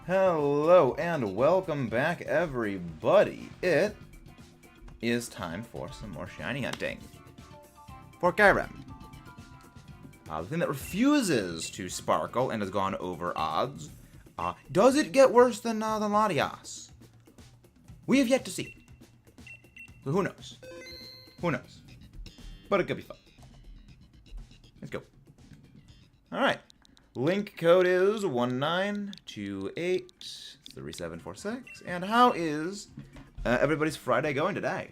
Hello and welcome back, everybody. It is time for some more shiny hunting for Kyurem. The thing that refuses to sparkle and has gone over odds. Does it get worse than Latias? We have yet to see. So who knows? Who knows? But it could be fun. Let's go. Alright. Link code is 19283746. And how is everybody's Friday going today?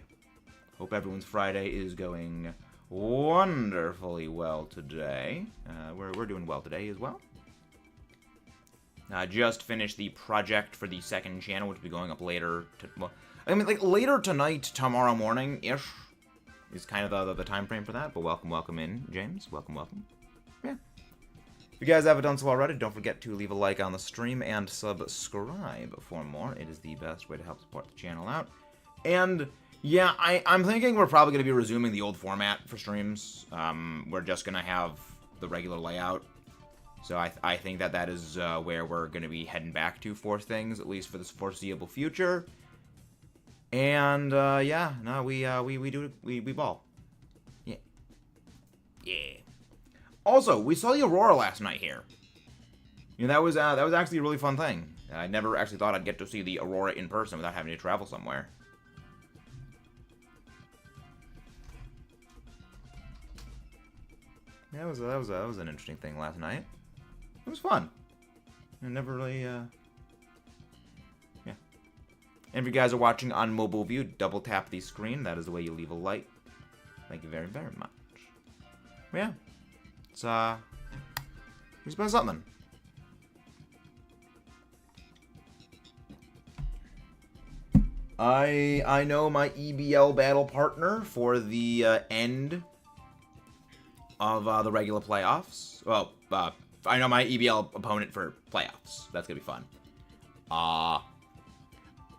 Hope everyone's Friday is going wonderfully well today. We're doing well today as well. Just finished the project for the second channel, which will be going up later. Later tonight, tomorrow morning-ish is kind of the time frame for that. But welcome in, James. Welcome. Yeah. If you guys haven't done so already, don't forget to leave a like on the stream and subscribe for more. It is the best way to help support the channel out. And yeah, I'm thinking we're probably going to be resuming the old format for streams. We're just going to have the regular layout. So I think that is where we're going to be heading back to for things, at least for this foreseeable future. And yeah, no, we ball. Yeah. Also, we saw the Aurora last night here. You know, that was actually a really fun thing. I never actually thought I'd get to see the Aurora in person without having to travel somewhere. Yeah, that was an interesting thing last night. It was fun. I never really, yeah. And if you guys are watching on mobile view, double tap the screen. That is the way you leave a like. Thank you very, very much. Yeah. It's been something. I know my EBL battle partner for the end of the regular playoffs. Well, I know my EBL opponent for playoffs. That's gonna be fun.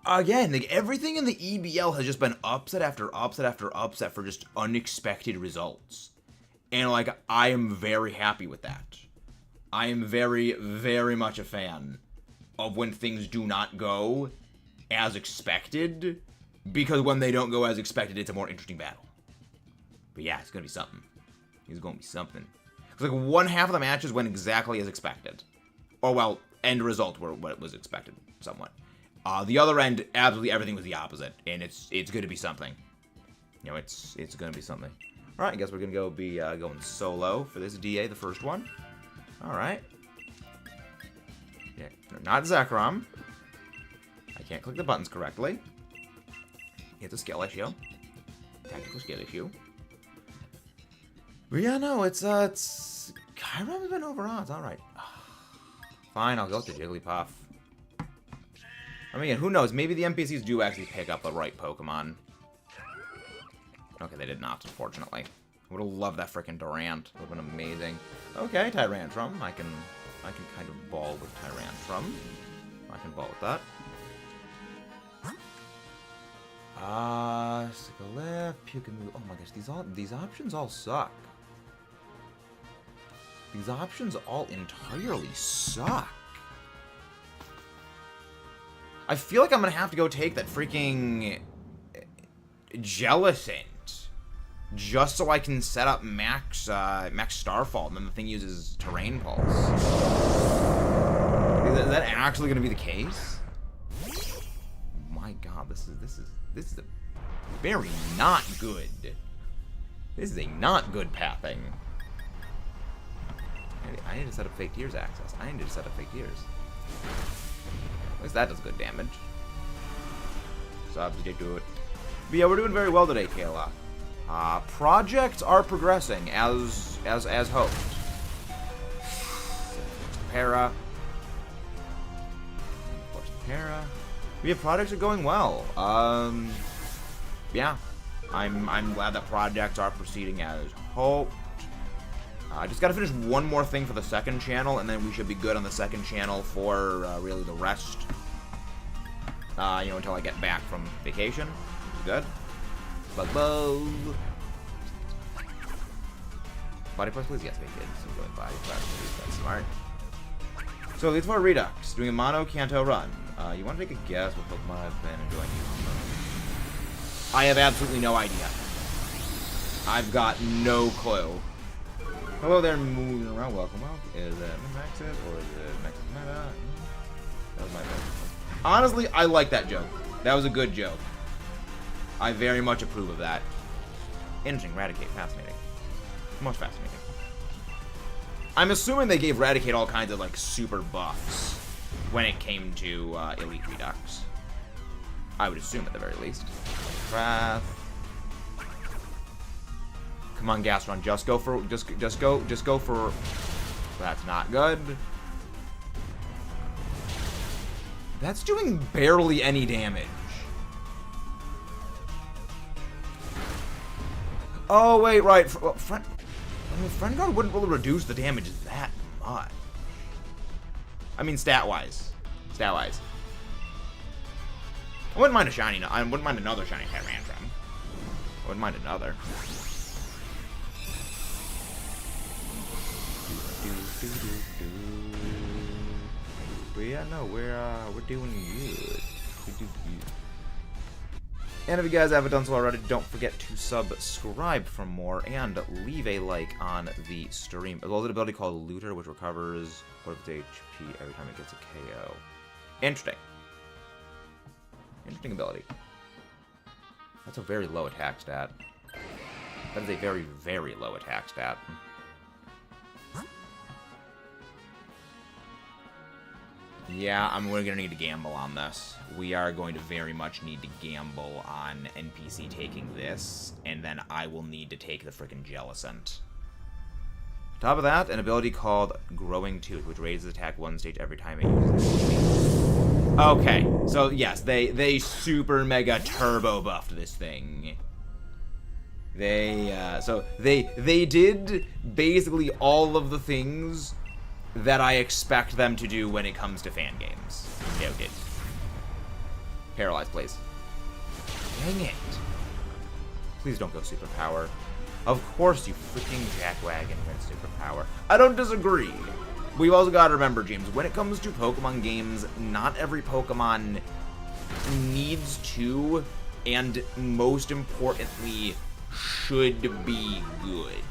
Again, like, everything in the EBL has just been upset after upset after upset for just unexpected results. And, like, I am very happy with that. I am very, very much a fan of when things do not go as expected, because when they don't go as expected, it's a more interesting battle. But yeah, it's gonna be something. It's gonna be something. Because, like, one half of the matches went exactly as expected. Or, well, end result were what was expected, somewhat. The other end, absolutely everything was the opposite, and it's gonna be something. You know, it's gonna be something. Alright, I guess we're gonna be going solo for this DA, the first one. Alright. Yeah, not Zekrom. I can't click the buttons correctly. It's a skill issue. Tactical skill issue. But yeah, no, it's Kyurem's been over odds, alright. Fine, I'll go with the Jigglypuff. I mean, who knows? Maybe the NPCs do actually pick up the right Pokemon. Okay, they did not, unfortunately. I would have loved that frickin' Durant. Would have been amazing. Okay, Tyrantrum. I can kind of ball with Tyrantrum. I can ball with that. Sickle, Pukamu. Oh my gosh, these options all suck. These options all entirely suck. I feel like I'm gonna have to go take that freaking Jellicent just so I can set up max Starfall, and then the thing uses Terrain Pulse. Is that actually gonna be the case? Oh my god, this is a very not good. This is a not good pathing. I need to set up Fake Tears access. I need to set up Fake Tears. At least that does good damage. So do it. But yeah, we're doing very well today, Kayla. Projects are progressing as hoped. Para. Yeah, projects are going well. Yeah, I'm glad that projects are proceeding as hoped. I just gotta finish one more thing for the second channel, and then we should be good on the second channel for really the rest. You know, until I get back from vacation, which is good. Bug. Body plus, please. Yes, we did. So going body plus, please. That's smart. So, leads for Redux, doing a mono Kanto run. You want to take a guess what Pokemon I've been enjoying using? I have absolutely no idea. I've got no clue. Hello there, moving around. Welcome. Is it Remakes or is it Max Meta? That was my bad. Honestly, I like that joke. That was a good joke. I very much approve of that. Interesting. Raticate. Fascinating. Most fascinating. I'm assuming they gave Raticate all kinds of, like, super buffs when it came to Elite Redux. I would assume at the very least. Wrath. Come on, Gastron. Just go for... That's not good. That's doing barely any damage. Oh, wait, right. Friend Guard wouldn't really reduce the damage that much. I mean, stat-wise. Stat-wise. I wouldn't mind a shiny. I wouldn't mind another shiny Tyrantrum. I wouldn't mind another. But yeah, no, we're doing good. And if you guys haven't done so already, don't forget to subscribe for more and leave a like on the stream. As well as an ability called Looter, which recovers part of its HP every time it gets a KO. Interesting. Interesting ability. That's a very low attack stat. That is a very, very low attack stat. Yeah, we're gonna need to gamble on this. We are going to very much need to gamble on NPC taking this, and then I will need to take the frickin' Jellicent. Top of that, an ability called Growing Tooth, which raises attack 1 stage every time it uses it. Okay, so yes, they super mega turbo buffed this thing. They did basically all of the things that I expect them to do when it comes to fan games. Okay. Paralyze, please. Dang it. Please don't go superpower. Of course you freaking jackwagon went superpower. I don't disagree. We've also got to remember, James, when it comes to Pokemon games, not every Pokemon needs to, and most importantly, should be good.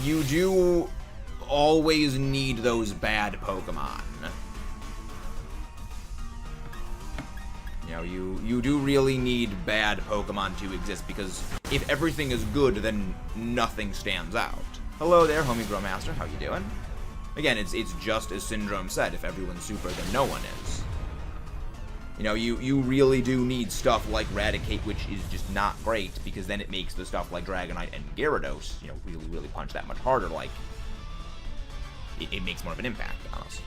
You do always need those bad Pokemon. You know, you do really need bad Pokemon to exist, because if everything is good, then nothing stands out. Hello there, homie Growmaster, how you doing? Again, it's just as Syndrome said, if everyone's super, then no one is. You know, you really do need stuff like Raticate, which is just not great, because then it makes the stuff like Dragonite and Gyarados, you know, really punch that much harder, like, it makes more of an impact on us.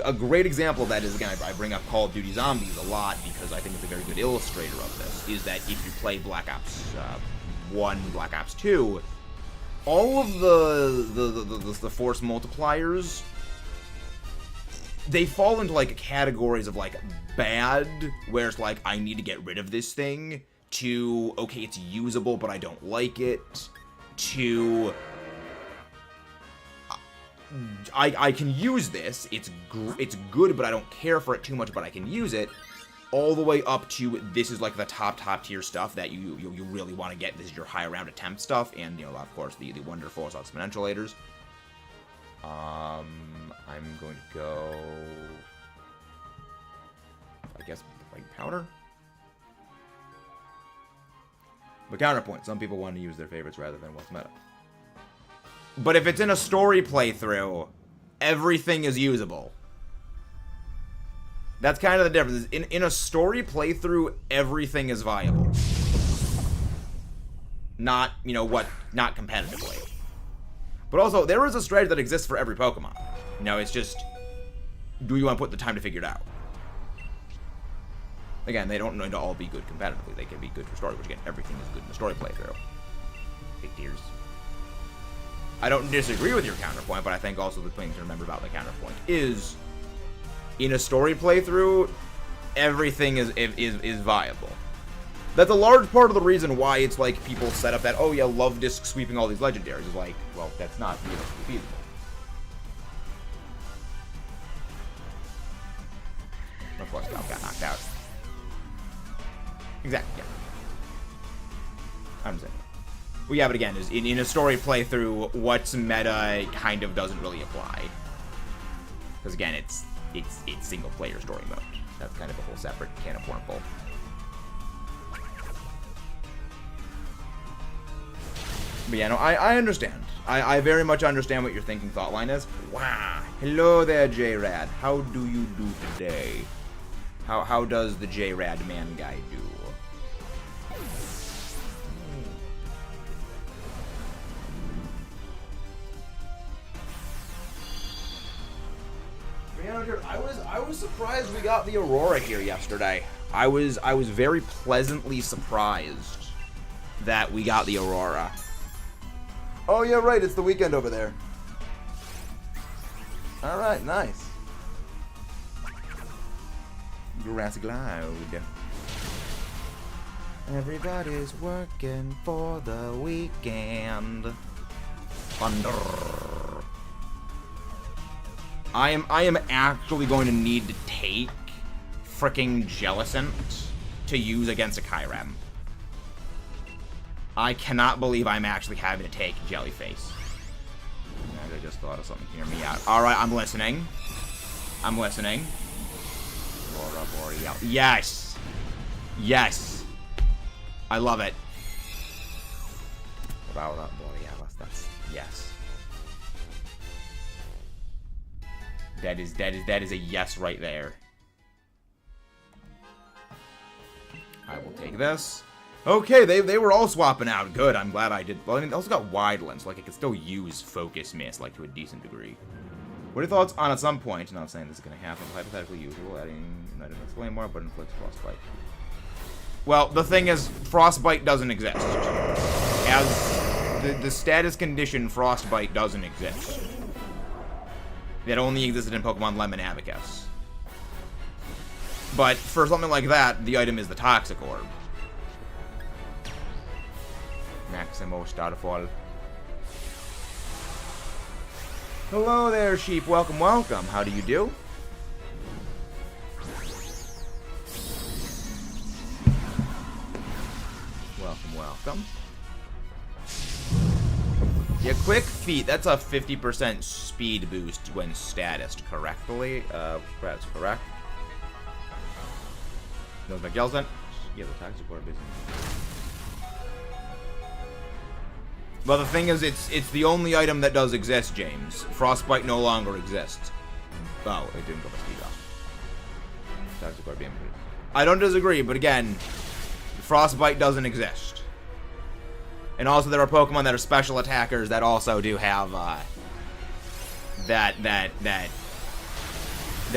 A great example of that is, again, I bring up Call of Duty Zombies a lot because I think it's a very good illustrator of this, is that if you play Black Ops 1, Black Ops 2, all of the force multipliers, they fall into, like, categories of, like, bad, where it's like, I need to get rid of this thing, to, okay, it's usable, but I don't like it, to... I can use this, it's good, but I don't care for it too much, but I can use it, all the way up to, this is like the top tier stuff that you really want to get, this is your high round attempt stuff, and, you know, of course, the Wonder Force Exponentialators. I'm going to go, I guess, like powder? But counterpoint, some people want to use their favorites rather than what's meta. But if it's in a story playthrough, everything is usable. That's kind of the difference. In a story playthrough, everything is viable. Not, you know, not competitively. But also, there is a strategy that exists for every Pokemon. You know, it's just, do you want to put the time to figure it out? Again, they don't need to all be good competitively. They can be good for story, which again, everything is good in the story playthrough. Big tears. I don't disagree with your counterpoint, but I think also the thing to remember about the counterpoint is, in a story playthrough, everything is viable. That's a large part of the reason why it's like people set up that, oh yeah, love disc sweeping all these legendaries. Is like, well, that's not realistically feasible. Of course, Gal got knocked out. Exactly, yeah. I'm saying. Well, yeah, but again, is in a story playthrough, what's meta kind of doesn't really apply. Because again, it's single player story mode. That's kind of a whole separate can of wormhole. But yeah, no, I understand. I very much understand what your thinking thought line is. Wow. Hello there, J-Rad. How do you do today? How does the J-Rad man guy do? I was surprised we got the Aurora here yesterday. I was very pleasantly surprised that we got the Aurora. Oh yeah, right, it's the weekend over there. Alright, nice. Grass Cloud. Everybody's working for the weekend. Thunder. I am actually going to need to take fricking Jellicent to use against a Kyurem. I cannot believe I'm actually having to take Jellyface. I just thought of something. Hear me out. Alright, I'm listening. I'm listening. Aurora Boreal. Yes! Yes! I love it. Aurora Borealis. That's... yes. That is a yes right there. I will take this. Okay, they were all swapping out. Good, I'm glad I did. Well, I mean, they also got wide lens, like I could still use focus miss, like to a decent degree. What are your thoughts on at some point? Not saying this is gonna happen. Hypothetically usual, adding not enough flame more, but inflicts frostbite. Well, the thing is, frostbite doesn't exist. As the status condition, frostbite doesn't exist. That only existed in Pokemon Lemon Abacus. But for something like that, the item is the Toxic Orb. Maximo Starfall. Hello there, sheep. Welcome, welcome. How do you do? Welcome, welcome. Yeah, Quick Feet, that's a 50% speed boost when statused correctly. That's correct. Knows McGillson? Yeah, the Toxic Orb isn't. Well, the thing is, it's the only item that does exist, James. Frostbite no longer exists. Oh, it didn't go for speed off. Toxic Orb being... I don't disagree, but again, Frostbite doesn't exist. And also, there are Pokemon that are special attackers that also do have, there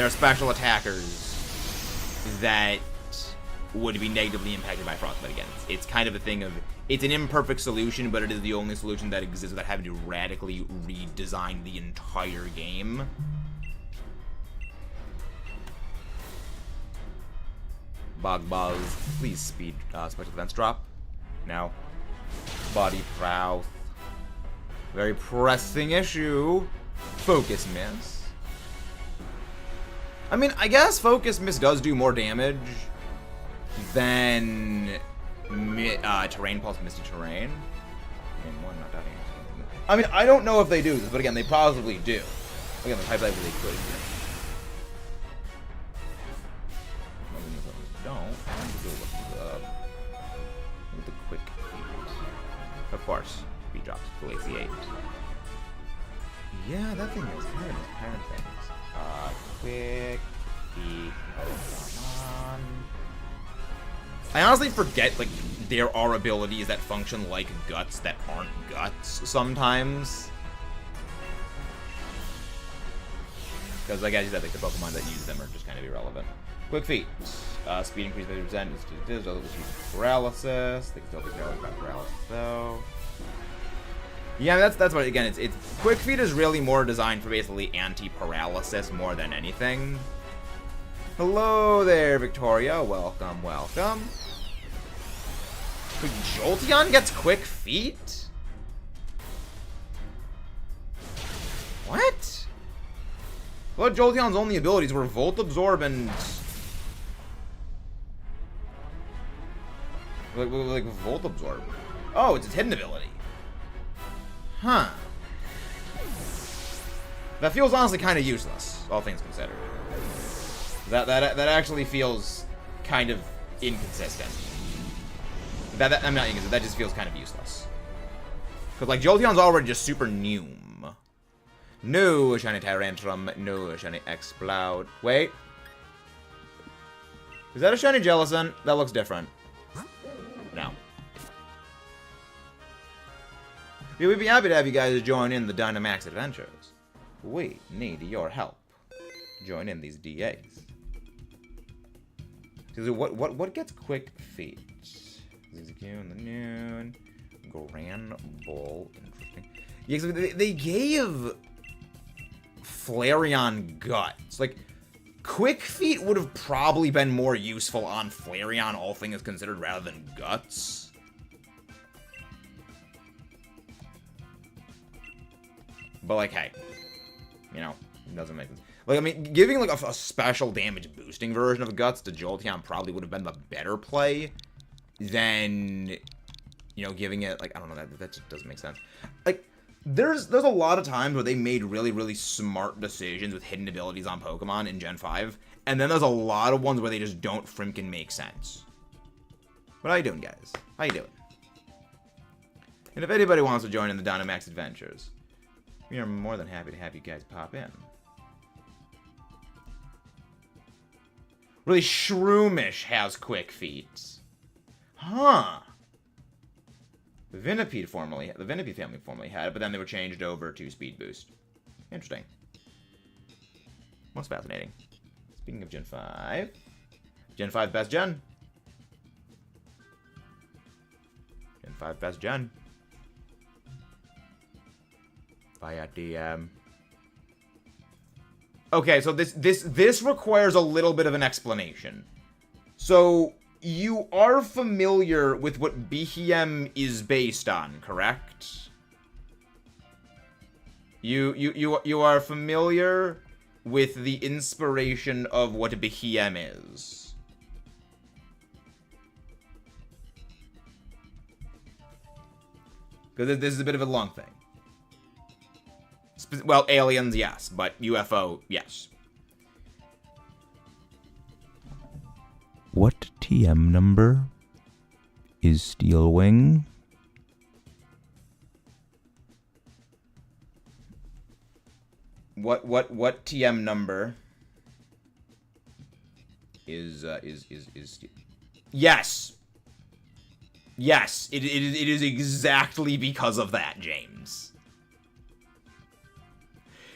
are special attackers that would be negatively impacted by Frostbite again. It's kind of a thing of, it's an imperfect solution, but it is the only solution that exists without having to radically redesign the entire game. Bug Buzz, please speed, special defense drop. Now. Body Prow. Very pressing issue. Focus Miss. I mean, I guess Focus Miss does do more damage than Terrain Pulse, Misty Terrain. I mean, I don't know if they do this, but again, they possibly do. Again, the type that they could do. Don't. I'm going to go with the Quick Feet. Of course, speed drops to AC 8. Yeah, that thing is kind of things. Quick Feet. On. I honestly forget, like, there are abilities that function like Guts that aren't Guts sometimes. Because, like, as you said, like, the Pokemon that use them are just kind of irrelevant. Quick Feet. Speed increase by 50%. Paralysis. They can still be paralyzed by paralysis, though. Yeah, that's what, again, it's Quick Feet is really more designed for basically anti-paralysis more than anything. Hello there, Victoria. Welcome, welcome. Wait, Jolteon gets quick feet? What? Well, Jolteon's only abilities were Volt Absorb and... Like Volt Absorb. Oh, it's its hidden ability. Huh. That feels honestly kind of useless, all things considered. That actually feels kind of inconsistent. I'm not inconsistent. That just feels kind of useless. Because like Jolteon's already just super Noom. No shiny Tyrantrum. No shiny Explode. Wait. Is that a shiny Jellicent? That looks different. No. Yeah, we'd be happy to have you guys join in the Dynamax adventures. We need your help. Join in these DAs. So what gets quick feet? ZZQ in the noon. Grand Bull. Interesting. Yeah, so they gave Flareon guts. Like, quick feet would have probably been more useful on Flareon, all things considered, rather than guts. But like, hey, you know, it doesn't make sense. Like, I mean, giving like a special damage boosting version of guts to Jolteon probably would have been the better play than, you know, giving it like, I don't know, that just doesn't make sense. Like, there's a lot of times where they made really, really smart decisions with hidden abilities on Pokemon in Gen 5, and then there's a lot of ones where they just don't freaking make sense. But how you doing, guys? How you doing? And if anybody wants to join in the Dynamax adventures, we are more than happy to have you guys pop in. Really, Shroomish has quick feet. Huh. The Venipede family formerly had it, but then they were changed over to Speed Boost. Interesting. Most fascinating. Speaking of Gen 5. Gen 5 best gen. Gen 5 best gen. Via DM. Okay, so this requires a little bit of an explanation. So you are familiar with what BHM is based on, correct? You are familiar with the inspiration of what BHM is. Because this is a bit of a long thing. Well, aliens, yes, but UFO, yes. What TM number is Steelwing? What TM number is Yes. Yes, it is exactly because of that, James.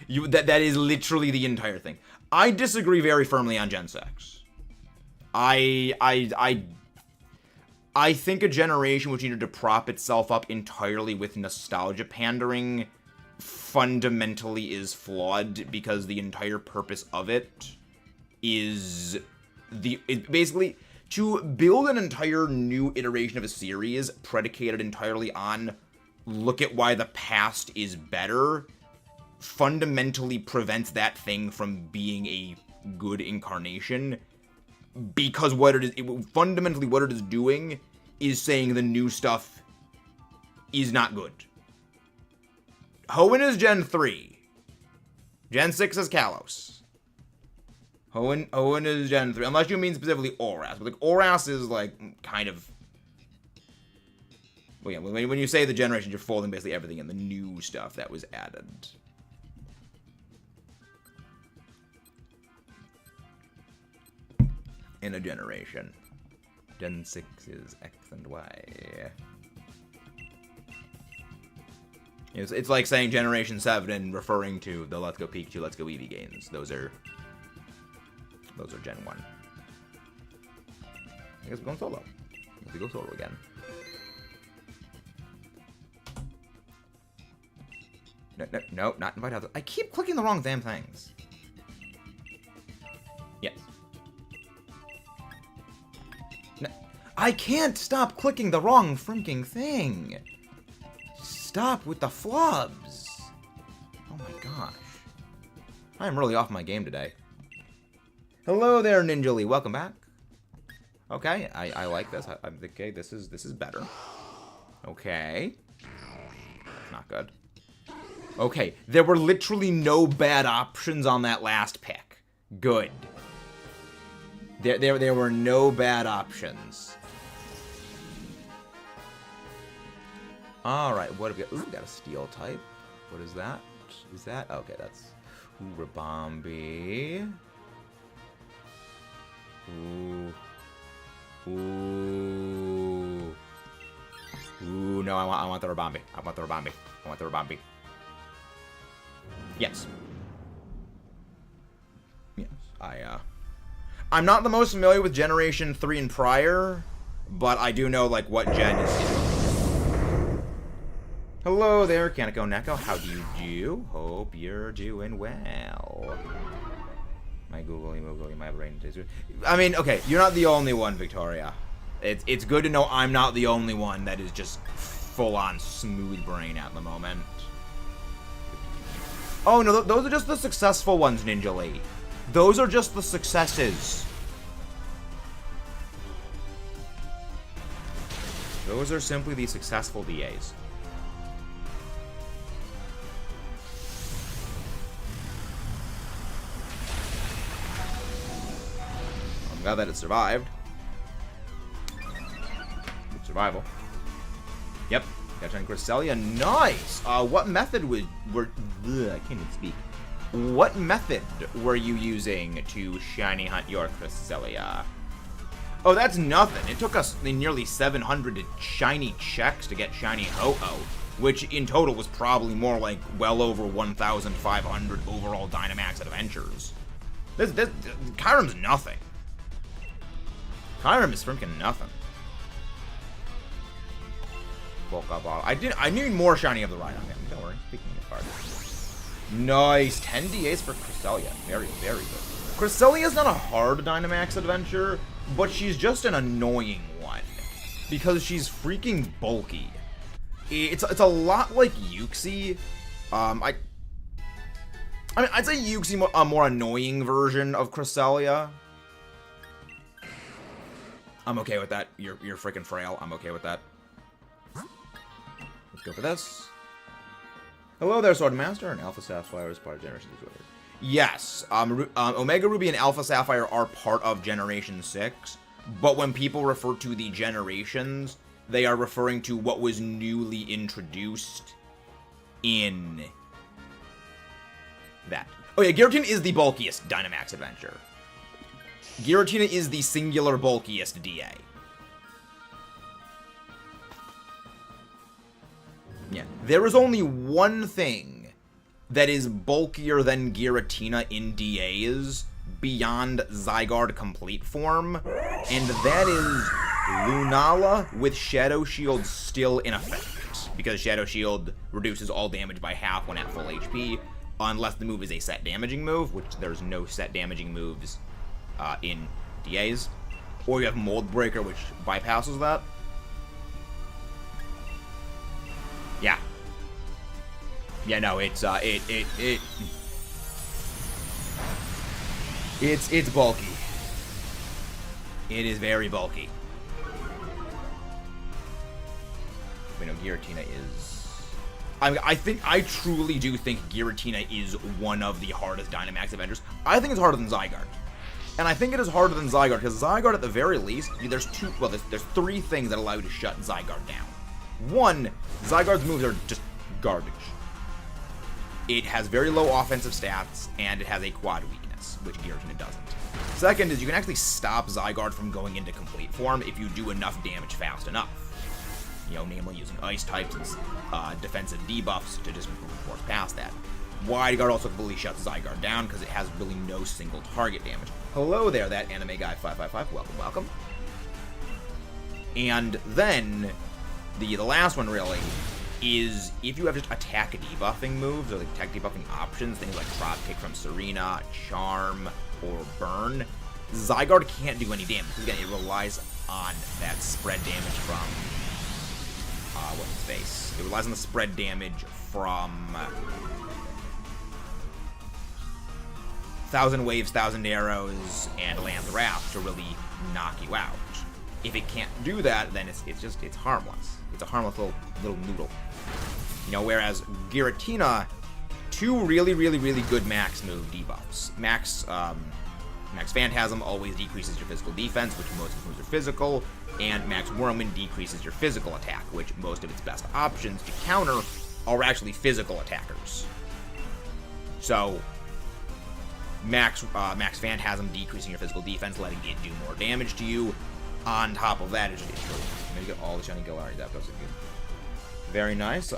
That is literally the entire thing. I disagree very firmly on Gen 6. I think a generation which needed to prop itself up entirely with nostalgia pandering fundamentally is flawed, because the entire purpose of it is basically to build an entire new iteration of a series predicated entirely on look at why the past is better fundamentally prevents that thing from being a good incarnation, because fundamentally what it is doing is saying the new stuff is not good. Hoenn is Gen 3. Gen 6 is Kalos. Hoenn is Gen 3, unless you mean specifically Oras. But like Oras is like kind of, well, yeah, when you say the generation, you're folding basically everything in the new stuff that was added. In a generation. Gen 6 is X and Y. It's like saying Generation 7 and referring to the Let's Go Pikachu, Let's Go Eevee games. Those are Gen 1. I guess we're going solo. Let's go solo again. No, not invite others. I keep clicking the wrong damn things. Yes. I can't stop clicking the wrong freaking thing. Stop with the flubs. Oh my gosh. I'm really off my game today. Hello there, Ninja Lee. Welcome back. Okay, I like this. Okay, this is better. Okay. Not good. Okay, there were literally no bad options on that last pick. Good. There were no bad options. Alright, what have we got? Ooh, we got a steel type. What is that? Is that? Okay, that's Rabombi. Ooh. Ooh. Ooh, no, I want the Rabombi. I want the Rabombi. I want the Rabombi. Yes. Yes, I'm not the most familiar with Generation 3 and prior, but I do know, like, what gen is. Hello there, Kaneko Neko. How do you do? Hope you're doing well. My googly moogly, my brain is. I mean, okay, you're not the only one, Victoria. It's good to know I'm not the only one that is just full-on smooth brain at the moment. Oh, no, those are just the successful ones, Ninja Lee. Those are just the successes. Those are simply the successful DAs. I'm glad that it survived. Good survival. Yep. Got on Cresselia. Nice! What method I can't even speak. What method were you using to shiny hunt your Cresselia? Oh, that's nothing. It took us nearly 700 shiny checks to get shiny Ho-Oh, which in total was probably more like well over 1,500 overall Dynamax adventures. This Kyurem's nothing. Kyurem is freaking nothing. I need more shiny of the Rhino. Don't worry. Picking it apart. Nice. 10 DAs for Cresselia. Very, very good. Cresselia is not a hard Dynamax adventure, but she's just an annoying one. Because she's freaking bulky. It's a lot like Yuxi. I mean, I'd say Yuxi a more annoying version of Cresselia. I'm okay with that. You're freaking frail. I'm okay with that. Let's go for this. Hello there, Swordmaster, and Alpha Sapphire is part of Generation 6. Yes, Omega Ruby and Alpha Sapphire are part of Generation 6, but when people refer to the generations, they are referring to what was newly introduced in that. Oh yeah, Giratina is the bulkiest Dynamax adventure. Giratina is the singular bulkiest DA. Yeah, there is only one thing that is bulkier than Giratina in DAs beyond Zygarde complete form, and that is Lunala with Shadow Shield still in effect, because Shadow Shield reduces all damage by half when at full HP, unless the move is a set damaging move, which there's no set damaging moves in DAs, or you have Mold Breaker, which bypasses that. Yeah. Yeah, no, it's bulky. It is very bulky. You know, Giratina is... I truly do think Giratina is one of the hardest Dynamax adventures. I think it's harder than Zygarde. And I think it is harder than Zygarde, because Zygarde, at the very least, there's three things that allow you to shut Zygarde down. One, Zygarde's moves are just garbage. It has very low offensive stats, and it has a quad weakness, which Giratina doesn't. Second is you can actually stop Zygarde from going into complete form if you do enough damage fast enough. You know, namely using ice types and defensive debuffs to just force past that. Wide Guard also completely shuts Zygarde down because it has really no single target damage. Hello there, that anime guy 555. Welcome, welcome. And then the last one really is if you have just attack debuffing moves or like attack debuffing options, things like Drop Kick from Serena, Charm, or Burn, Zygarde can't do any damage. Again, it relies on that spread damage from what's his face? It relies on the spread damage from 1,000 Waves, 1,000 Arrows, and Land's Wrath to really knock you out. If it can't do that, then it's harmless. It's a harmless little noodle. You know, whereas Giratina, 2 really good max move debuffs. Max Phantasm always decreases your physical defense, which most of its moves are physical, and Max Whirlwind decreases your physical attack, which most of its best options to counter are actually physical attackers. So, Max Phantasm decreasing your physical defense, letting it do more damage to you. On top of that, it's really I'm gonna get all the shiny Galarian Zapdos again. Very nice.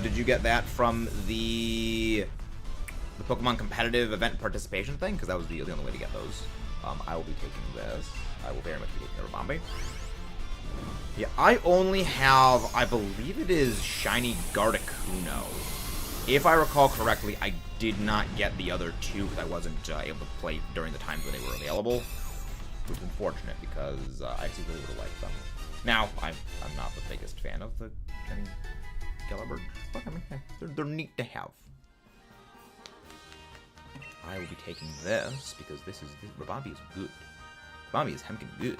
Did you get that from the Pokemon competitive event participation thing? Because that was the only way to get those. I will be taking this. I will very much be taking Ribombay. Yeah, I only have, I believe it is Shiny Gardecuno. If I recall correctly, I did not get the other 2 because I wasn't able to play during the times when they were available. Which is unfortunate because I actually really would have liked them. Now, I'm not the biggest fan of the Shiny Galabird, but I mean, hey, they're neat to have. I will be taking this because this Ribombay is good. Ribombay is hemkin good.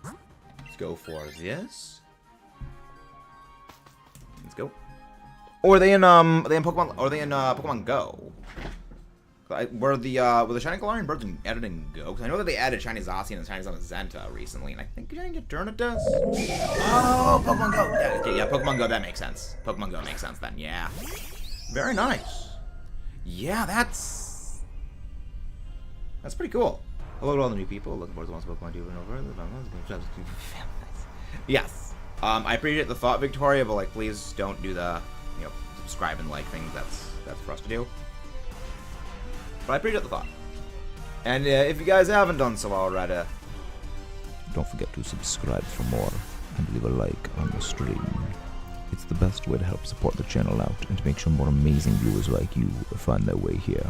Let's go for this. Let's go. Or are they in Pokemon? Or are they in Pokemon Go? Were the Shiny Galarian birds added in Go? Because I know that they added Shiny Zacian and Shiny Zamazenta recently, and I think Shiny Eternatus. Oh, Pokemon Go. Yeah, Pokemon Go. That makes sense. Pokemon Go makes sense then. Yeah. Very nice. Yeah, that's pretty cool. Hello to all the new people. Looking forward to once Pokemon do over. Yes. I appreciate the thought, Victoria, but like, please don't do the subscribe and like things. That's for us to do. But I appreciate the thought. And if you guys haven't done so already, don't forget to subscribe for more and leave a like on the stream. It's the best way to help support the channel out and to make sure more amazing viewers like you find their way here.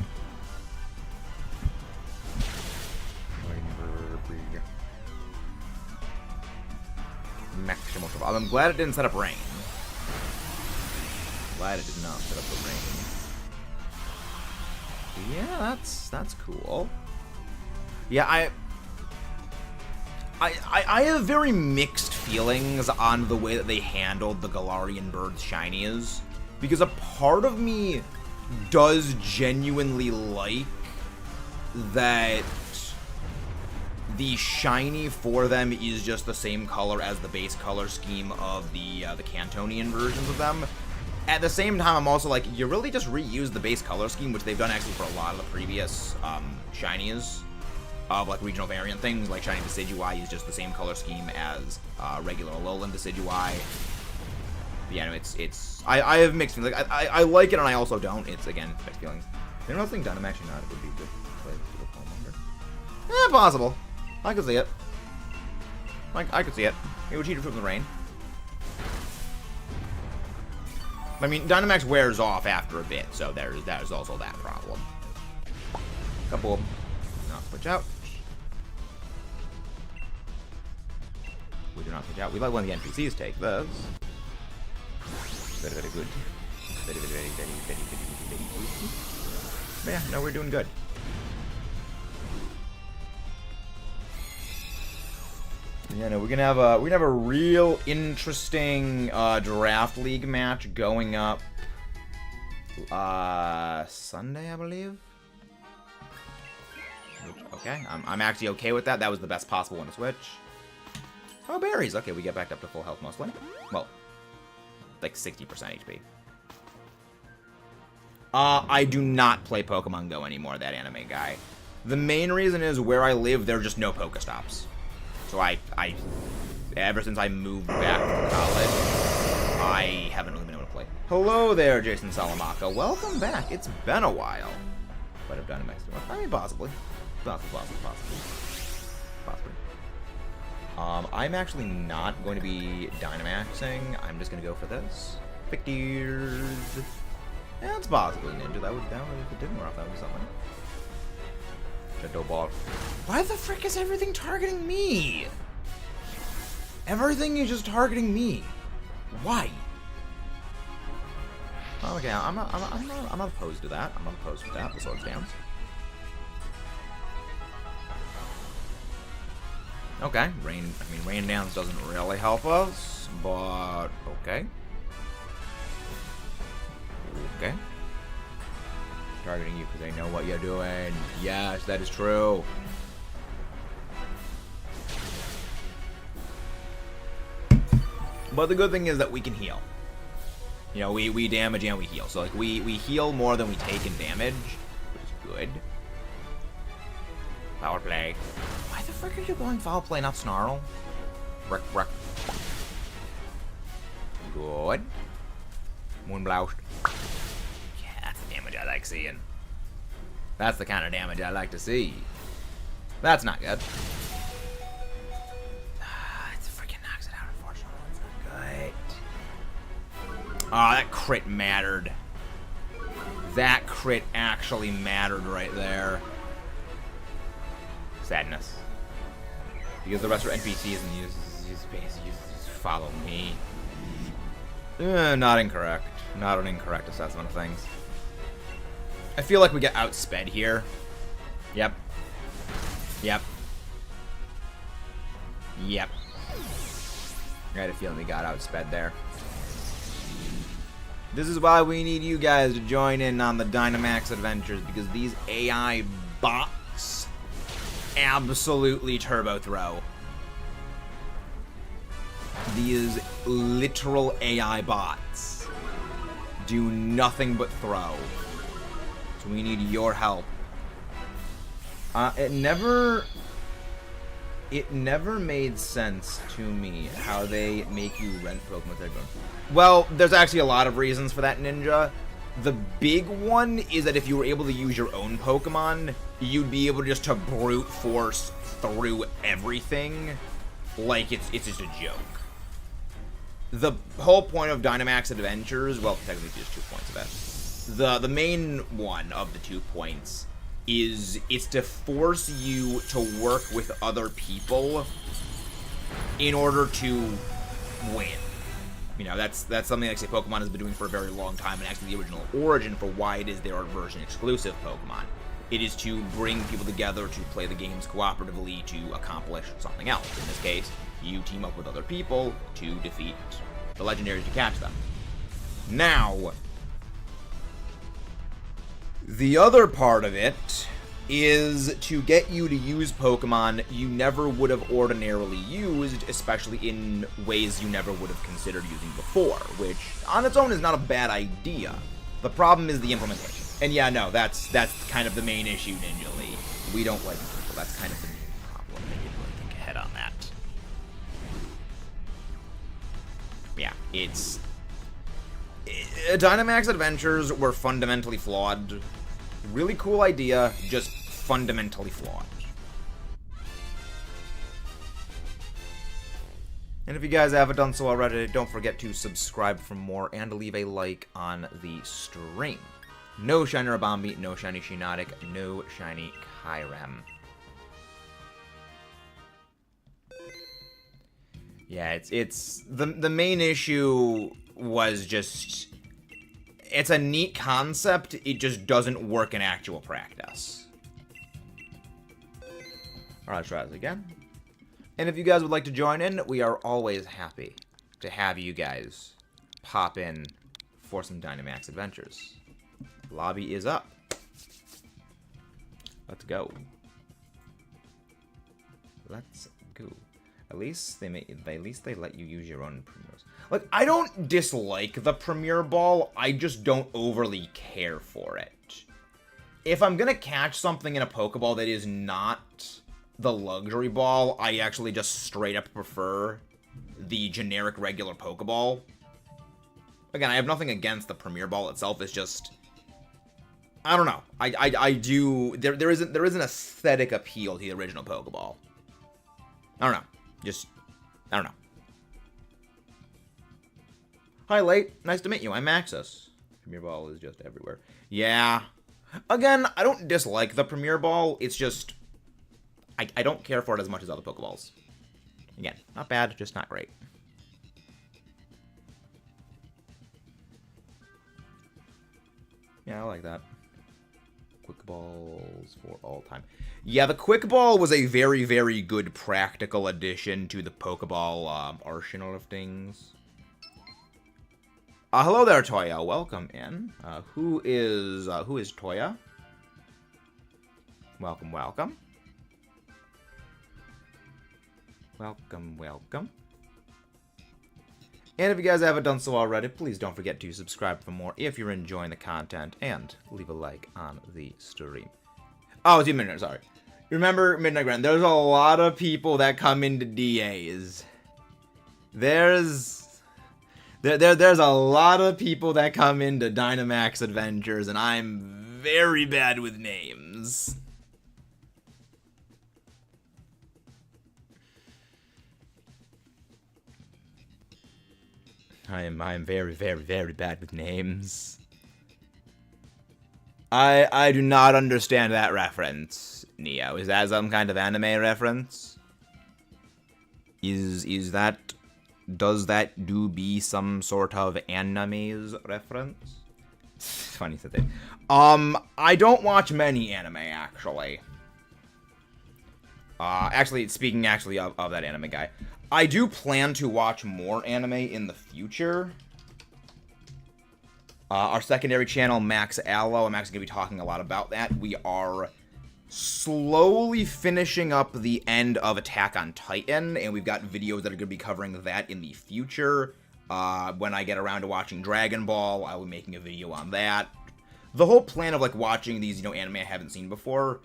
I'm glad it didn't set up rain. Glad it did not set up the rain. Yeah, that's cool. Yeah, I have very mixed feelings on the way that they handled the Galarian Bird's shinies, because a part of me does genuinely like that the shiny for them is just the same color as the base color scheme of the Cantonian versions of them. At the same time, I'm also like, you really just reuse the base color scheme, which they've done actually for a lot of the previous shinies of like regional variant things, like Shiny Decidueye is just the same color scheme as regular Alolan Decidueye. Yeah, no, I have mixed feelings. Like, I like it and I also don't. It's, again, mixed feelings. I don't think Dynamax or not, it would be good to play with the Pokémon. Possible. I could see it. I could see it. It would cheat from the rain. I mean, Dynamax wears off after a bit, so there's also that problem. Couple of them. Not switch out. We do not switch out. We let one of the NPCs take those. Very, very good. Very, very, very, very, very, very, very good. But yeah, no, we're doing good. Yeah, no, we're gonna have a real interesting draft league match going up Sunday, I believe. Okay, I'm actually okay with that. That was the best possible one to switch. Oh, berries. Okay, we get back up to full health mostly. Well, like 60% HP. I do not play Pokemon Go anymore, that anime guy. The main reason is where I live, there are just no Pokestops. So I ever since I moved back from college, I haven't really been able to play. Hello there, Jason Salamaka. Welcome back. It's been a while. But I've done it next to I mean, possibly. Possibly. I'm actually not going to be Dynamaxing. I'm just going to go for this. Pictures. Yeah, it's possibly Ninja. That would, if it didn't work, that would be something. Shadow Ball. Why the frick is everything targeting me? Everything is just targeting me. Why? Okay, I'm not opposed to that. I'm not opposed to that. The sword stands. Okay, rain dance doesn't really help us, but okay. Okay. Targeting you because they know what you're doing. Yes, that is true. But the good thing is that we can heal. You know, we damage and we heal. So like we heal more than we take in damage, which is good. Foul play. Why the frick are you going foul play, not snarl? Frick. Good. Moonblast. Yeah, that's the damage I like seeing. That's the kind of damage I like to see. That's not good. It freaking knocks it out, unfortunately. It's not good. Oh, that crit mattered. That crit actually mattered right there. Sadness. Because the rest are NPCs and you just follow me. Not incorrect. Not an incorrect assessment of things. I feel like we get outsped here. Yep. I had a feeling we got outsped there. This is why we need you guys to join in on the Dynamax adventures, because these AI bots absolutely turbo throw. These literal AI bots do nothing but throw. So we need your help. It never made sense to me how they make you rent Pokemon. Well, there's actually a lot of reasons for that, Ninja. The big one is that if you were able to use your own Pokemon, you'd be able just to brute force through everything like it's just a joke. The whole point of Dynamax Adventures, well, technically there's 2 points of it. The main one of the 2 points is it's to force you to work with other people in order to win. You know, that's something like, say, Pokemon has been doing for a very long time, and actually the original origin for why it is there are version-exclusive Pokemon. It is to bring people together to play the games cooperatively to accomplish something else. In this case, you team up with other people to defeat the legendaries to catch them. Now, the other part of it is to get you to use Pokemon you never would have ordinarily used, especially in ways you never would have considered using before, which on its own is not a bad idea. The problem is the implementation. And yeah, no, that's kind of the main issue, Ninja Lee. We don't like people. That's kind of the main problem. I didn't really think ahead on that. Yeah, it's... Dynamax Adventures were fundamentally flawed. Really cool idea, just fundamentally flawed. And if you guys haven't done so already, don't forget to subscribe for more and leave a like on the stream. No shiny Rabambi, no shiny Shiinotic, no shiny Kyurem. Yeah, it's the main issue was just, it's a neat concept, it just doesn't work in actual practice. Alright, let's try this again. And if you guys would like to join in, we are always happy to have you guys pop in for some Dynamax adventures. Lobby is up. Let's go. Let's go. At least they let you use your own premiers. Like, I don't dislike the Premier Ball, I just don't overly care for it. If I'm gonna catch something in a Pokeball that is not the Luxury Ball, I actually just straight up prefer the generic regular Pokeball. Again, I have nothing against the Premier Ball itself, it's just, I don't know. I do, there is an aesthetic appeal to the original Pokeball. I don't know. Just, I don't know. Hi, Late. Nice to meet you. I'm Maxus. Premier Ball is just everywhere. Yeah. Again, I don't dislike the Premier Ball. It's just, I don't care for it as much as other Pokeballs. Again, not bad, just not great. Yeah, I like that. Quick balls for all time. Yeah, the quick ball was a very, very good practical addition to the Pokeball arsenal of things. Hello there, Toya. Welcome in. Who is Toya? Welcome, welcome. Welcome, welcome. And if you guys haven't done so already, please don't forget to subscribe for more if you're enjoying the content, and leave a like on the stream. Oh, it's Midnight, sorry. Remember, Midnight Grand, there's a lot of people that come into DAs. There's a lot of people that come into Dynamax Adventures, and I'm very bad with names. I am very, very, very bad with names. I do not understand that reference, Neo. Is that some kind of anime reference? Does that be some sort of anime's reference? It's funny to think. I don't watch many anime, actually. Speaking of that anime guy, I do plan to watch more anime in the future. Our secondary channel, Max Allo, I'm actually going to be talking a lot about that. We are slowly finishing up the end of Attack on Titan, and we've got videos that are going to be covering that in the future. When I get around to watching Dragon Ball, I will be making a video on that. The whole plan of, like, watching these, anime I haven't seen before,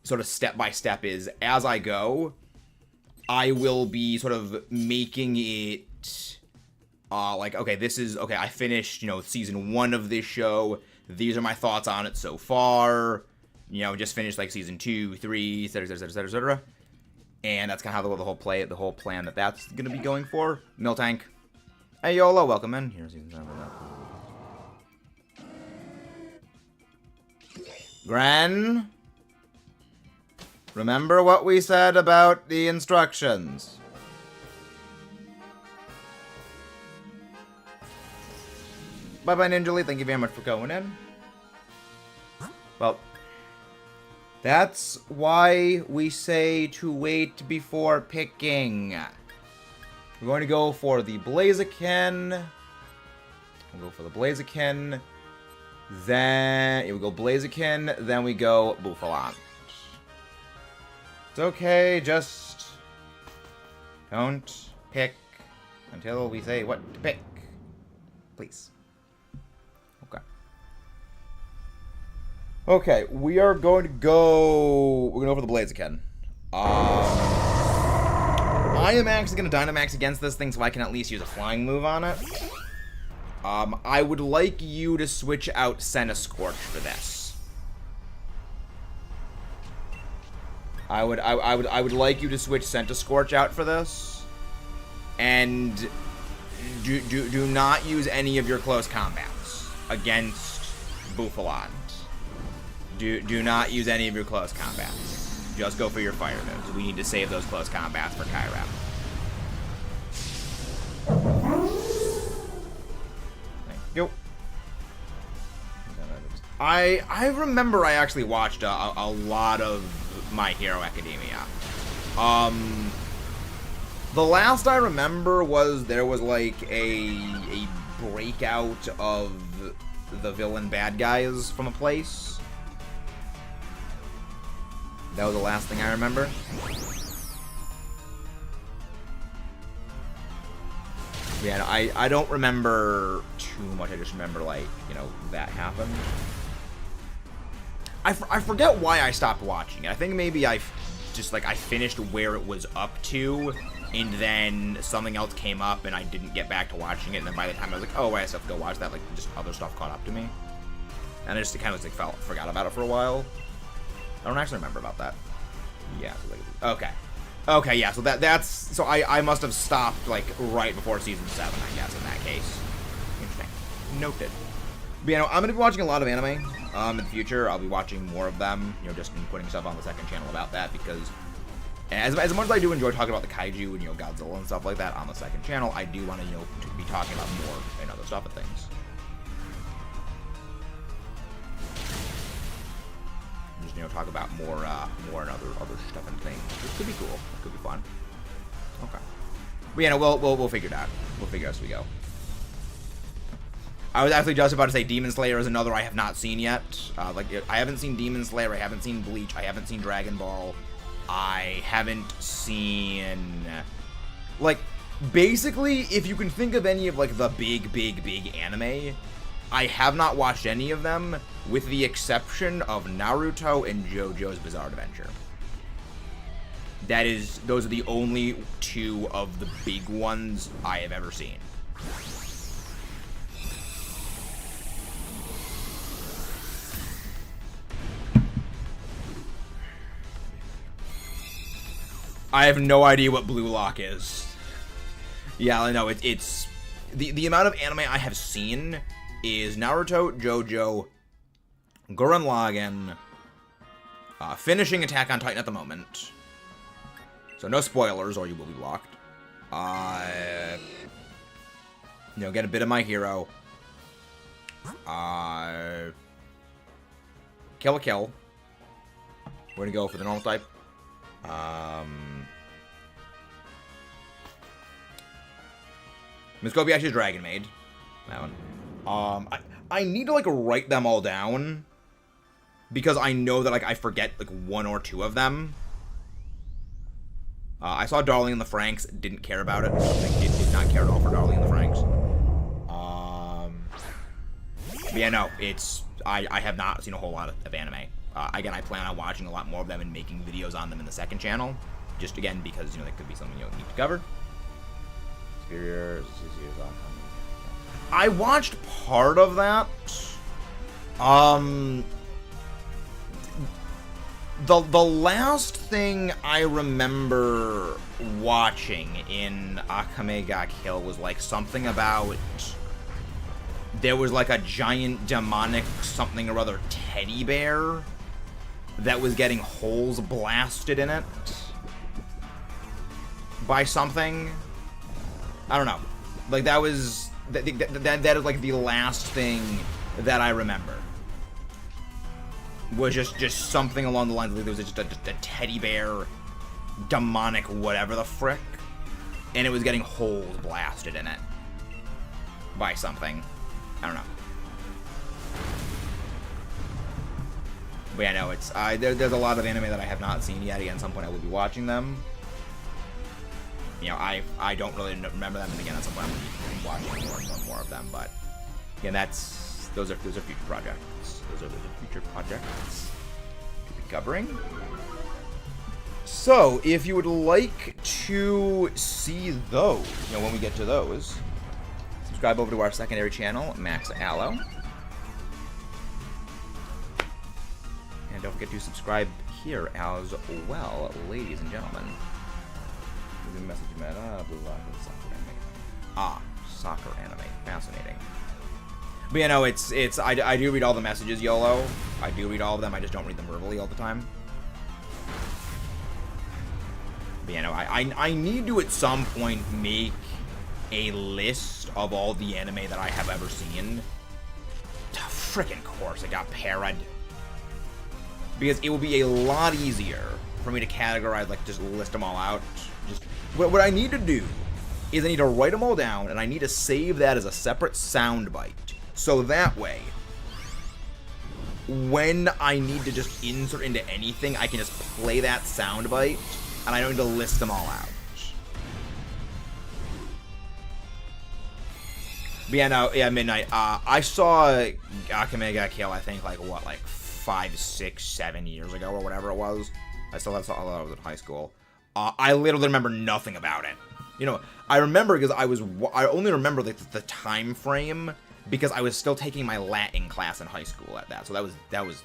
sort of step by step, is as I go, I will be sort of making it, okay, I finished, season 1 of this show. These are my thoughts on it so far. Just finished, like, season 2, 3, etc. And that's kind of how the whole plan that's going to be going for. Miltank. Hey, YOLO, welcome in. Here's season 7. Gren? Remember what we said about the instructions. Bye-bye, Ninja Lee. Thank you very much for going in. Well, that's why we say to wait before picking. We're going to go for the Blaziken. We'll go for the Blaziken. Then we go Blaziken. Then we go Buffalant. It's okay, just don't pick until we say what to pick. Please. Okay. Okay, we are going to go... We're going to go for the Blaziken. I am actually going to Dynamax against this thing so I can at least use a flying move on it. I would like you to switch out Scorch for this. I would like you to switch Scorch out for this, and do not use any of your close combats against Buffalant. Do not use any of your close combats. Just go for your fire moves. We need to save those close combats for Kyurem. Thank you. I remember I actually watched a lot of My Hero Academia. The last I remember was there was like a breakout of the villain bad guys from a place. That was the last thing I remember. Yeah, I don't remember too much. I just remember, like, that happened. I forget why I stopped watching it. I think maybe I finished where it was up to, and then something else came up, and I didn't get back to watching it, and then by the time I was like, oh, I still have to go watch that, like, just other stuff caught up to me. And I just kind of, like, forgot about it for a while. I don't actually remember about that. Yeah, okay. Okay, yeah, so so I must have stopped, like, right before Season 7, I guess, in that case. Interesting. Noted. But, I'm going to be watching a lot of anime in the future. I'll be watching more of them, just putting stuff on the second channel about that, because As much as I do enjoy talking about the kaiju and, Godzilla and stuff like that on the second channel, I do want to, to be talking about more and other stuff and things. Just, talk about more and other stuff and things. This could be cool. It could be fun. Okay. But yeah, no, we'll figure it out. We'll figure it out as we go. I was actually just about to say Demon Slayer is another I have not seen yet. I haven't seen Demon Slayer. I haven't seen Bleach. I haven't seen Dragon Ball. I haven't seen, basically, if you can think of any of, the big anime, I have not watched any of them, with the exception of Naruto and JoJo's Bizarre Adventure. Those are the only two of the big ones I have ever seen. I have no idea what Blue Lock is. Yeah, I know, it's... The amount of anime I have seen is Naruto, JoJo, Gurren Lagann, finishing Attack on Titan at the moment. So no spoilers, or you will be blocked. Get a bit of My Hero. Kill la Kill. We're gonna go for the normal type. Miss Kobayashi's Dragon Maid. That one. I need to, write them all down. Because I know that, I forget, one or two of them. I saw Darling in the Franxx. Didn't care about it. Did not care at all for Darling in the Franxx. But yeah, no. I have not seen a whole lot of anime. Again, I plan on watching a lot more of them and making videos on them in the second channel. Just, again, because, that could be something you need to cover. I watched part of that. The last thing I remember watching in Akame ga Kill was, something about... There was, a giant demonic something or other teddy bear that was getting holes blasted in it by something. I don't know. That was... That is, the last thing that I remember. Was just something along the lines of, there was just a teddy bear, demonic whatever the frick, and it was getting holes blasted in it by something. I don't know. But yeah, no, it's... there's a lot of anime that I have not seen yet. Again, at some point I will be watching them. I don't really remember them, and again, at some point I'm going to be watching more of them, but again, those are future projects. Those are future projects to be covering. So, if you would like to see those, when we get to those, subscribe over to our secondary channel, Max Allo. And don't forget to subscribe here as well, ladies and gentlemen. Soccer anime. Fascinating. But yeah, no, I do read all the messages, YOLO. I do read all of them, I just don't read them verbally all the time. But yeah, no, I need to at some point make a list of all the anime that I have ever seen. Frickin' course, I got parried. Because it will be a lot easier for me to categorize, just list them all out. What I need to do is I need to write them all down, and I need to save that as a separate soundbite. So that way, when I need to just insert into anything, I can just play that soundbite, and I don't need to list them all out. But yeah, no, yeah, Midnight. I saw Akame ga Kill, I think, 5, 6, 7 years ago, or whatever it was. I still saw it, I was in high school. I literally remember nothing about it. I remember because I only remember the time frame because I was still taking my Latin class in high school at that. So that was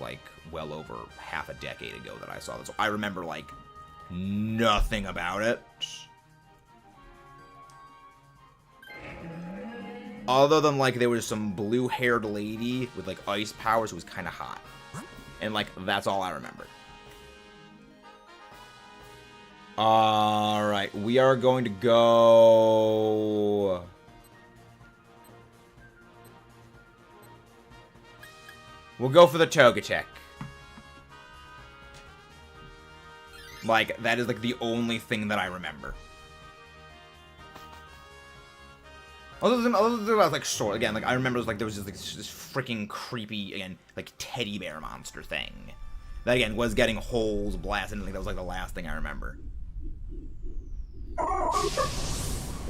well over half a decade ago that I saw this. So I remember nothing about it. Other than there was some blue-haired lady with ice powers who was kind of hot. And that's all I remember. Alright, we are going to go... We'll go for the Togetic. Like, that is, like, the only thing that I remember. Other than like, sort again, like, I remember, like, there was just, like, this freaking creepy, again, like, teddy bear monster thing. That, again, was getting holes blasted, and, like, that was, like, the last thing I remember. We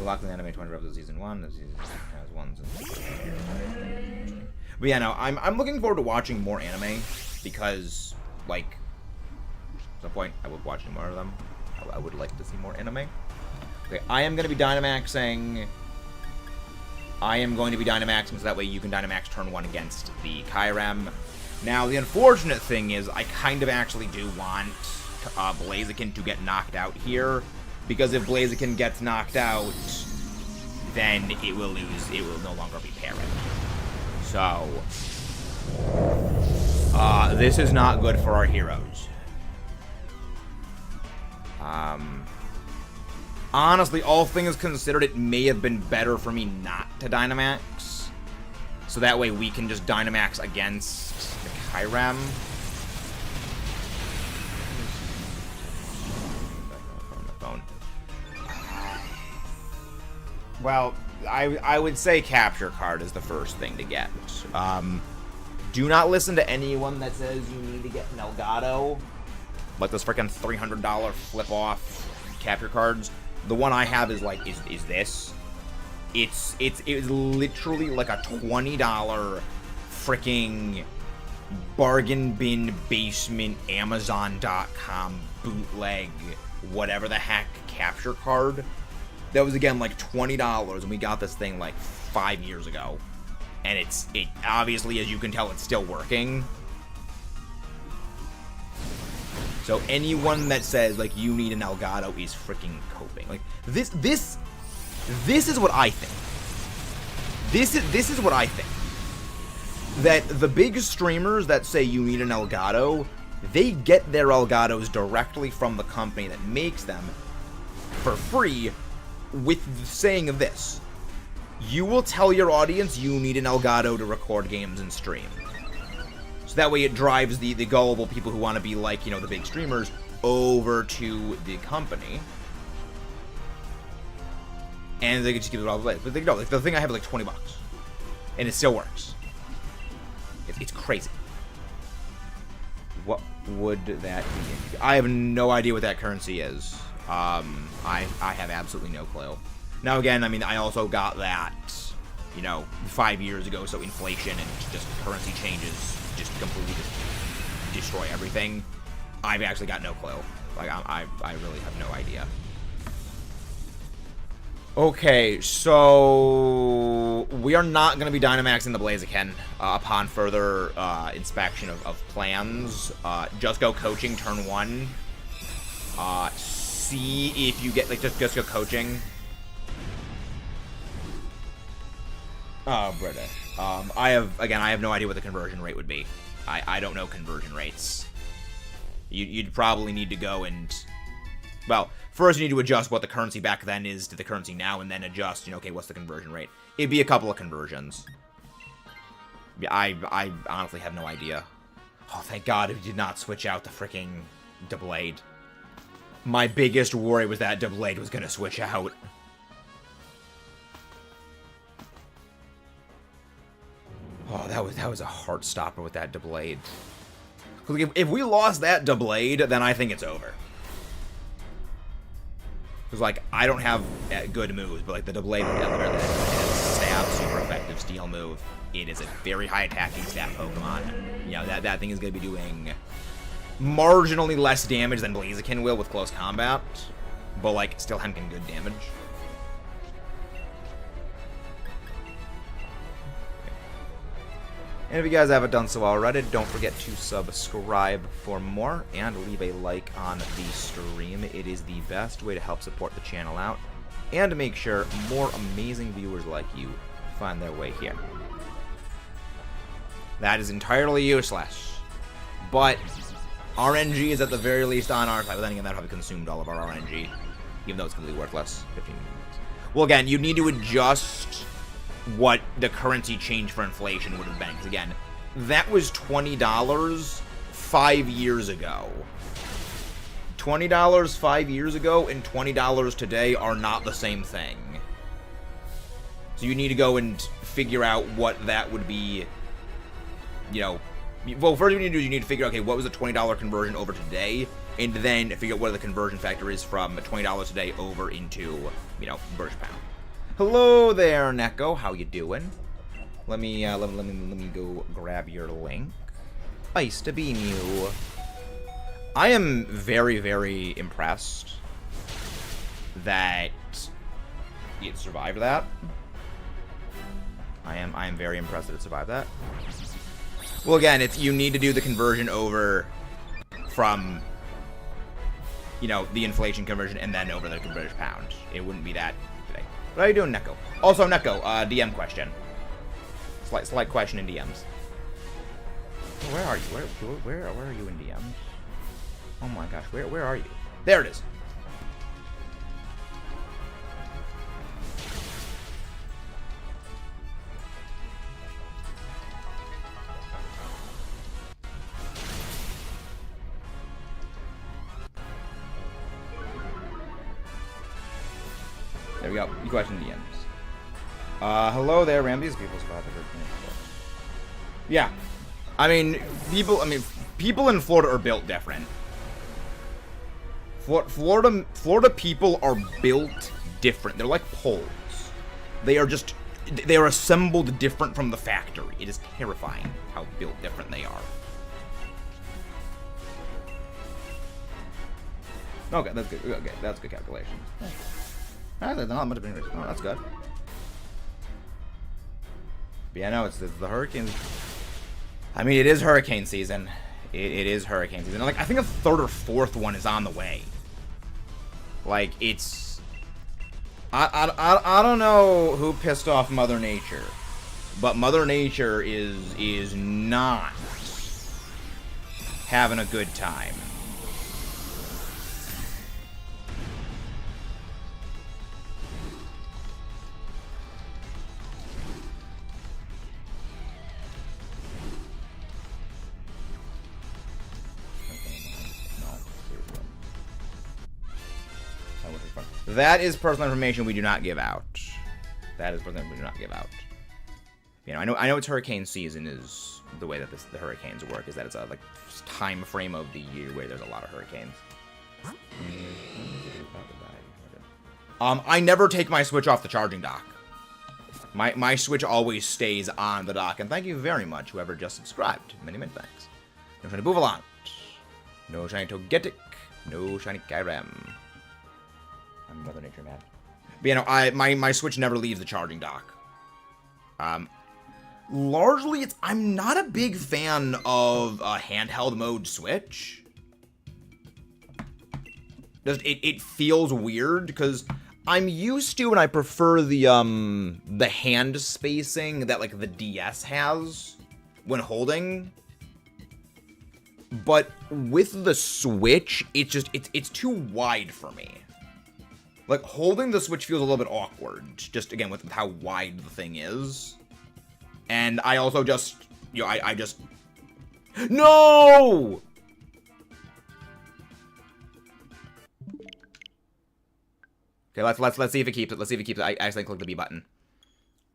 locked in the anime 20 episodes of season 1. This season has one since... But yeah, no, I'm looking forward to watching more anime, because, like, at some point I would watch more of them. I would like to see more anime. Okay, I am going to be Dynamaxing. I am going to be Dynamaxing, so that way you can Dynamax turn 1 against the Kyurem. Now, the unfortunate thing is, I kind of actually do want Blaziken to get knocked out here, because if Blaziken gets knocked out, then it will lose. It will no longer be parried. So, this is not good for our heroes. Honestly, all things considered, it may have been better for me not to Dynamax. So that way we can just Dynamax against the Kyurem. Well, I would say Capture Card is the first thing to get. Do not listen to anyone that says you need to get an Elgato. Like those freaking $300 flip-off Capture Cards. The one I have is like, is this. It's literally like a $20 freaking bargain bin basement Amazon.com bootleg whatever the heck capture card. That was, again, like $20, and we got this thing, like, 5 years ago. And it obviously, as you can tell, it's still working. So anyone that says, like, you need an Elgato is freaking coping. Like, this is what I think. This is what I think. That the big streamers that say you need an Elgato, they get their Elgatos directly from the company that makes them for free, with saying this: you will tell your audience you need an Elgato to record games and stream. So that way it drives the gullible people who want to be like, you know, the big streamers over to the company. And they can just give it all away. But they know, like, the thing I have is like $20. And it still works. It's crazy. What would that be? I have no idea what that currency is. I have absolutely no clue. Now, again, I mean, I also got that, you know, 5 years ago, so inflation and just currency changes just completely destroy everything. I've actually got no clue. Like, I really have no idea. Okay, so we are not going to be Dynamaxing the Blaziken upon further inspection of plans. Just go coaching turn 1. See if you get, like, just go coaching. Oh, British. I have no idea what the conversion rate would be. I don't know conversion rates. You'd probably need to go and, well, first you need to adjust what the currency back then is to the currency now, and then adjust, you know, okay, what's the conversion rate? It'd be a couple of conversions. Yeah, I honestly have no idea. Oh, thank God it did not switch out the freaking Deblade. My biggest worry was that Deblade was gonna switch out. Oh, that was a heart stopper with that Deblade. Because if we lost that Deblade, then I think it's over. Because, like, I don't have good moves, but, like, the Deblade has a stab, super effective steel move. It is a very high attacking stat Pokemon. You know, that thing is going to be doing marginally less damage than Blaziken will with close combat, but, like, still having good damage. And if you guys haven't done so already, don't forget to subscribe for more and leave a like on the stream. It is the best way to help support the channel out and to make sure more amazing viewers like you find their way here. That is entirely useless, but RNG is at the very least on our side, but then again, that probably consumed all of our RNG, even though it's completely worthless. 15 minutes. Well, again, you need to adjust what the currency change for inflation would have been. Because, again, that was $20 5 years ago. $20 5 years ago and $20 today are not the same thing. So you need to go and figure out what that would be, you know. Well, first you need to do is you need to figure out, okay, what was the $20 conversion over today, and then figure out what the conversion factor is from $20 today over into, you know, British pound. Hello there, Neko. How you doing? Let me go grab your link. Nice to beam you. I am very, very impressed that it survived that. I am very impressed that it survived that. Well, again, it's you need to do the conversion over from, you know, the inflation conversion and then over the British pound. It wouldn't be that today. What are you doing, Neko? Also, Neko, DM question. Slight question in DMs. Where are you? Where are you in DMs? Oh my gosh, where are you? There it is. There we go. You question DMs. Hello there, Ramses. People survive the hurricane. Yeah. I mean, people in Florida are built different. Florida people are built different. They're like poles. They are assembled different from the factory. It is terrifying how built different they are. Okay, that's good. Okay, that's good calculation. There's not much of an increase. Oh, that's good. But yeah, no, it's the hurricanes. I mean, it is hurricane season. It is hurricane season. Like, I think a third or fourth one is on the way. Like, it's... I don't know who pissed off Mother Nature, but Mother Nature is not having a good time. That is personal information we do not give out. That is personal information we do not give out. You know, I know it's hurricane season is the way that the hurricanes work, is that it's a like time frame of the year where there's a lot of hurricanes. I never take my Switch off the charging dock. My Switch always stays on the dock, and thank you very much, whoever just subscribed. Many, many thanks. No shiny Bouvalant. No shiny Togetic. No shiny Kyurem. I'm Mother Nature mad. But, you know, my Switch never leaves the charging dock. Largely, I'm not a big fan of a handheld mode Switch. It feels weird because I'm used to and I prefer the hand spacing that like the DS has when holding. But with the Switch, it's too wide for me. Like, holding the Switch feels a little bit awkward, just, again, with how wide the thing is. And I also just, you know, I just... No! Okay, let's see if it keeps it. Let's see if it keeps it. I accidentally clicked the B button.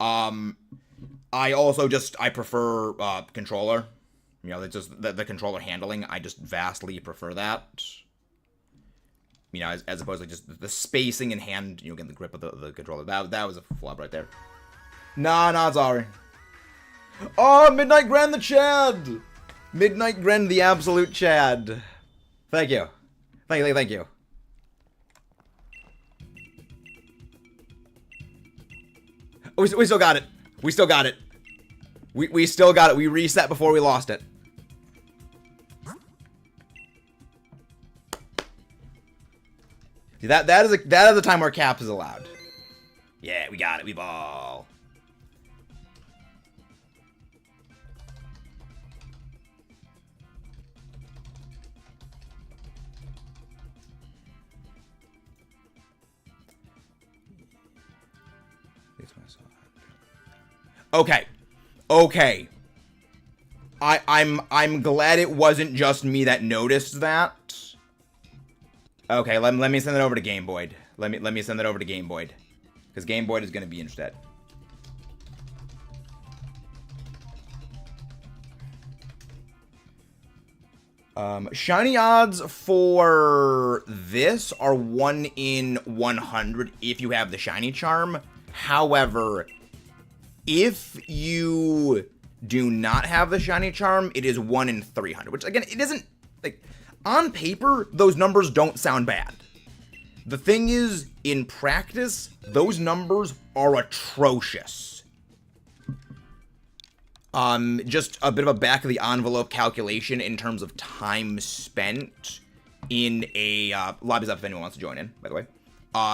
I also I prefer, controller. You know, it's just, the controller handling, I just vastly prefer that. You know, as opposed to just the spacing and hand, you know, getting the grip of the controller. That was a flub right there. Nah, sorry. Oh, Midnight Grand the Chad! Midnight Grand the absolute Chad. Thank you. Thank you. We still got it. We still got it. We still got it. We reset before we lost it. See, that is a time where caps is allowed. Yeah, we got it. We ball. Okay. Okay. I'm glad it wasn't just me that noticed that. Okay, let me send it over to Game Boy. Let me send it over to Game Boy. Because Game Boy is going to be interested. Shiny odds for this are 1 in 100 if you have the shiny charm. However, if you do not have the shiny charm, it is 1 in 300, which again, it isn't like on paper, those numbers don't sound bad. The thing is, in practice, those numbers are atrocious. Just a bit of a back of the envelope calculation in terms of time spent in a, lobby's up if anyone wants to join in, by the way.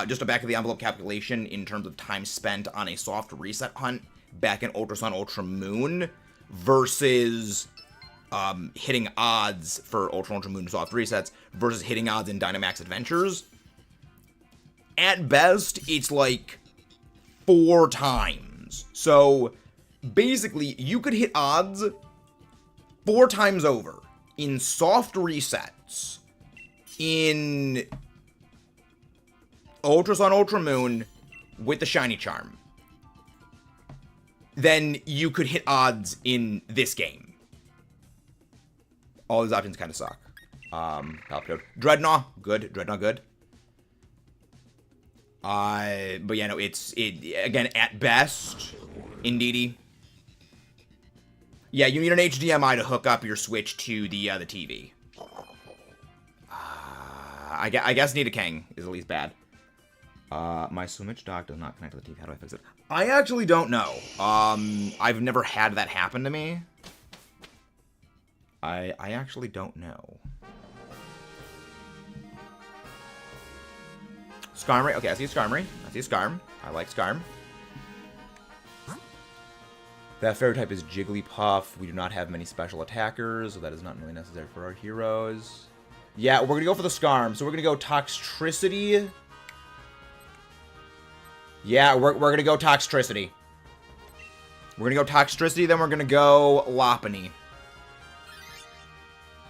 Just a back of the envelope calculation in terms of time spent on a soft reset hunt back in Ultra Sun, Ultra Moon versus, hitting odds for Ultra Moon soft resets versus hitting odds in Dynamax Adventures. At best, it's like 4 times. So, basically, you could hit odds 4 times over in soft resets in Ultra Sun, Ultra Moon with the shiny charm. Then you could hit odds in this game. All these options kind of suck. Dreadnought, good. Dreadnought, good. But yeah, no, again, at best, indeedy. Yeah, you need an HDMI to hook up your Switch to the TV. I guess need a King is at least bad. My Switch dock does not connect to the TV. How do I fix it? I actually don't know. I've never had that happen to me. I actually don't know. Skarmory. Okay, I see a Skarmory. I see a Skarm. I like Skarm. That fairy type is Jigglypuff. We do not have many special attackers, so that is not really necessary for our heroes. Yeah, we're going to go for the Skarm. So we're going to go Toxtricity. Yeah, we're going to go Toxtricity. We're going to go Toxtricity, then we're going to go Lopunny.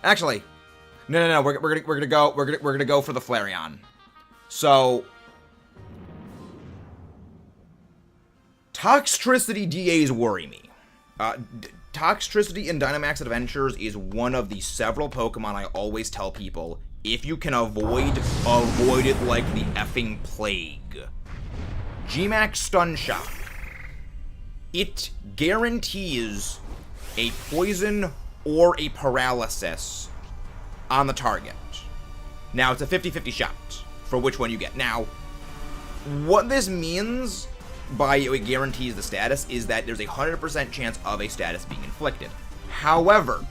Actually, no. We're going to go for the Flareon. So Toxtricity DAs worry me. Toxtricity in Dynamax Adventures is one of the several Pokemon I always tell people, if you can avoid it like the effing plague. Gmax Stun Shock. It guarantees a poison or a paralysis on the target. Now, it's a 50-50 shot for which one you get. Now, what this means by it guarantees the status is that there's a 100% chance of a status being inflicted. However,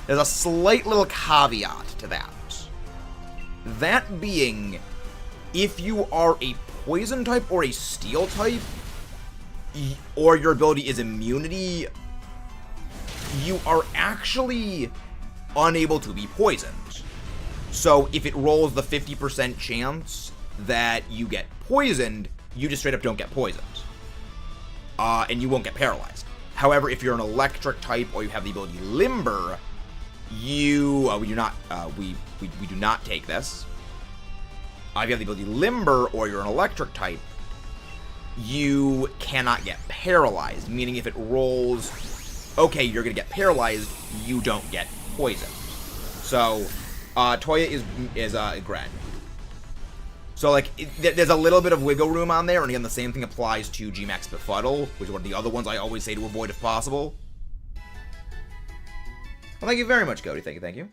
there's a slight little caveat to that. That being, if you are a poison type or a steel type, or your ability is immunity, you are actually unable to be poisoned. So if it rolls the 50% chance that you get poisoned, you just straight up don't get poisoned. And you won't get paralyzed. However, if you're an electric type or you have the ability Limber, we do not take this. If you have the ability Limber or you're an electric type, you cannot get paralyzed, meaning if it rolls, okay, you're gonna get paralyzed, you don't get poisoned. So, Toya is Gren. So, like, there's a little bit of wiggle room on there, and again, the same thing applies to Gmax Befuddle, which is one of the other ones I always say to avoid if possible. Well, thank you very much, Cody. Thank you.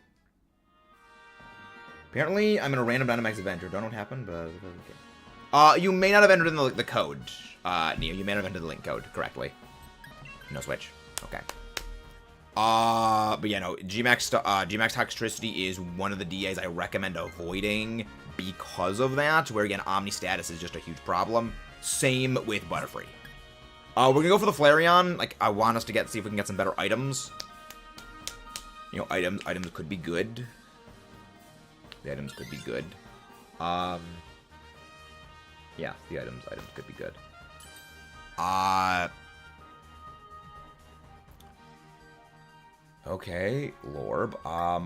Apparently, I'm in a random Dynamax adventure. Don't know what happened, but okay. You may not have entered in the code, Neo. You may not have entered the link code correctly. No switch. Okay. But yeah, no, Gmax Toxtricity is one of the DAs I recommend avoiding because of that, where again, Omni status is just a huge problem. Same with Butterfree. We're gonna go for the Flareon. Like, I want us to see if we can get some better items. You know, items could be good. The items could be good. Yeah, the items could be good. Okay, Lorb.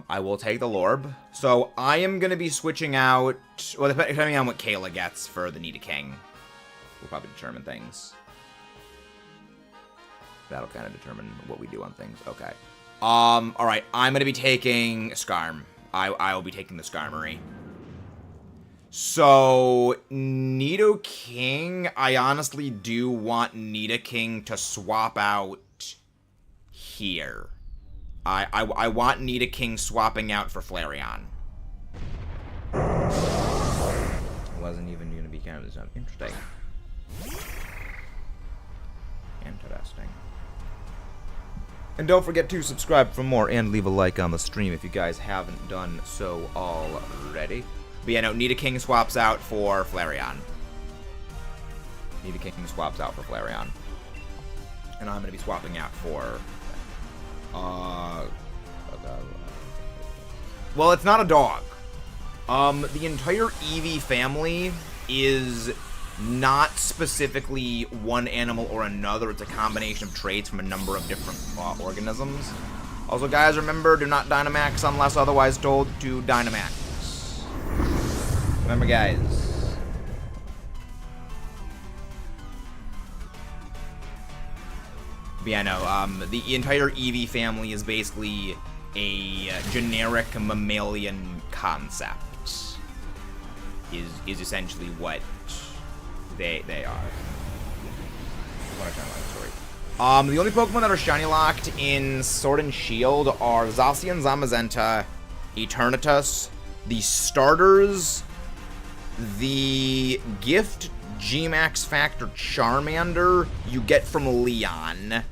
I will take the Lorb. So I am going to be switching out... Well, depending on what Kayla gets for the Nidoking, will probably determine things. That'll kind of determine what we do on things. Okay. Alright, I'm going to be taking Skarm. I will be taking the Skarmory. So, Nidoking, I honestly do want Nidoking to swap out here. I want Nidoking swapping out for Flareon. It wasn't even going to be kind of this. Interesting. Interesting. And don't forget to subscribe for more and leave a like on the stream if you guys haven't done so already. But yeah, no, Nidoking swaps out for Flareon. Nidoking swaps out for Flareon. And I'm going to be swapping out for... well, it's not a dog. The entire Eevee family is not specifically one animal or another. It's a combination of traits from a number of different organisms. Also, guys, remember, do not Dynamax unless otherwise told to Dynamax. Remember, guys. But yeah, no, the entire Eevee family is basically a generic mammalian concept. Is essentially what they are. The only Pokemon that are shiny locked in Sword and Shield are Zacian, Zamazenta, Eternatus, the starters, the gift G-Max Factor Charmander you get from Leon.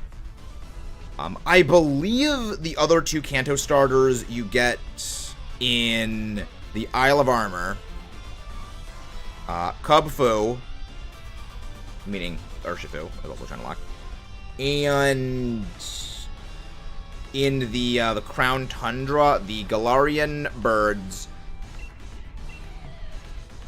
I believe the other two Kanto starters you get in the Isle of Armor. Kubfu, meaning Urshifu, is also shiny locked. And in the Crown Tundra, the Galarian birds,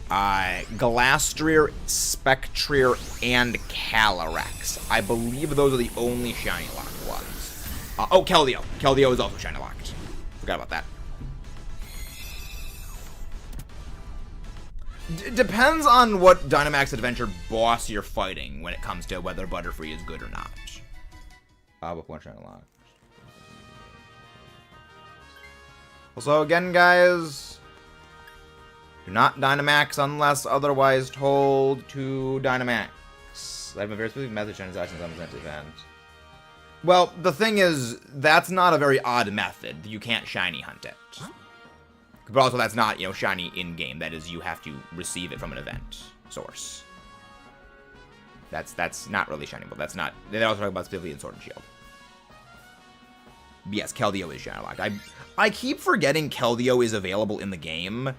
Galastrir, Spectrir, and Calyrex. I believe those are the only shiny locked ones. Oh, Keldeo. Keldeo is also shiny locked. Forgot about that. Depends on what Dynamax Adventure boss you're fighting when it comes to whether Butterfree is good or not. With one shiny locked. Also, again, guys, do not Dynamax unless otherwise told to Dynamax. I have a very specific message on his actions on this event. Well, the thing is, that's not a very odd method. You can't shiny hunt it. But also, that's not, shiny in-game. That is, you have to receive it from an event source. That's not really shiny, but that's not... They're also talking about specifically in Sword and Shield. But yes, Keldeo is shiny locked. I keep forgetting Keldeo is available in the game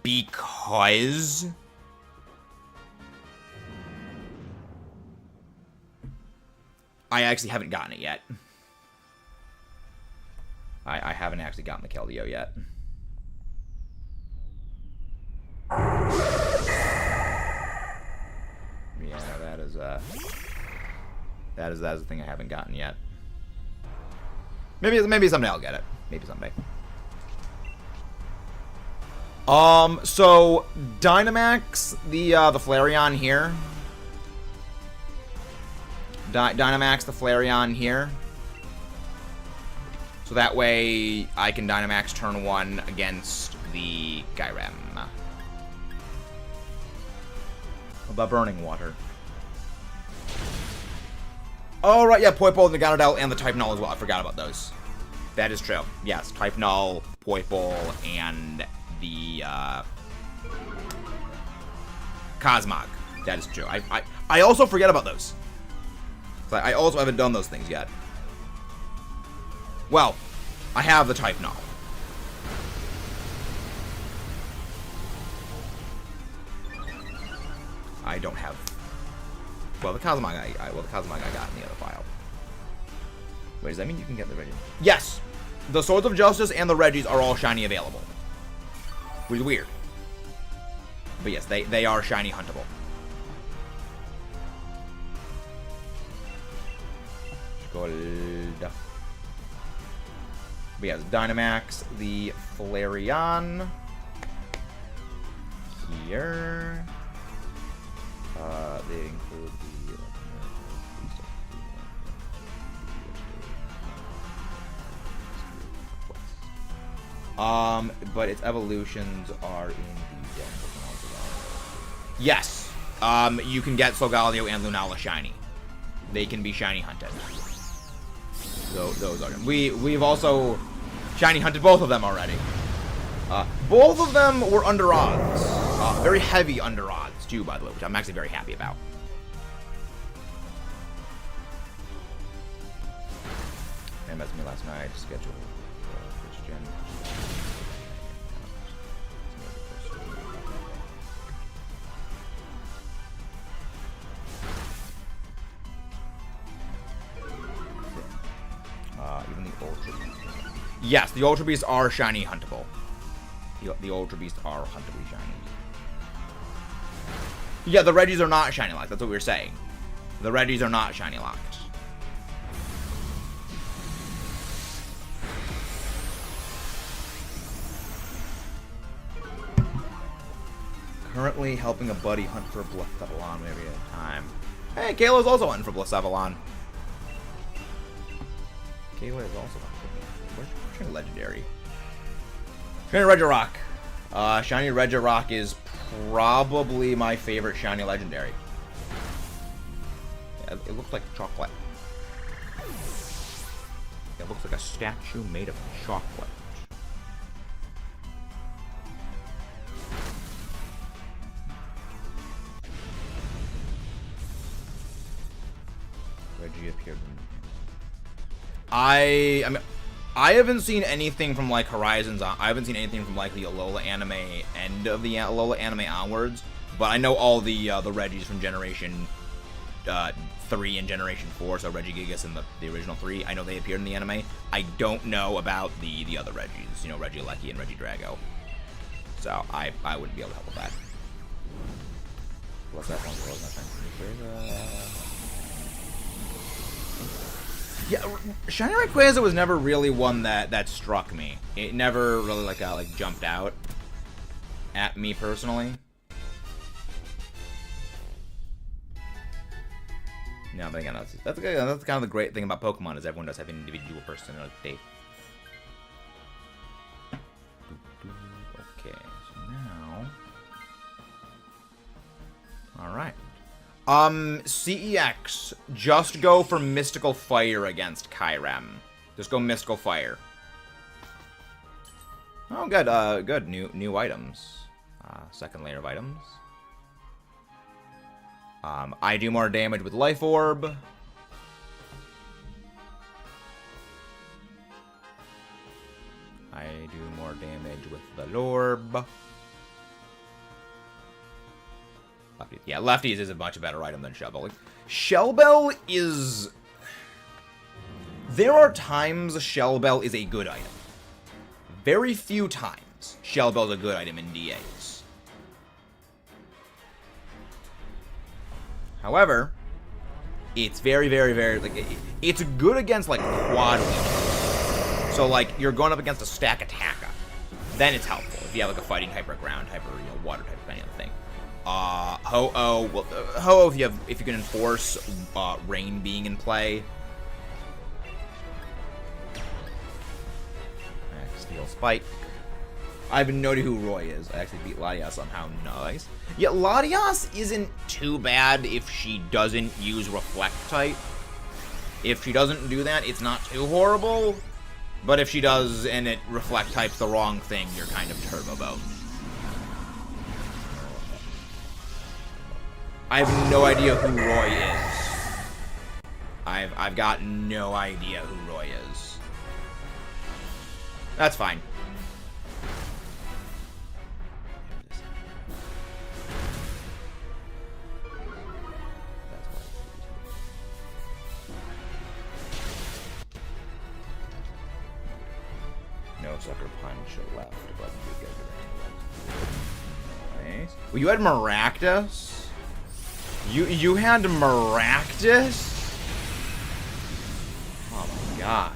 because... I actually haven't gotten it yet. I haven't actually gotten the Keldeo yet. Yeah, that is the thing I haven't gotten yet. Maybe someday I'll get it. Maybe someday. So Dynamax the Flareon here. Dynamax the Flareon here. So that way I can Dynamax turn 1 against the Kyurem. About burning water. Oh, right, yeah, Poipole, the Gonadel, and the Type Null as well. I forgot about those. That is true. Yes, Type Null, Poipole, and the Cosmog. That is true. I also forget about those. I also haven't done those things yet. Well, I have the Type Null. I don't have... Well, the Cosmog I got in the other file. Wait, does that mean you can get the Reggie? Yes! The Swords of Justice and the Reggies are all shiny available. Which is weird. But yes, they are shiny huntable. Gold. But yeah, Dynamax, the Flareon. Here. They include the... but its evolutions are in the... Yes! You can get Solgaleo and Lunala shiny. They can be shiny hunted. So, those are them. We've also shiny hunted both of them already. Both of them were under odds. Very heavy under odds, too, by the way, which I'm actually very happy about. And messaged me last night to schedule first gen. Even the Ultra Beasts. Yes, the Ultra Beasts are shiny huntable. The Ultra Beasts are huntably shiny. Yeah, the Regis are not shiny locked. That's what we were saying. The Regis are not shiny locked. Currently helping a buddy hunt for a Blacephalon maybe at a time. Hey, Kayla's also hunting for Blacephalon. Kayla is also hunting. Where's shiny legendary? Shiny Regirock. Shiny Regirock is probably my favorite shiny legendary. Yeah, it looks like chocolate. It looks like a statue made of chocolate. Reggie appeared in... I mean, I haven't seen anything from like Horizons. I haven't seen anything from like the Alola anime end of the Alola anime onwards. But I know all the Regis from Generation 3 and Generation 4. So Regigigas and the original 3. I know they appeared in the anime. I don't know about the other Regis. You know, Regieleki and Regidrago. So I wouldn't be able to help with that. What's that one? Yeah, Shiny Rayquaza was never really one that struck me. It never really like jumped out at me personally. No, but again, that's kind of the great thing about Pokemon is everyone does have an individual personality. Okay, so now, all right. CEX, just go for Mystical Fire against Kyurem. Just go Mystical Fire. Oh, good, good. New items. Second layer of items. I do more damage with Life Orb. I do more damage with the Lorb. Lefties. Yeah, Lefties is a much better item than Shellbell. Like, Shellbell is... There are times Shellbell is a good item. Very few times Shellbell is a good item in DAs. However, it's very, very, very... like it's good against, like, quad weakness. So, like, you're going up against a stack attacker. Then it's helpful. If you have, like, a fighting type or ground type or, you know, water type, depending on the thing. Ho-Oh, well, Ho-Oh if you can enforce Rain being in play. Steel Spike. I have no idea who Roy is. I actually beat Latias somehow. Nice. Yeah, Latias isn't too bad if she doesn't use Reflect type. If she doesn't do that, it's not too horrible. But if she does and it Reflect types the wrong thing, you're kind of turbo boned. I have no idea who Roy is. I've got no idea who Roy is. That's fine. No Sucker Punch left, but we get it. Nice. Well, you had Maractus? You had Maractus? gosh.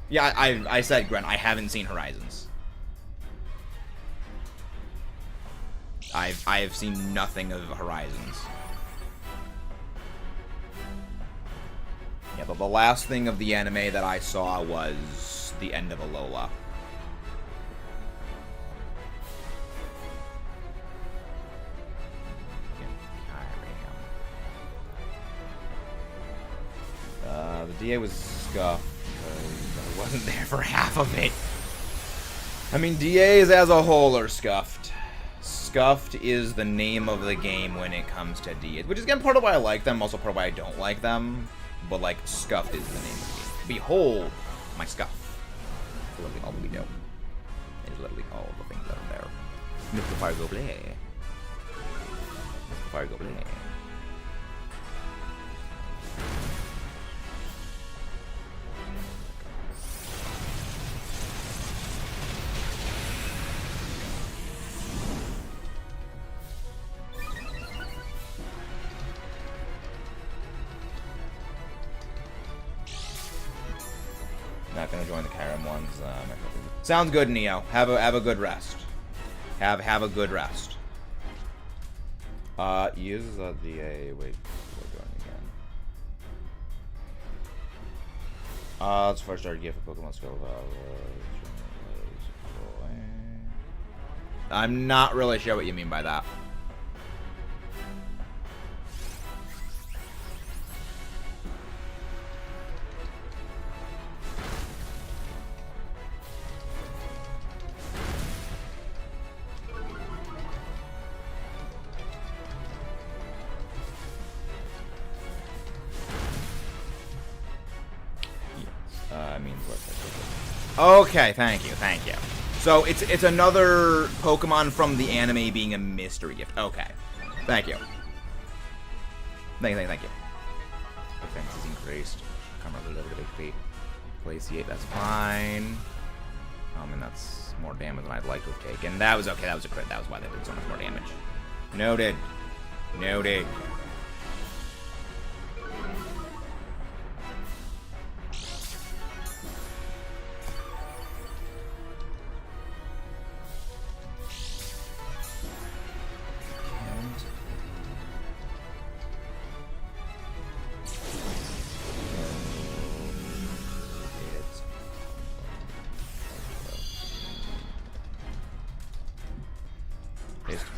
Yeah, I said, Gren, I haven't seen Horizons. I have seen nothing of Horizons. Yeah, but the last thing of the anime that I saw was the end of Alola. The DA was scuffed because I wasn't there for half of it. I mean, DAs as a whole are scuffed. Scuffed is the name of the game when it comes to DAs, which is again part of why I like them, also part of why I don't like them. But like, scuffed is the name of the game. Behold my scuff. It's literally all that we do. It's literally all the things that are there. Mythical Fire Go Play. Mythical Fire Go Play. Not gonna join the Kyurem ones. Sounds good, Neo. Have a good rest. Have a good rest. Uses the DA. Wait, we're going again. It's first started gift for Pokemon skill. I'm not really sure what you mean by that. Okay, thank you. So it's another Pokemon from the anime being a mystery gift. Okay, thank you. Thank you. Defense is increased. Come up a little bit of HP. Glaciate, that's fine. And that's more damage than I'd like to have taken. That was okay. That was a crit. That was why they did so much more damage. Noted.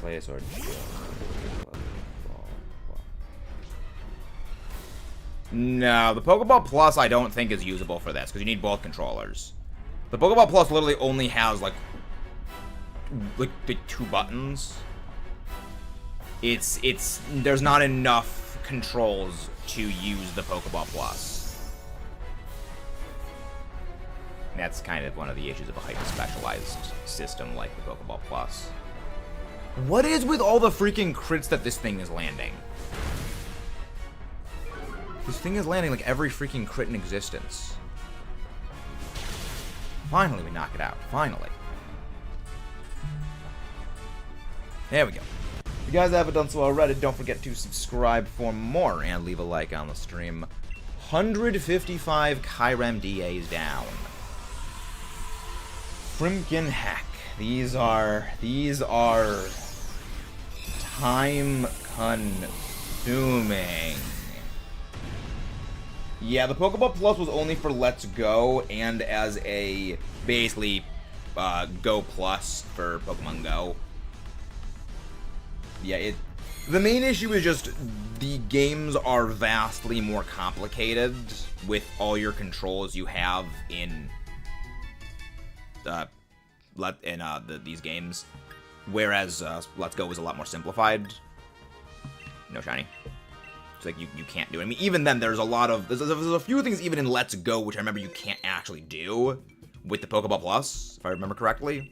Place or no, the Pokeball Plus I don't think is usable for this because you need both controllers. The Pokeball Plus literally only has like the 2 buttons. It's there's not enough controls to use the Pokeball Plus. That's kind of one of the issues of a hyper-specialized system like the Pokeball Plus. What is with all the freaking crits that this thing is landing? This thing is landing like every freaking crit in existence. Finally, we knock it out. Finally. There we go. If you guys haven't done so already, don't forget to subscribe for more and leave a like on the stream. 155 Kyurem DAs down. Frimkin heck. These are time consuming. Yeah, the Pokeball Plus was only for Let's Go and as a basically Go Plus for Pokemon Go. Yeah, the main issue is just the games are vastly more complicated with all your controls you have in these games, whereas Let's Go was a lot more simplified. No shiny. It's like you can't do it. I mean, even then, there's a few things even in Let's Go which I remember you can't actually do with the Pokeball Plus, if I remember correctly.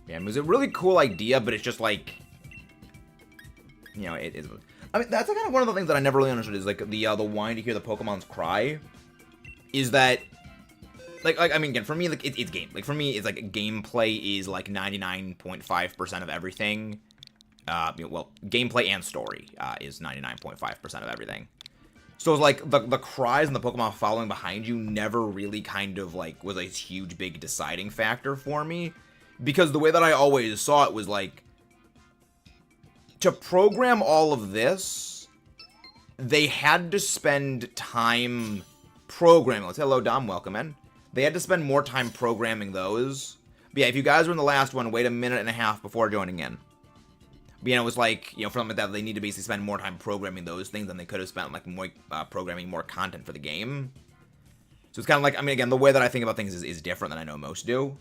Yeah, it was a really cool idea, but it's just like, you know, it is. I mean, that's kind of one of the things that I never really understood is like the whine to hear the Pokemon's cry. Is that like I mean, again, for me, like it's game. Like for me, it's like gameplay is like 99.5% of everything, well, gameplay and story is 99.5% of everything. So it's like the cries and the Pokemon following behind you never really kind of like was a huge big deciding factor for me, because the way that I always saw it was like, to program all of this, they had to spend time programming. Let's hello Dom, welcome in. They had to spend more time programming those. But yeah, if you guys were in the last one, wait a minute and a half before joining in. But, you know, it was like, you know, for something like that, they need to basically spend more time programming those things than they could have spent, like, more, programming more content for the game. So it's kind of like, I mean, again, the way that I think about things is different than I know most do.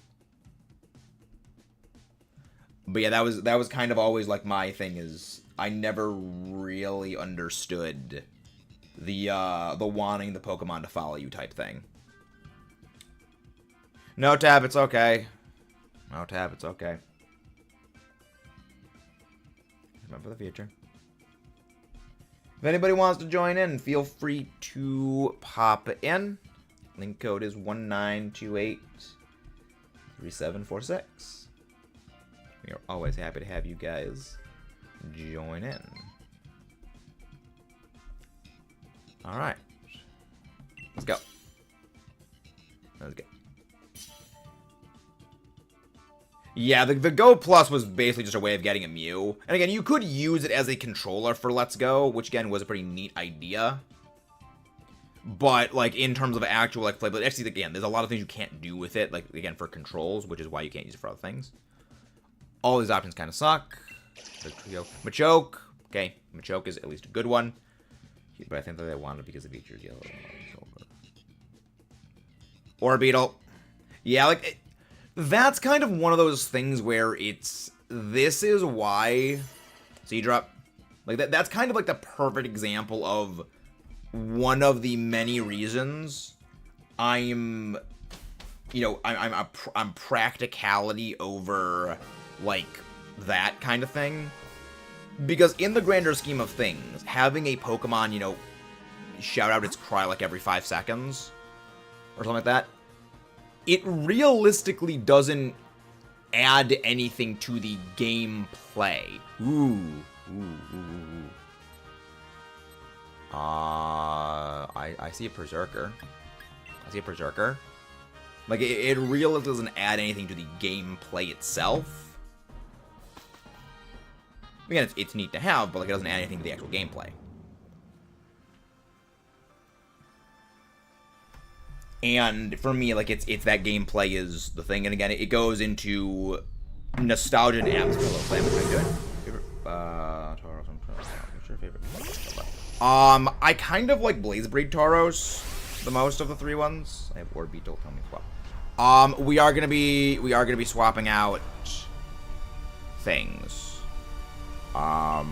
But yeah, that was kind of always, like, my thing is, I never really understood the wanting the Pokemon to follow you type thing. No, Tab, it's okay. No, Tab, it's okay. For the future. If anybody wants to join in, feel free to pop in. Link code is 19283746. We are always happy to have you guys join in. Alright. Let's go. Let's go. Yeah, the Go Plus was basically just a way of getting a Mew. And again, you could use it as a controller for Let's Go, which again was a pretty neat idea. But, like, in terms of actual, like, playability, actually, again, there's a lot of things you can't do with it, like, again, for controls, which is why you can't use it for other things. All these options kind of suck. Machoke. Okay, Machoke is at least a good one. But I think that they wanted it because it features yellow. Orbeetle. Yeah, like... That's kind of one of those things where this is why Seedrop, like that's kind of like the perfect example of one of the many reasons I'm practicality over like that kind of thing, because in the grander scheme of things, having a Pokemon, you know, shout out its cry like every 5 seconds or something like that, it realistically doesn't add anything to the gameplay. I see a Berserker. Like, it really doesn't add anything to the gameplay itself. Again, it's neat to have, but like, it doesn't add anything to the actual gameplay. And for me, like, it's that gameplay is the thing. And again, it goes into nostalgia and atmosphere. Hello, Flam, what are you doing? Favorite, what's your favorite? I kind of like Blaze Breed Tauros the most of the 3 ones. I have Orbeetle, tell me swap. We are gonna be swapping out things. We are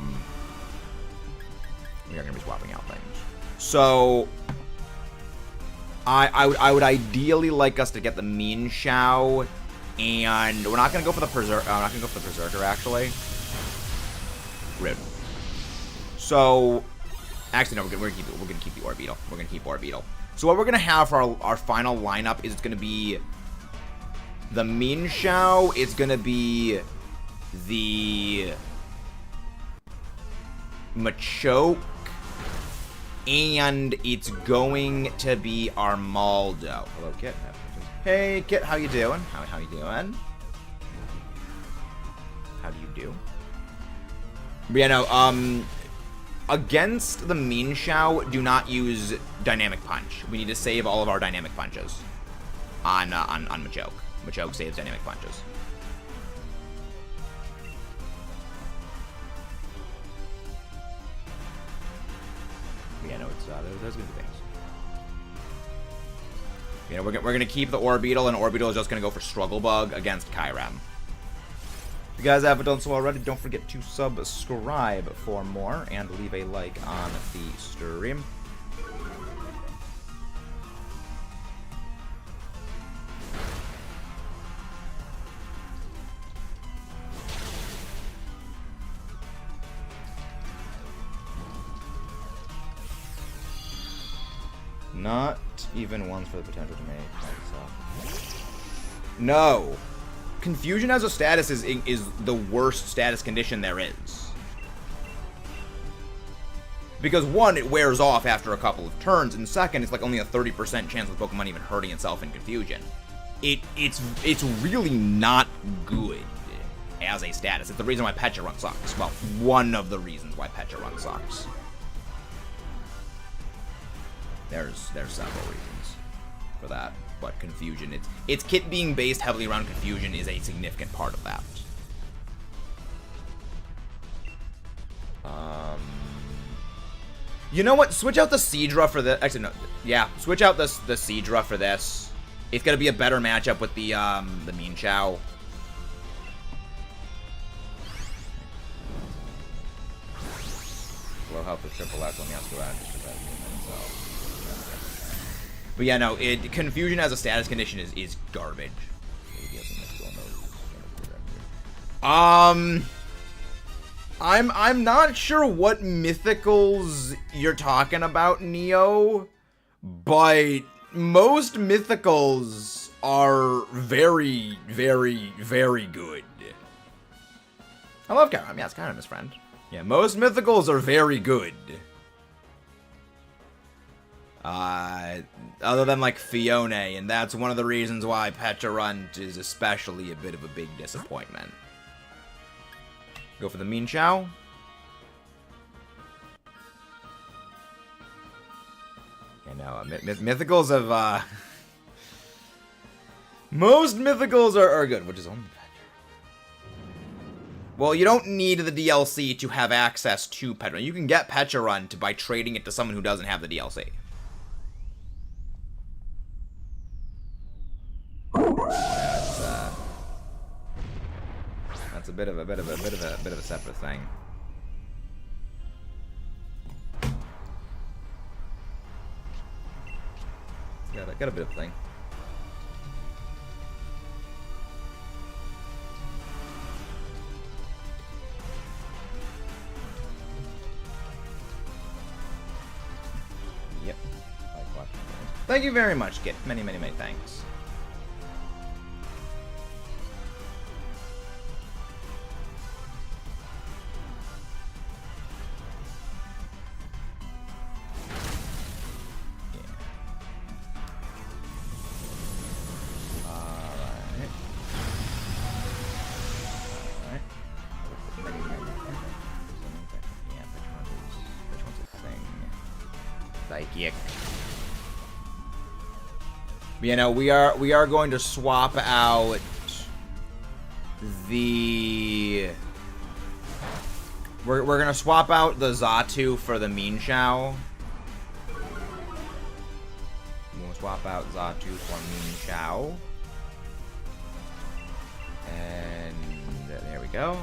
gonna be swapping out things. So I would ideally like us to get the Mean Shao, and we're not gonna go for the Berserker actually. Rude. So actually no, we're gonna keep the Orbeetle. We're gonna keep Orbeetle. So what we're gonna have for our final lineup is it's gonna be the Mean Shao. It's gonna be the Machoke. And it's going to be Armaldo. Hello, Kit. Hey, Kit, how you doing? How you doing? How do you do? But yeah, no, against the Mean Shao, do not use Dynamic Punch. We need to save all of our Dynamic Punches on Machoke. Machoke saves Dynamic Punches. Yeah, no, it's there's gonna be things. You know, we're gonna keep the Orbeetle, and Orbeetle is just gonna go for Struggle Bug against Kyurem. If you guys haven't done so already, don't forget to subscribe for more and leave a like on the stream. Not even once for the potential to make myself. No. Confusion as a status is the worst status condition there is. Because one, it wears off after a couple of turns, and second, it's like only a 30% chance of Pokemon even hurting itself in Confusion. It's really not good as a status. It's the reason why Pecha Run sucks. Well, one of the reasons why Pecha Run sucks. There's several reasons for that, but Confusion, its kit being based heavily around Confusion is a significant part of that. You know what? Switch out the Seadra for the... Actually, no. Yeah, switch out the Seadra for this. It's gonna be a better matchup with the Mean Chow. Low health with triple X. Let me ask you that. But yeah, no. Confusion as a status condition is garbage. I'm not sure what mythicals you're talking about, Neo, but most mythicals are very, very, very good. I love Kyurem. Yeah, it's Kyurem, his friend. Yeah, most mythicals are very good. Other than, like, Fione, and that's one of the reasons why Pecharunt is especially a bit of a big disappointment. Go for the Mean Chow. Yeah, no, mythicals have, most mythicals are good, which is only better. Well, you don't need the DLC to have access to Pecharunt. You can get Pecharunt by trading it to someone who doesn't have the DLC. That's a bit of a separate thing. Got a bit of a thing. Yep. Thank you very much, Kit. Many thanks. Psychic. You know, we are going to swap out the... We're gonna swap out the Xatu for the Mean Chow. We'll swap out Xatu for Mean Chow. And there we go.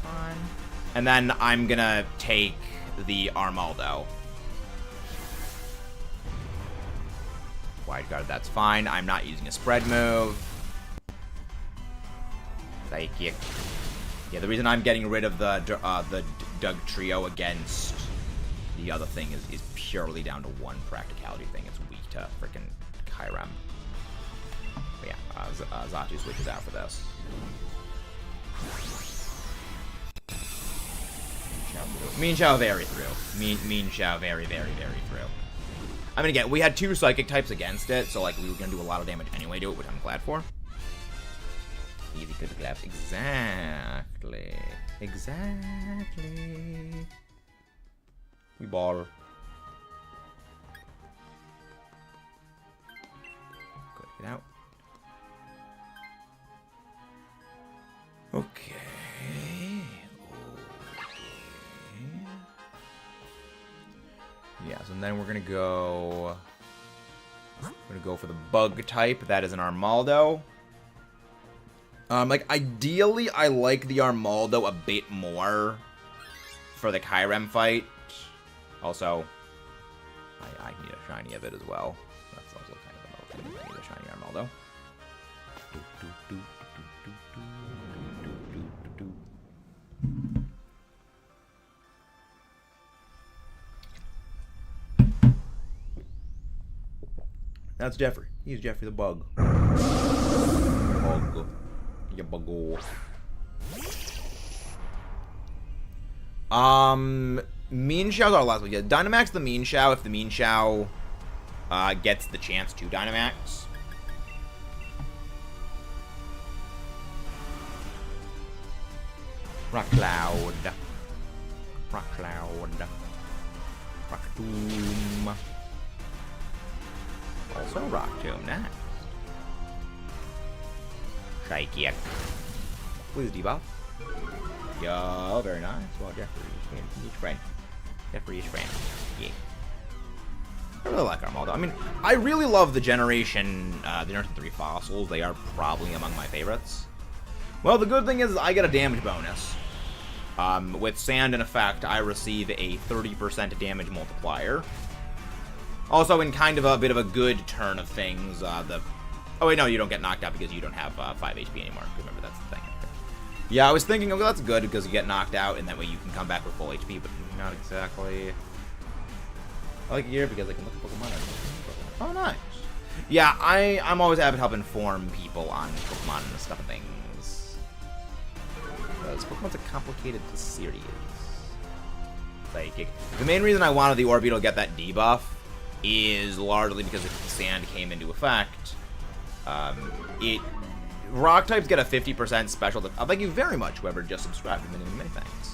Fine. And then I'm gonna take the Armaldo. Wide guard, that's fine. I'm not using a spread move. Psychic. Yeah, the reason I'm getting rid of the Doug Trio against the other thing is purely down to one practicality thing. It's weak to freaking Kyurem. But yeah, Xatu switches out for this. Mean Chow very through. Mean Chow very through. I mean, again, we had two Psychic types against it, so, like, we were going to do a lot of damage anyway to it, which I'm glad for. Easy good claps. Exactly. We ball. Good, get out. Okay. Yeah, so then we're gonna go for the bug type. That is an Armaldo. Like, ideally, I like the Armaldo a bit more for the Kyurem fight. Also, I need a shiny of it as well. That's also kind of another thing. I need a shiny Armaldo. That's Jeffrey. He's Jeffrey the Bug. Bug. Yabago. Mean Xiao's our last one. Yeah, Dynamax the Mean Xiao if the Mean Xiao gets the chance to Dynamax. Rock Cloud. Rock Cloud. Rock Tomb. Also Rock Tomb, next. Psychic. Please debuff. Yo, very nice. Well, Jeffrey is friend. Jeffrey is friend. Yeah. I really like Armaldo. I mean, I really love the Generation 3 fossils. They are probably among my favorites. Well, the good thing is I get a damage bonus. With Sand in effect, I receive a 30% damage multiplier. Also, in kind of a bit of a good turn of things, oh wait, no, you don't get knocked out because you don't have 5 HP anymore. Remember, that's the thing. Yeah, I was thinking, okay, that's good because you get knocked out, and that way you can come back with full HP, but not exactly. I like it here because I can look at Pokemon. Oh, nice. Yeah, I'm always happy to help inform people on Pokemon and stuff and things. Because Pokemon's a complicated series. Like, the main reason I wanted the Orbeetle to get that debuff is largely because if the Sand came into effect, Rock types get a 50% special. Thank you very much, whoever just subscribed. Many thanks.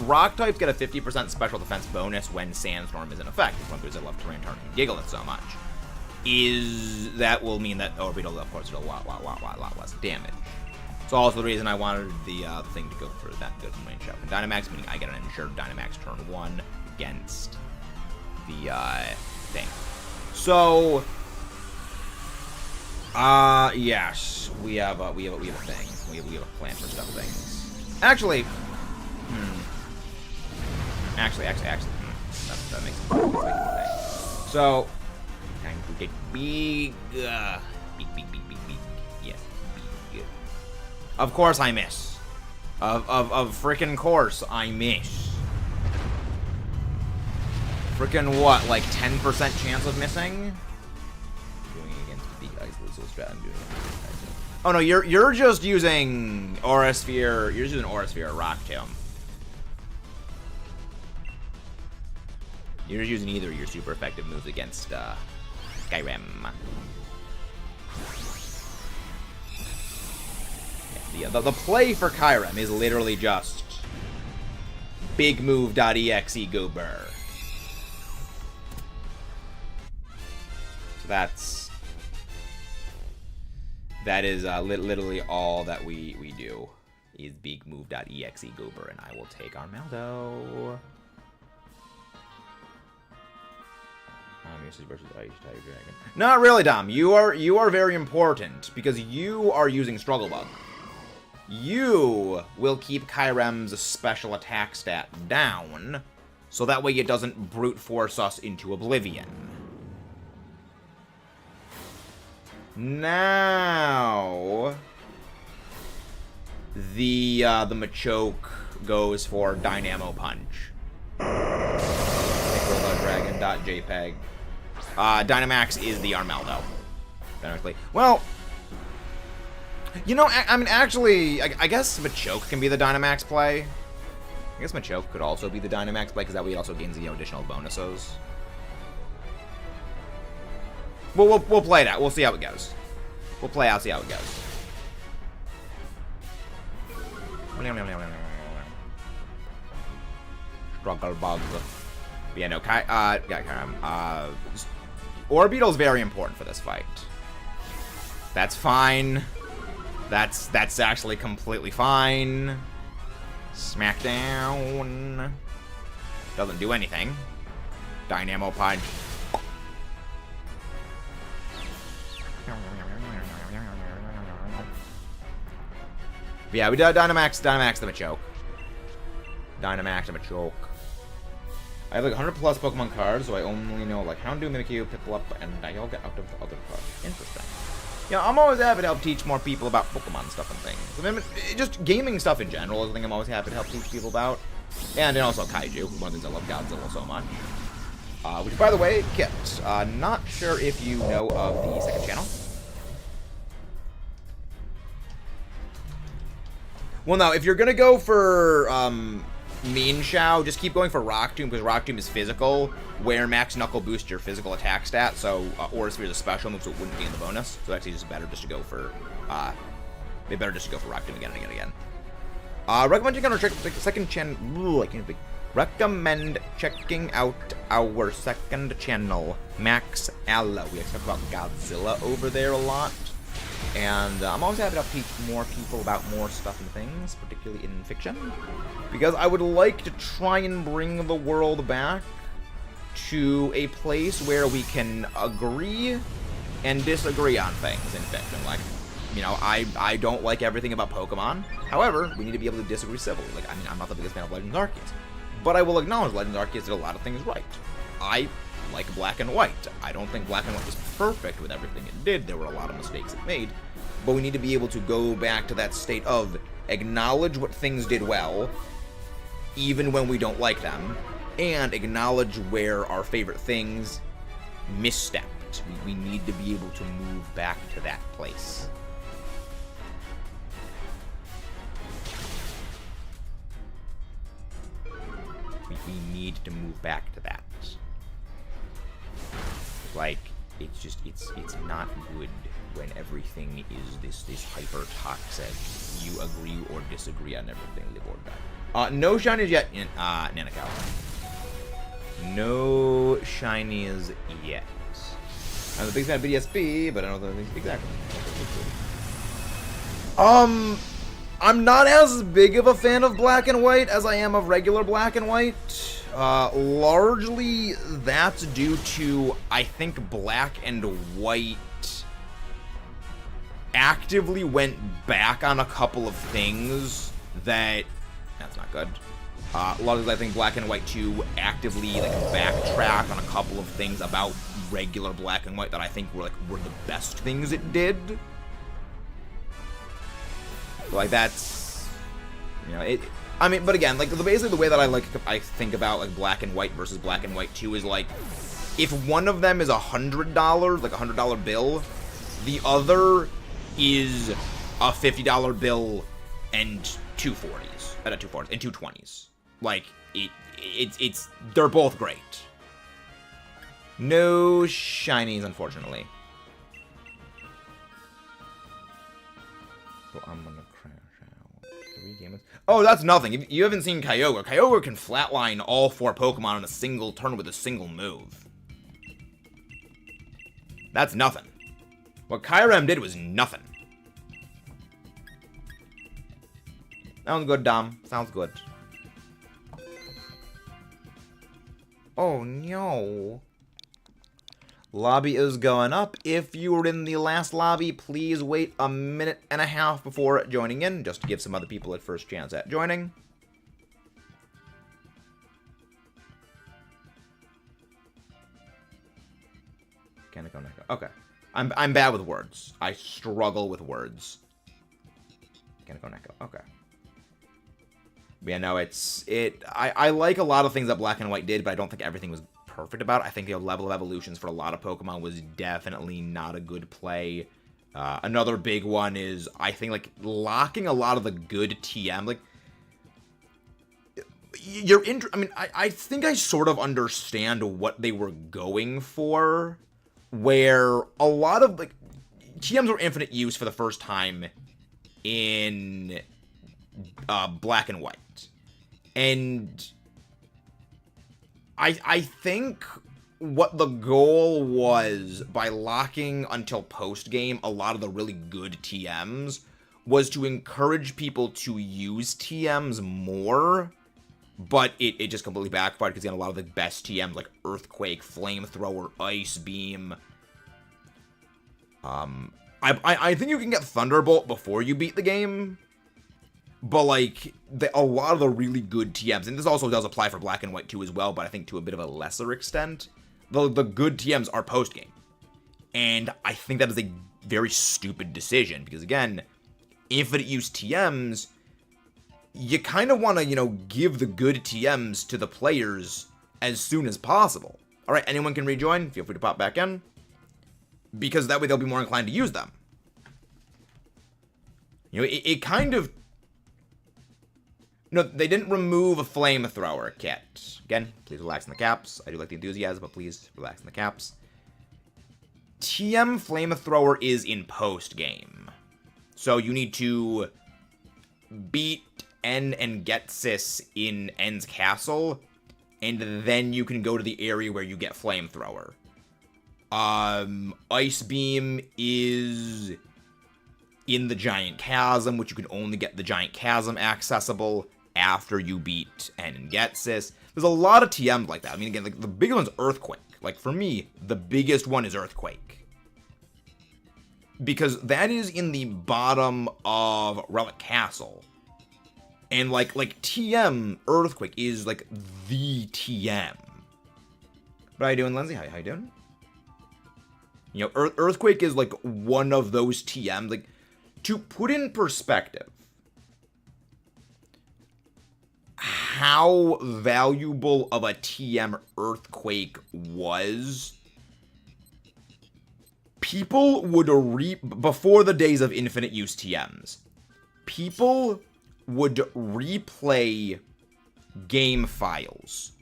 Rock types get a 50% special defense bonus when Sandstorm is in effect. It's one because I love Terrain Turn and Giggle it so much. That will mean that Orbeetle, of course, does a lot less damage. So also the reason I wanted the thing to go for that good range up. And Dynamax, meaning I get an insured Dynamax turn 1 against the thing. So. Yes, we have a thing. We have a plan for stuff things. Actually, that makes sense. So, time to get big, yes, big. Of course I miss. Of frickin' course I miss. Frickin' what? Like 10% chance of missing? Oh no, you're just using Aura Sphere. You're just using Aura Sphere or Rock Tomb. You're just using either of your super effective moves against Kyurem. Yeah, the play for Kyurem is literally just big move.exe Goober. So that is literally all that we do is big move.exe Goober, and I will take Armaldo. Versus Ice Tiger Dragon. Not really, Dom. You are very important because you are using Struggle Bug. You will keep Kyurem's special attack stat down, so that way it doesn't brute force us into oblivion. Now, the Machoke goes for Dynamo Punch. Dragon.jpg. Dynamax is the Armaldo. Technically. Well, you know, I mean, actually, I guess Machoke can be the Dynamax play. I guess Machoke could also be the Dynamax play, because that way it also gains, you know, additional bonuses. We'll play it out. We'll see how it goes. We'll play out, see how it goes. Struggle Bug. But yeah, no, Orbeetle's very important for this fight. That's fine. That's actually completely fine. Smackdown. Doesn't do anything. Dynamo Punch. But yeah, we did Dynamax the Machoke. Dynamax the Machoke. I have like 100 plus Pokemon cards, so I only know like Houndoom, Mimikyu, Piplup, and Dialga out of the other cards. Interesting. Yeah, I'm always happy to help teach more people about Pokemon stuff and things. I mean, just gaming stuff in general is a thing I'm always happy to help teach people about. And also Kaiju, one of the things I love Godzilla so much. Which, by the way, Kit, not sure if you know of the second channel. Well, no, if you're gonna go for Mean Shao, just keep going for Rock Tomb, because Rock Tomb is physical, where Max Knuckle boosts your physical attack stat, so Aura Sphere is a special move, so it wouldn't be in the bonus. So actually just better just to go for Rock Tomb again and again and again. Recommend checking out our second channel. Recommend checking out our second channel, Max Alla. We talk about Godzilla over there a lot. And I'm always happy to teach more people about more stuff and things, particularly in fiction. Because I would like to try and bring the world back to a place where we can agree and disagree on things in fiction. Like, you know, I don't like everything about Pokemon. However, we need to be able to disagree civilly. Like, I mean, I'm not the biggest fan of Legends Arceus. But I will acknowledge Legends Arceus did a lot of things right. I like Black and White. I don't think Black and White was perfect with everything it did. There were a lot of mistakes it made. But we need to be able to go back to that state of acknowledge what things did well, even when we don't like them, and acknowledge where our favorite things misstepped. We need to be able to move back to that place. We need to move back to that. Like, it's not good when everything is this hyper toxic. You agree or disagree on everything, live or die. No shinies yet in Nanako. No shinies yet. I'm a big fan of BDSP, but I don't know exactly. I'm not as big of a fan of Black and White as I am of regular Black and White. Largely that's due to, I think, Black and White actively went back on a couple of things that's not good. Largely I think Black and White 2 actively backtracked on a couple of things about regular Black and White that I think were the best things it did. Like, that's, you know, it. I mean, but again, like, basically the way that I think about like Black and White versus Black and White 2 is like, if one of them is $100, like a $100 bill, the other is a $50 bill and two 40s, and 220s. Like, it's they're both great. No shinies, unfortunately. So I'm gonna crash out 3 games. Oh, that's nothing. You haven't seen Kyogre. Kyogre can flatline all 4 Pokemon in a single turn with a single move. That's nothing. What Kyurem did was nothing. Sounds good, Dom. Sounds good. Oh, no. Lobby is going up. If you were in the last lobby, please wait a minute and a half before joining in, just to give some other people a first chance at joining. Okay. I'm bad with words. I struggle with words. Okay. But yeah, no, I like a lot of things that Black and White did, but I don't think everything was perfect about it. I think the level of evolutions for a lot of Pokemon was definitely not a good play. Another big one is, I think, like, locking a lot of the good TM. Like, I mean, I think I sort of understand what they were going for, where a lot of, like, TMs were infinite use for the first time in Black and White. And I think what the goal was by locking until post-game a lot of the really good TMs was to encourage people to use TMs more, but it just completely backfired because, again, a lot of the best TMs like Earthquake, Flamethrower, Ice Beam. I think you can get Thunderbolt before you beat the game, but, like, a lot of the really good TMs, and this also does apply for Black and White 2 as well, but I think to a bit of a lesser extent, the good TMs are post-game. And I think that is a very stupid decision, because, again, infinite use TMs, you kind of want to, you know, give the good TMs to the players as soon as possible. Alright, anyone can rejoin, feel free to pop back in, because that way they'll be more inclined to use them. You know, it kind of No, they didn't remove a flamethrower kit. Again, please relax in the caps. I do like the enthusiasm, but please relax in the caps. TM flamethrower is in post-game. So you need to beat N and get Sis in N's castle, and then you can go to the area where you get flamethrower. Ice Beam is in the Giant Chasm, which you can only get the Giant Chasm accessible after you beat N and Getsis. There's a lot of TMs like that. I mean, again, like, the biggest one's Earthquake. Like, for me, the biggest one is Earthquake. Because that is in the bottom of Relic Castle. And, like TM Earthquake is, like, the TM. What are you doing, Lindsay? How you doing? You know, Earthquake is, like, one of those TMs. Like, to put in perspective how valuable of a TM Earthquake was, people would before the days of infinite use TMs, people would replay game files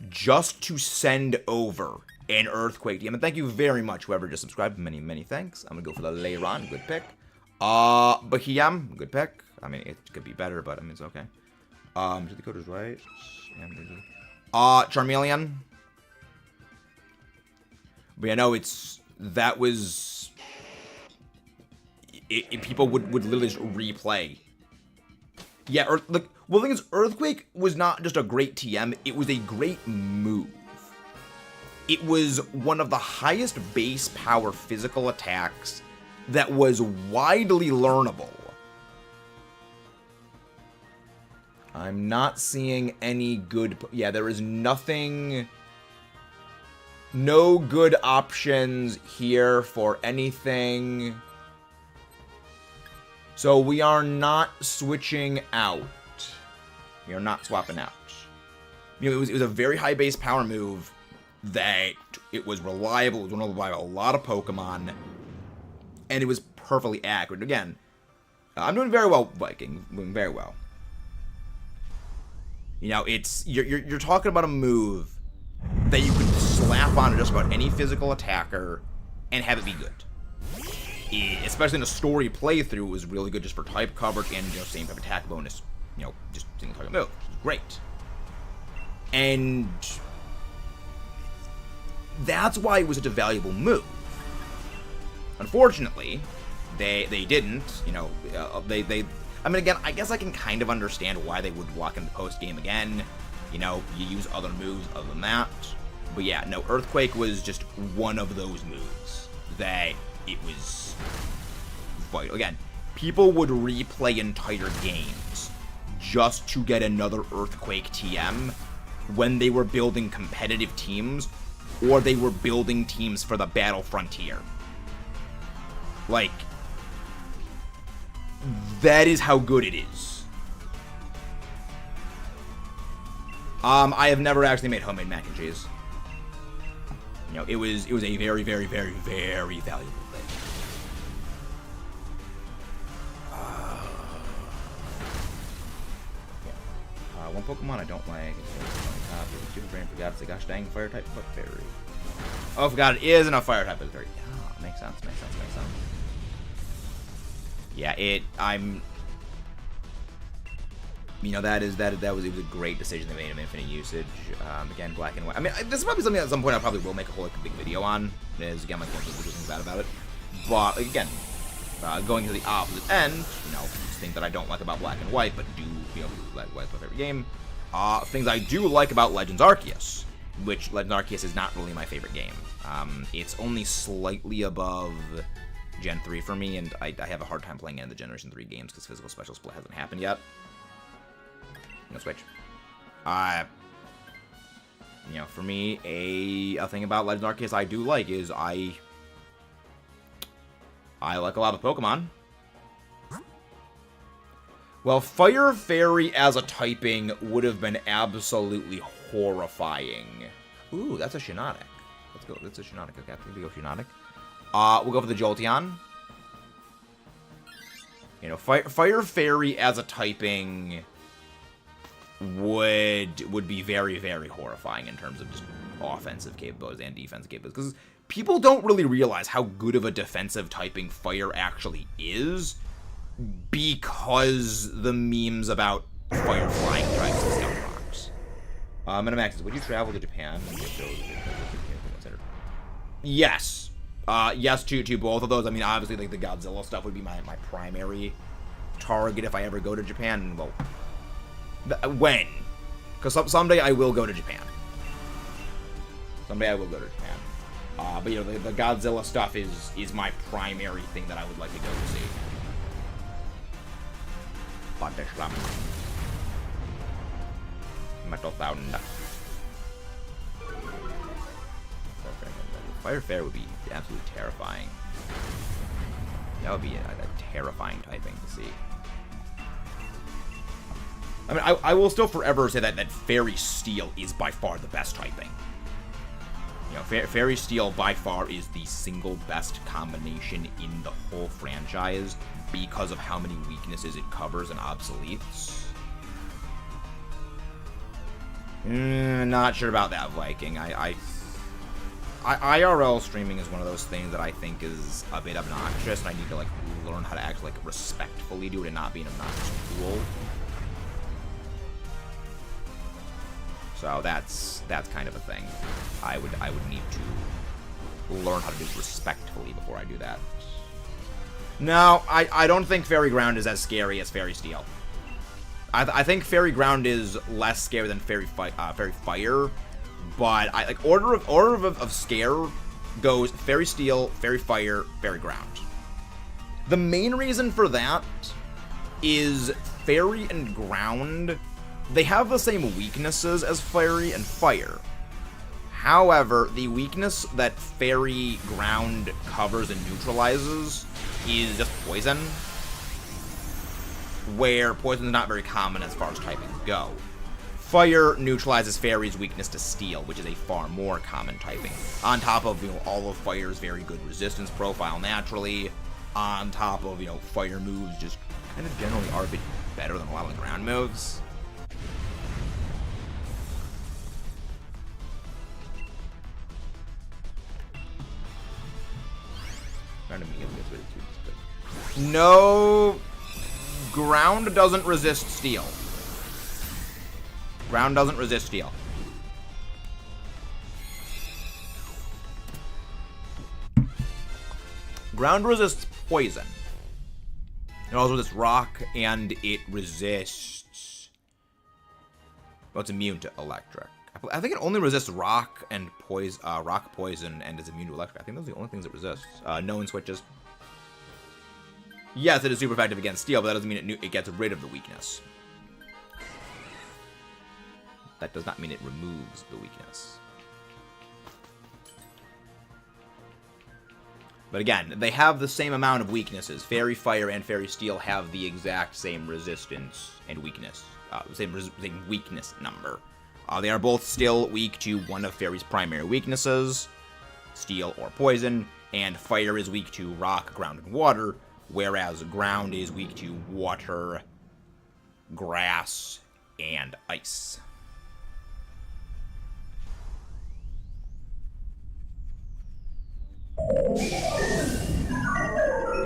just to send over an Earthquake TM. And thank you very much, whoever just subscribed. Many, many thanks. I'm gonna go for the Leiron. Good pick. Bahiam. Good pick. I mean, it could be better, but I mean, it's okay. The code is right. Charmeleon. But yeah, no, that was... people would literally just replay. Yeah, well, the thing is, Earthquake was not just a great TM, it was a great move. It was one of the highest base power physical attacks that was widely learnable. I'm not seeing any good... Yeah, there is nothing... No good options here for anything. So we are not switching out. We are not swapping out. You know, it was a very high base power move that it was reliable. It was reliable by a lot of Pokemon. And it was perfectly accurate. Again, I'm doing very well, Viking. Doing very well. You know, you're talking about a move that you could slap on just about any physical attacker and have it be good. Especially in a story playthrough, it was really good just for type coverage and, you know, same type of attack bonus. You know, just single target move. Great. And that's why it was such a valuable move. Unfortunately, they didn't. You know, I mean, again, I guess I can kind of understand why they would walk in the post game again. You know, you use other moves other than that. But yeah, no, Earthquake was just one of those moves that it was vital. Again, people would replay entire games just to get another Earthquake TM when they were building competitive teams or they were building teams for the Battle Frontier. Like, that is how good it is. I have never actually made homemade mac and cheese. You know, it was a very, very, very, very valuable thing. One Pokemon I don't like is Super Brain. Forgot it's a gosh dang fire type Foot Fairy. Oh, forgot it is in a fire type Foot Fairy. Oh, makes sense. Yeah, you know, it was a great decision they made of infinite usage. Again, black and white. I mean, this is probably something at some point I probably will make a whole big video on. Is again, my things bad about it. But again, going to the opposite end, you know, things that I don't like about black and white, but do, you know, like white's my favorite game. Things I do like about Legends Arceus, which Legends Arceus is not really my favorite game. It's only slightly above Gen 3 for me, and I have a hard time playing in the Generation 3 games because Physical Special Split hasn't happened yet. No switch. You know, for me, a thing about Legends Arceus I do like is I like a lot of Pokemon. Well, Fire Fairy as a typing would have been absolutely horrifying. Ooh, that's a Shiinotic. Let's go. That's a Shiinotic. Okay, I think we go Shiinotic. We'll go for the Jolteon. You know, Fire Fairy as a typing would be very, very horrifying in terms of just offensive capabilities and defensive capabilities. Because people don't really realize how good of a defensive typing fire actually is, because the memes about fire flying types and scout rocks. Dynamax, would you travel to Japan? Yes. Yes to both of those. I mean, obviously, like, the Godzilla stuff would be my primary target if I ever go to Japan. Well, when? Because someday I will go to Japan. Someday I will go to Japan. But, you know, the Godzilla stuff is my primary thing that I would like to go to see. Metal Fountain. Fire Fair would be absolutely terrifying. That would be a terrifying typing to see. I mean, I will still forever say that Fairy Steel is by far the best typing. You know, Fairy Steel by far is the single best combination in the whole franchise because of how many weaknesses it covers and obsoletes. Not sure about that, Viking. IRL streaming is one of those things that I think is a bit obnoxious, and I need to, like, learn how to actually, like, respectfully do it and not be an obnoxious fool. So that's kind of a thing. I would need to learn how to do it respectfully before I do that. No, I don't think Fairy Ground is as scary as Fairy Steel. I think Fairy Ground is less scary than Fairy Fire, but I like order of scare goes Fairy Steel, Fairy Fire, Fairy Ground. The main reason for that is Fairy and Ground, they have the same weaknesses as Fairy and Fire. However, the weakness that Fairy Ground covers and neutralizes is just Poison, where Poison is not very common as far as typings go. Fire neutralizes Fairy's weakness to Steel, which is a far more common typing. On top of, you know, all of Fire's very good resistance profile naturally, on top of, you know, Fire moves just kind of generally are a bit better than a lot of the ground moves. No, Ground doesn't resist Steel. Ground doesn't resist Steel. Ground resists Poison. It also resists Rock, and it resists... Well, it's immune to Electric. I think it only resists Rock and Rock, Poison, and is immune to Electric. I think those are the only things it resists. Known switches. Yes, it is super effective against Steel, but that doesn't mean it gets rid of the weakness. That does not mean it removes the weakness. But again, they have the same amount of weaknesses. Fairy Fire and Fairy Steel have the exact same resistance and weakness. Same weakness number. They are both still weak to one of Fairy's primary weaknesses, Steel or Poison, and Fire is weak to Rock, Ground, and Water, whereas Ground is weak to Water, Grass, and Ice.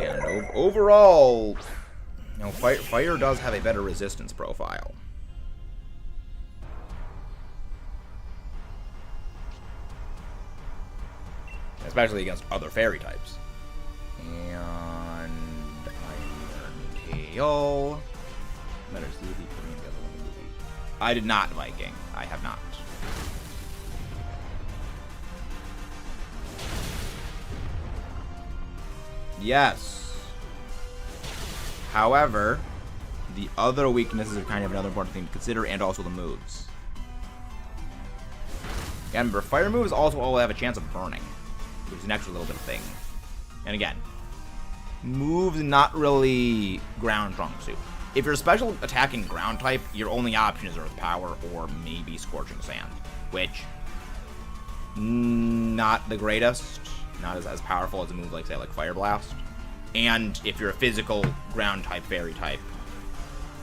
And overall, you know, Fire does have a better resistance profile. Especially against other fairy types. And Iron Tail. I did not, Viking. I have not. Yes. However, the other weaknesses are kind of another important thing to consider, and also the moves. And remember, fire moves also all have a chance of burning, which is an extra little bit of thing. And again, moves not really ground strong suit. If you're special attacking ground type, your only option is Earth Power or maybe Scorching Sand, which not the greatest, not as powerful as a move like, say, like Fire Blast. And if you're a physical ground type fairy type,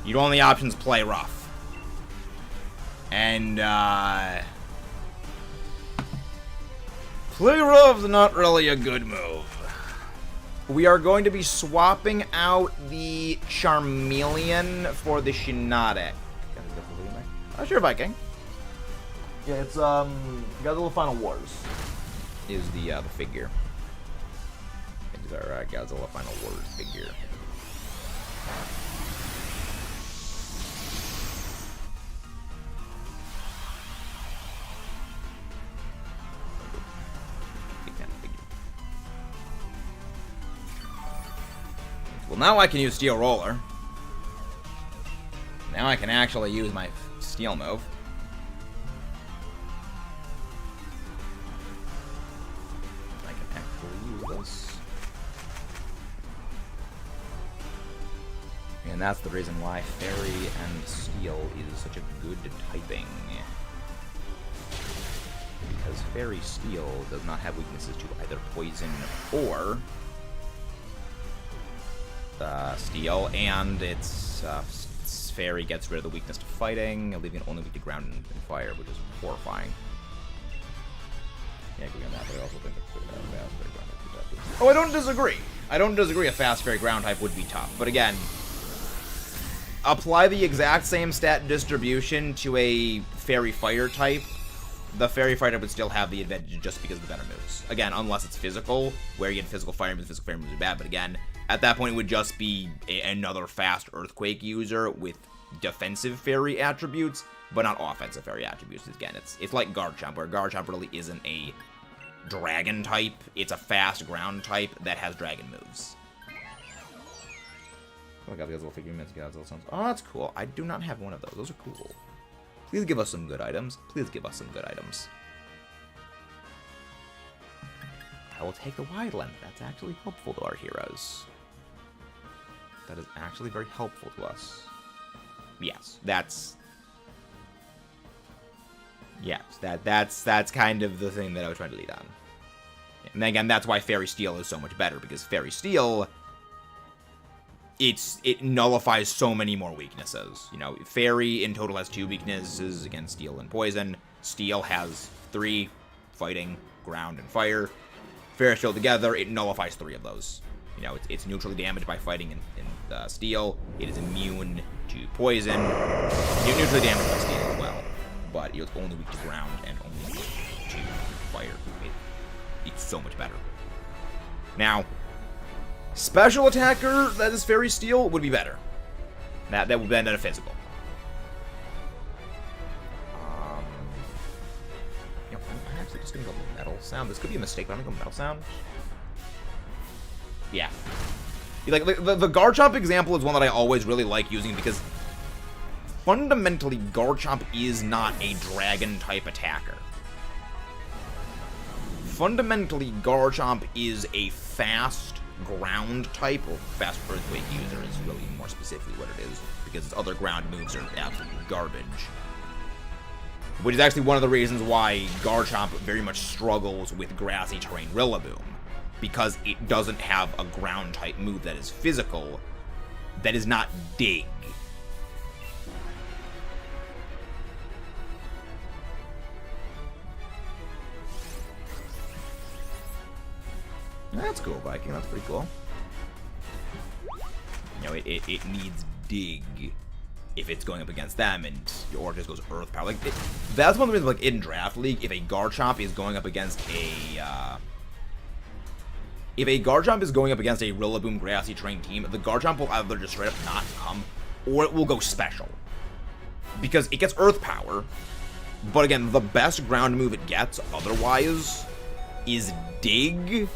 your only options play rough. And, Play Rough's not really a good move. We are going to be swapping out the Charmeleon for the Shiinotic. Oh, sure, Viking. Yeah, it's, Godzilla Final Wars is the figure. It's our Godzilla Final Wars figure. Well, now I can use Steel Roller. Now I can actually use my Steel move. I can actually use this. And that's the reason why Fairy and Steel is such a good typing. Because Fairy Steel does not have weaknesses to either Poison or Steel, and its Fairy gets rid of the weakness to fighting, leaving it only weak to ground and fire, which is horrifying. Yeah, agree on that, but I also think that fast fairy ground type would be tough. Oh, I don't disagree. I don't disagree a fast fairy ground type would be tough, but again, apply the exact same stat distribution to a fairy fire type, the fairy fighter would still have the advantage just because of the better moves. Again, unless it's physical, where you get physical fire moves, physical fire moves are bad, but again, at that point, it would just be another fast Earthquake user with defensive fairy attributes, but not offensive fairy attributes. Again, it's like Garchomp, where Garchomp really isn't a dragon type. It's a fast ground type that has dragon moves. Oh, I got the Godzilla figure. Godzilla sounds. Oh, that's cool. I do not have one of those. Those are cool. Please give us some good items. Please give us some good items. I will take the wide length. That's actually helpful to our heroes. That is actually very helpful to us. Yes, that's kind of the thing that I was trying to lead on. And then again, that's why Fairy Steel is so much better, because Fairy Steel, it nullifies so many more weaknesses. You know, Fairy in total has 2 weaknesses against Steel and Poison. Steel has 3, fighting, ground, and fire. Fairy Steel together, it nullifies 3 of those. You know, it's neutrally damaged by fighting in Steel. It is immune to Poison. It's neutrally damaged by Steel as well. But it's only weak to ground and only weak to fire. It's so much better. Now, special attacker that is Fairy Steel would be better. That would be better physical. You know, I'm actually just gonna go Metal Sound. This could be a mistake, but I'm gonna go Metal Sound. Yeah. Like, the Garchomp example is one that I always really like using because fundamentally Garchomp is not a dragon-type attacker. Fundamentally, Garchomp is a fast ground type, or fast Earthquake user is really more specifically what it is, because its other ground moves are absolutely garbage. Which is actually one of the reasons why Garchomp very much struggles with grassy terrain Rillaboom. Because it doesn't have a ground-type move that is physical, that is not Dig. That's cool, Viking. That's pretty cool. You know, it needs Dig if it's going up against them, or it just goes Earth Power. Like, that's one of the reasons, like, in Draft League, if a Garchomp is going up against a, if a Garchomp is going up against a Rillaboom Grassy Terrain team, the Garchomp will either just straight up not come, or it will go special. Because it gets Earth Power, but again, the best ground move it gets, otherwise, is Dig,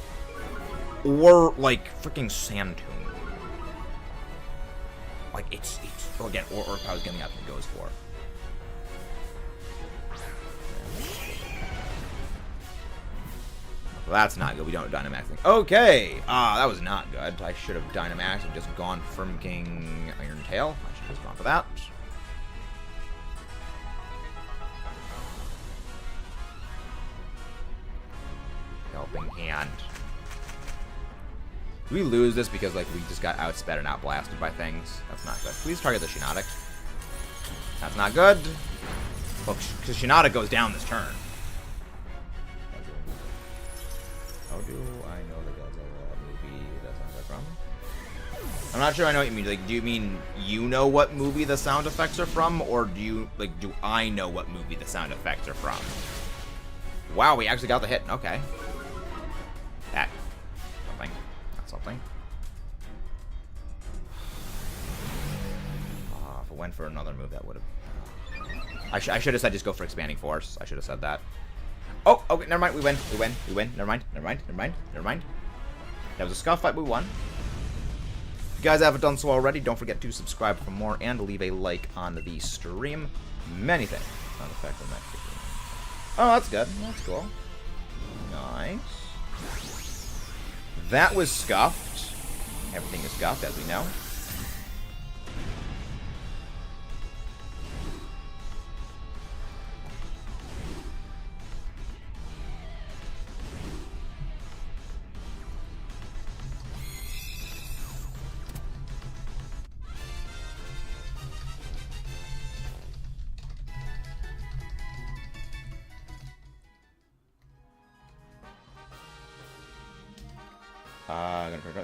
or, like, freaking Sand Tomb. Like, it's again, or Earth Power is getting out and goes for. Well, that's not good. We don't have Dynamax. Okay. That was not good. I should have Dynamax and just gone for King Iron Tail. I should have just gone for that. Helping Hand. Do we lose this because, like, we just got outsped and outblasted by things? That's not good. Please target the Shiinotic. That's not good. Well, because Shinada goes down this turn. How do I know the Godzilla movie that sounds like from? I'm not sure I know what you mean. Like, do you mean you know what movie the sound effects are from, or do you, like, do I know what movie the sound effects are from? Wow, we actually got the hit. Okay. That. Something. That's something. If it went for another move, that would have... I should have said just go for Expanding Force. I should have said that. Oh, okay, never mind. We win. We win. We win. Never mind. Never mind. Never mind. Never mind. That was a scuff fight. We won. If you guys haven't done so already, don't forget to subscribe for more and leave a like on the stream. Many things. Sound effect on that. Oh, that's good. That's cool. Nice. That was scuffed. Everything is scuffed, as we know.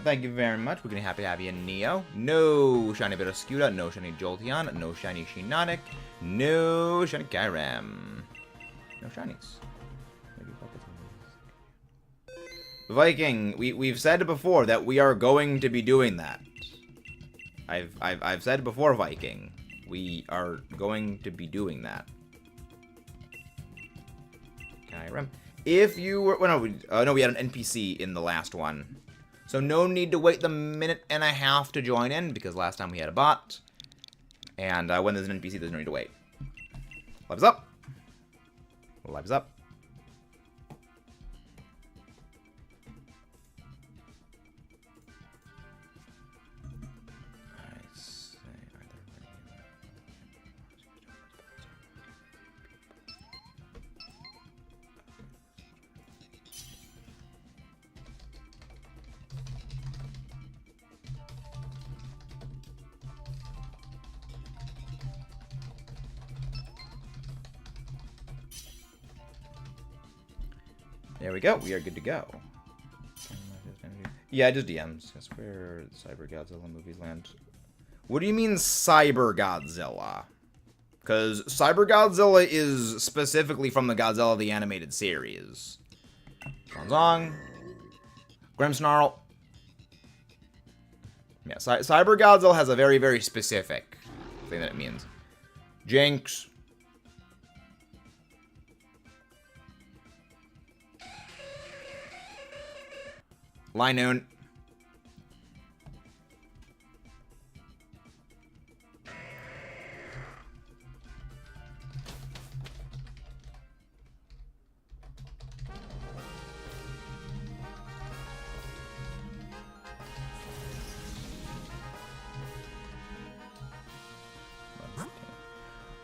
Thank you very much. We're gonna happy to have you, Neo. No shiny Bitoscuda, no shiny Jolteon, no shiny Shiinotic, no shiny Kyurem. No shinies. Maybe Viking, we've said before that we are going to be doing that. I've said before, Viking. We are going to be doing that. Kyurem. If you were... Well, no, we had an NPC in the last one. So no need to wait the minute and a half to join in, because last time we had a bot. And when there's an NPC, there's no need to wait. Lives up. Lives up. There we go. We are good to go. Yeah, just DMs. That's where Cyber Godzilla movies land. What do you mean Cyber Godzilla? Because Cyber Godzilla is specifically from the Godzilla the Animated Series. Zong. Grimmsnarl. Yeah, Cyber Godzilla has a very, very specific thing that it means. Jinx. Linoon.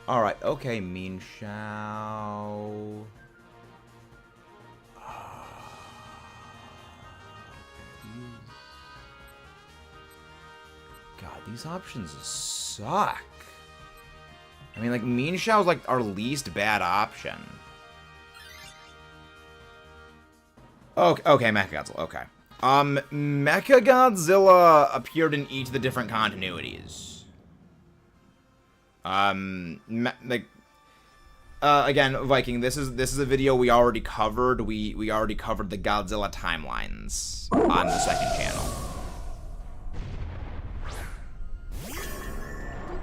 All right, okay, Mean Shao. God, these options suck. I mean, like, Mean Shao is like our least bad option. Okay, Mechagodzilla. Okay. Mechagodzilla appeared in each of the different continuities. Again, Viking, this is a video we already covered. We already covered the Godzilla timelines on the second channel.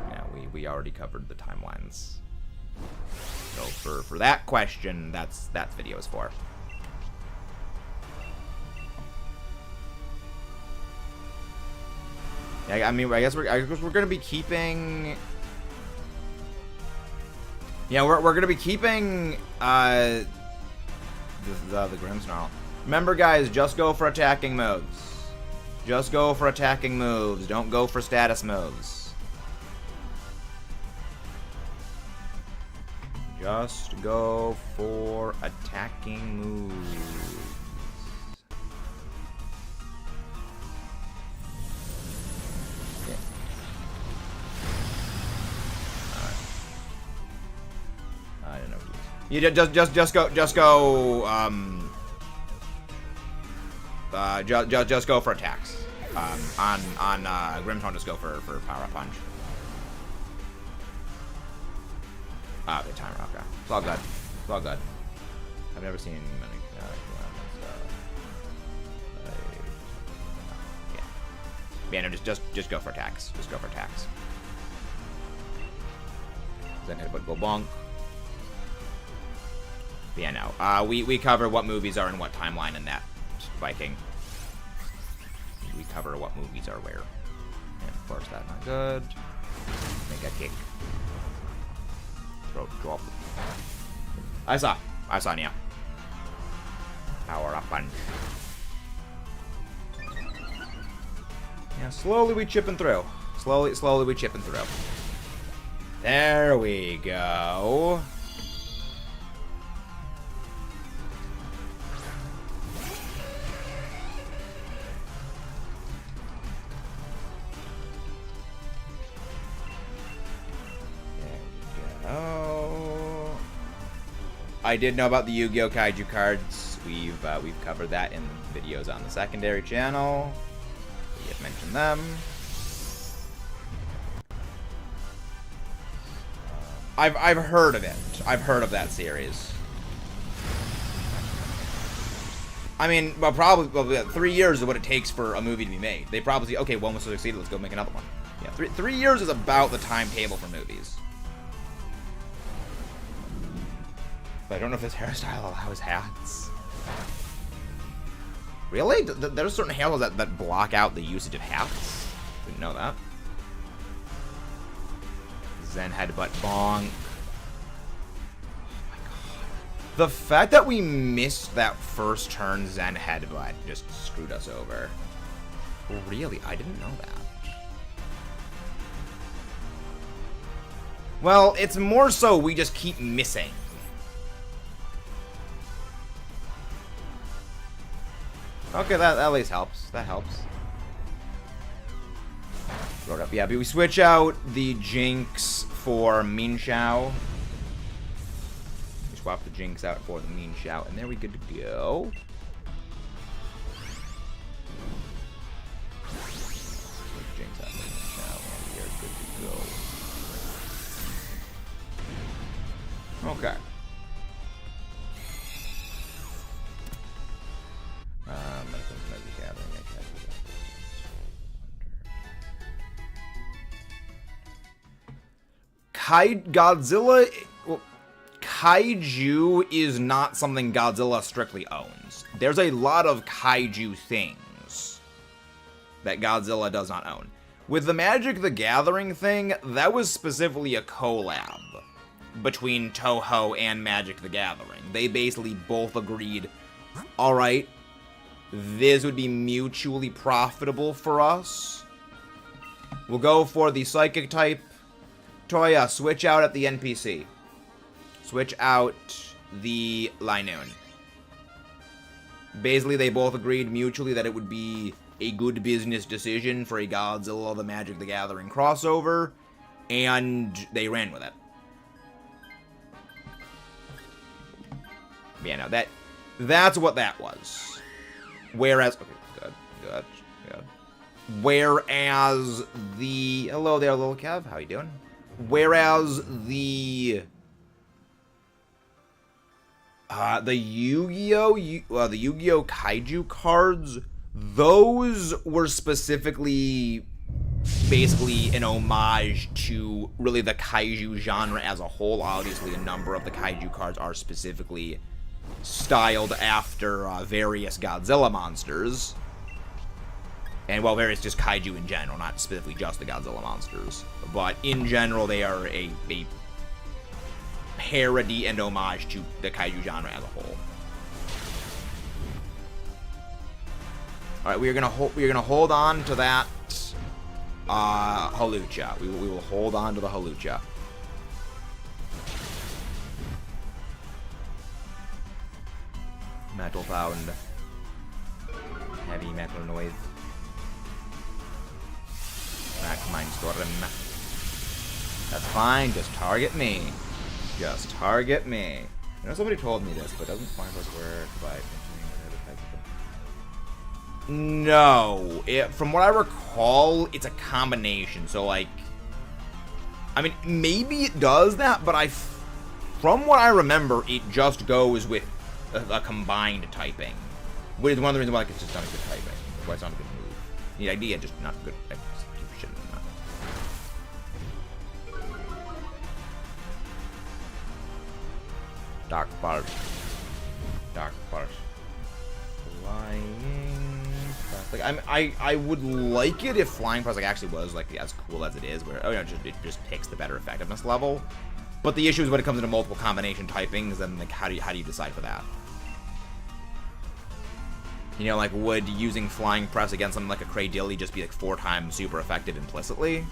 Yeah, we already covered the timelines. So for that question, that's video is for. Yeah, I mean, I guess we're gonna be keeping. Yeah, we're gonna be keeping the Grimmsnarl. Remember, guys, just go for attacking moves. Just go for attacking moves. Don't go for status moves. Just go for attacking moves. You just go just go for attacks. On Grimmtone, just go for power up punch. Okay, timer. Okay, it's all good. It's all good. I've never seen many. Yeah, no, just go for attacks. Just go for attacks. Then hit, but go bonk. Yeah, no. We cover what movies are in what timeline in that Viking. We cover what movies are where. And of course, that's not good. Make a kick. Throat drop. I saw Nia. Power up punch. Yeah, slowly we chipping through. Slowly we chipping through. There we go. I did know about the Yu-Gi-Oh! Kaiju cards. We've covered that in videos on the secondary channel. We have mentioned them. I've heard of it. I've heard of that series. I mean, well, probably 3 years is what it takes for a movie to be made. They probably okay, one was succeeded. Let's go make another one. Yeah, three years is about the timetable for movies. But I don't know if this hairstyle allows hats. Really? There's certain hairstyles that block out the usage of hats? Didn't know that. Zen headbutt bonk. Oh my god. The fact that we missed that first turn Zen headbutt just screwed us over. Really? I didn't know that. Well, it's more so we just keep missing. Okay, that at least helps. That helps. Throw it up. Yeah, but we switch out the Jinx for Mean Shao. We swap the Jinx out for the Mean Shao, and there we good to go. Switch Jinx out for Mean Shao, and we are good to go. Okay. Godzilla, well, Kaiju is not something Godzilla strictly owns. There's a lot of Kaiju things that Godzilla does not own. With the Magic the Gathering thing, that was specifically a collab between Toho and Magic the Gathering. They basically both agreed, alright, this would be mutually profitable for us. We'll go for the Psychic type. Toya, switch out at the NPC. Switch out the Linoon. Basically, they both agreed mutually that it would be a good business decision for a Godzilla the Magic the Gathering crossover, and they ran with it. Yeah, no, that's what that was. Whereas, okay, good. Whereas the, hello there, little Kev, how you doing? Whereas the Yu-Gi-Oh! The Yu-Gi-Oh! Kaiju cards, those were specifically basically an homage to really the Kaiju genre as a whole. Obviously, a number of the Kaiju cards are specifically styled after various Godzilla monsters. And, well, various just Kaiju in general, not specifically just the Godzilla monsters. But, in general, they are a parody and homage to the Kaiju genre as a whole. Alright, we're gonna hold on to that, Hawlucha. We will hold on to the Hawlucha. Metal found. Heavy metal noise. Max Mindstorm. That's fine, just target me. Just target me. I know somebody told me this, but doesn't Flying Plus work by mentioning another type of them? No. From what I recall, it's a combination. So, like, I mean, maybe it does that, but from what I remember, it just goes with a combined typing. Which is one of the reasons why it's just not a good typing. Why it's not a good move. The idea, just not good execution. Dark Part. Dark Part. Flying Press. Like, I would like it if Flying Press, like, actually was, like, as cool as it is, where, oh, you know, it just picks the better effectiveness level. But the issue is when it comes into multiple combination typings, then, like, how do you decide for that? You know, like, would using Flying Press against something like a Cradilly just be, like, 4 times super effective implicitly?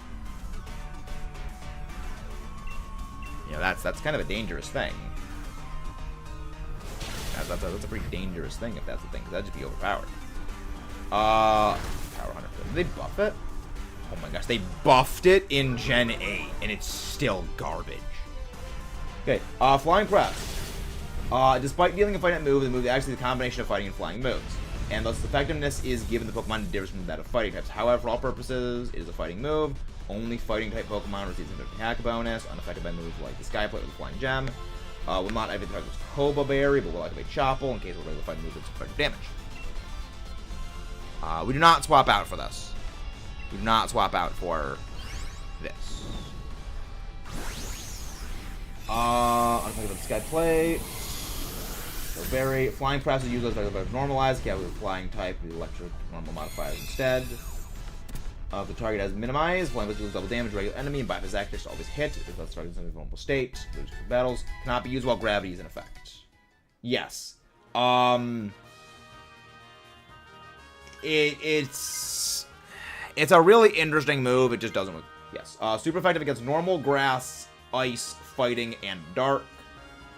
You know, that's kind of a dangerous thing. That's a pretty dangerous thing if that's the thing, because that'd just be overpowered. Power 100. Did they buff it? Oh my gosh, they buffed it in Gen 8, and it's still garbage. Okay, Flying Press. Despite dealing a finite move, the move is actually the combination of fighting and flying moves. And thus, effectiveness is given the Pokemon that differs from that of fighting types. However, for all purposes, it is a fighting move. Only fighting-type Pokemon receives an attack bonus, unaffected by moves like the Sky Plate with the Flying Gem. Will not activate the target's Koba Berry, but will activate Chopple in case of a regular fighting move that's effective damage. We do not swap out for this. We do not swap out for this. Unaffected by the Sky Plate. Berry. Flying Press is used as normalized. Okay, with Flying type, the electric normal modifiers instead. The target has minimized. Flying Press deals double damage to regular enemy and bypass actors to always hit. If that's target in a vulnerable state, battles cannot be used while gravity is in effect. Yes. It's a really interesting move. It just doesn't work. Yes. Super effective against normal, grass, ice, fighting, and dark.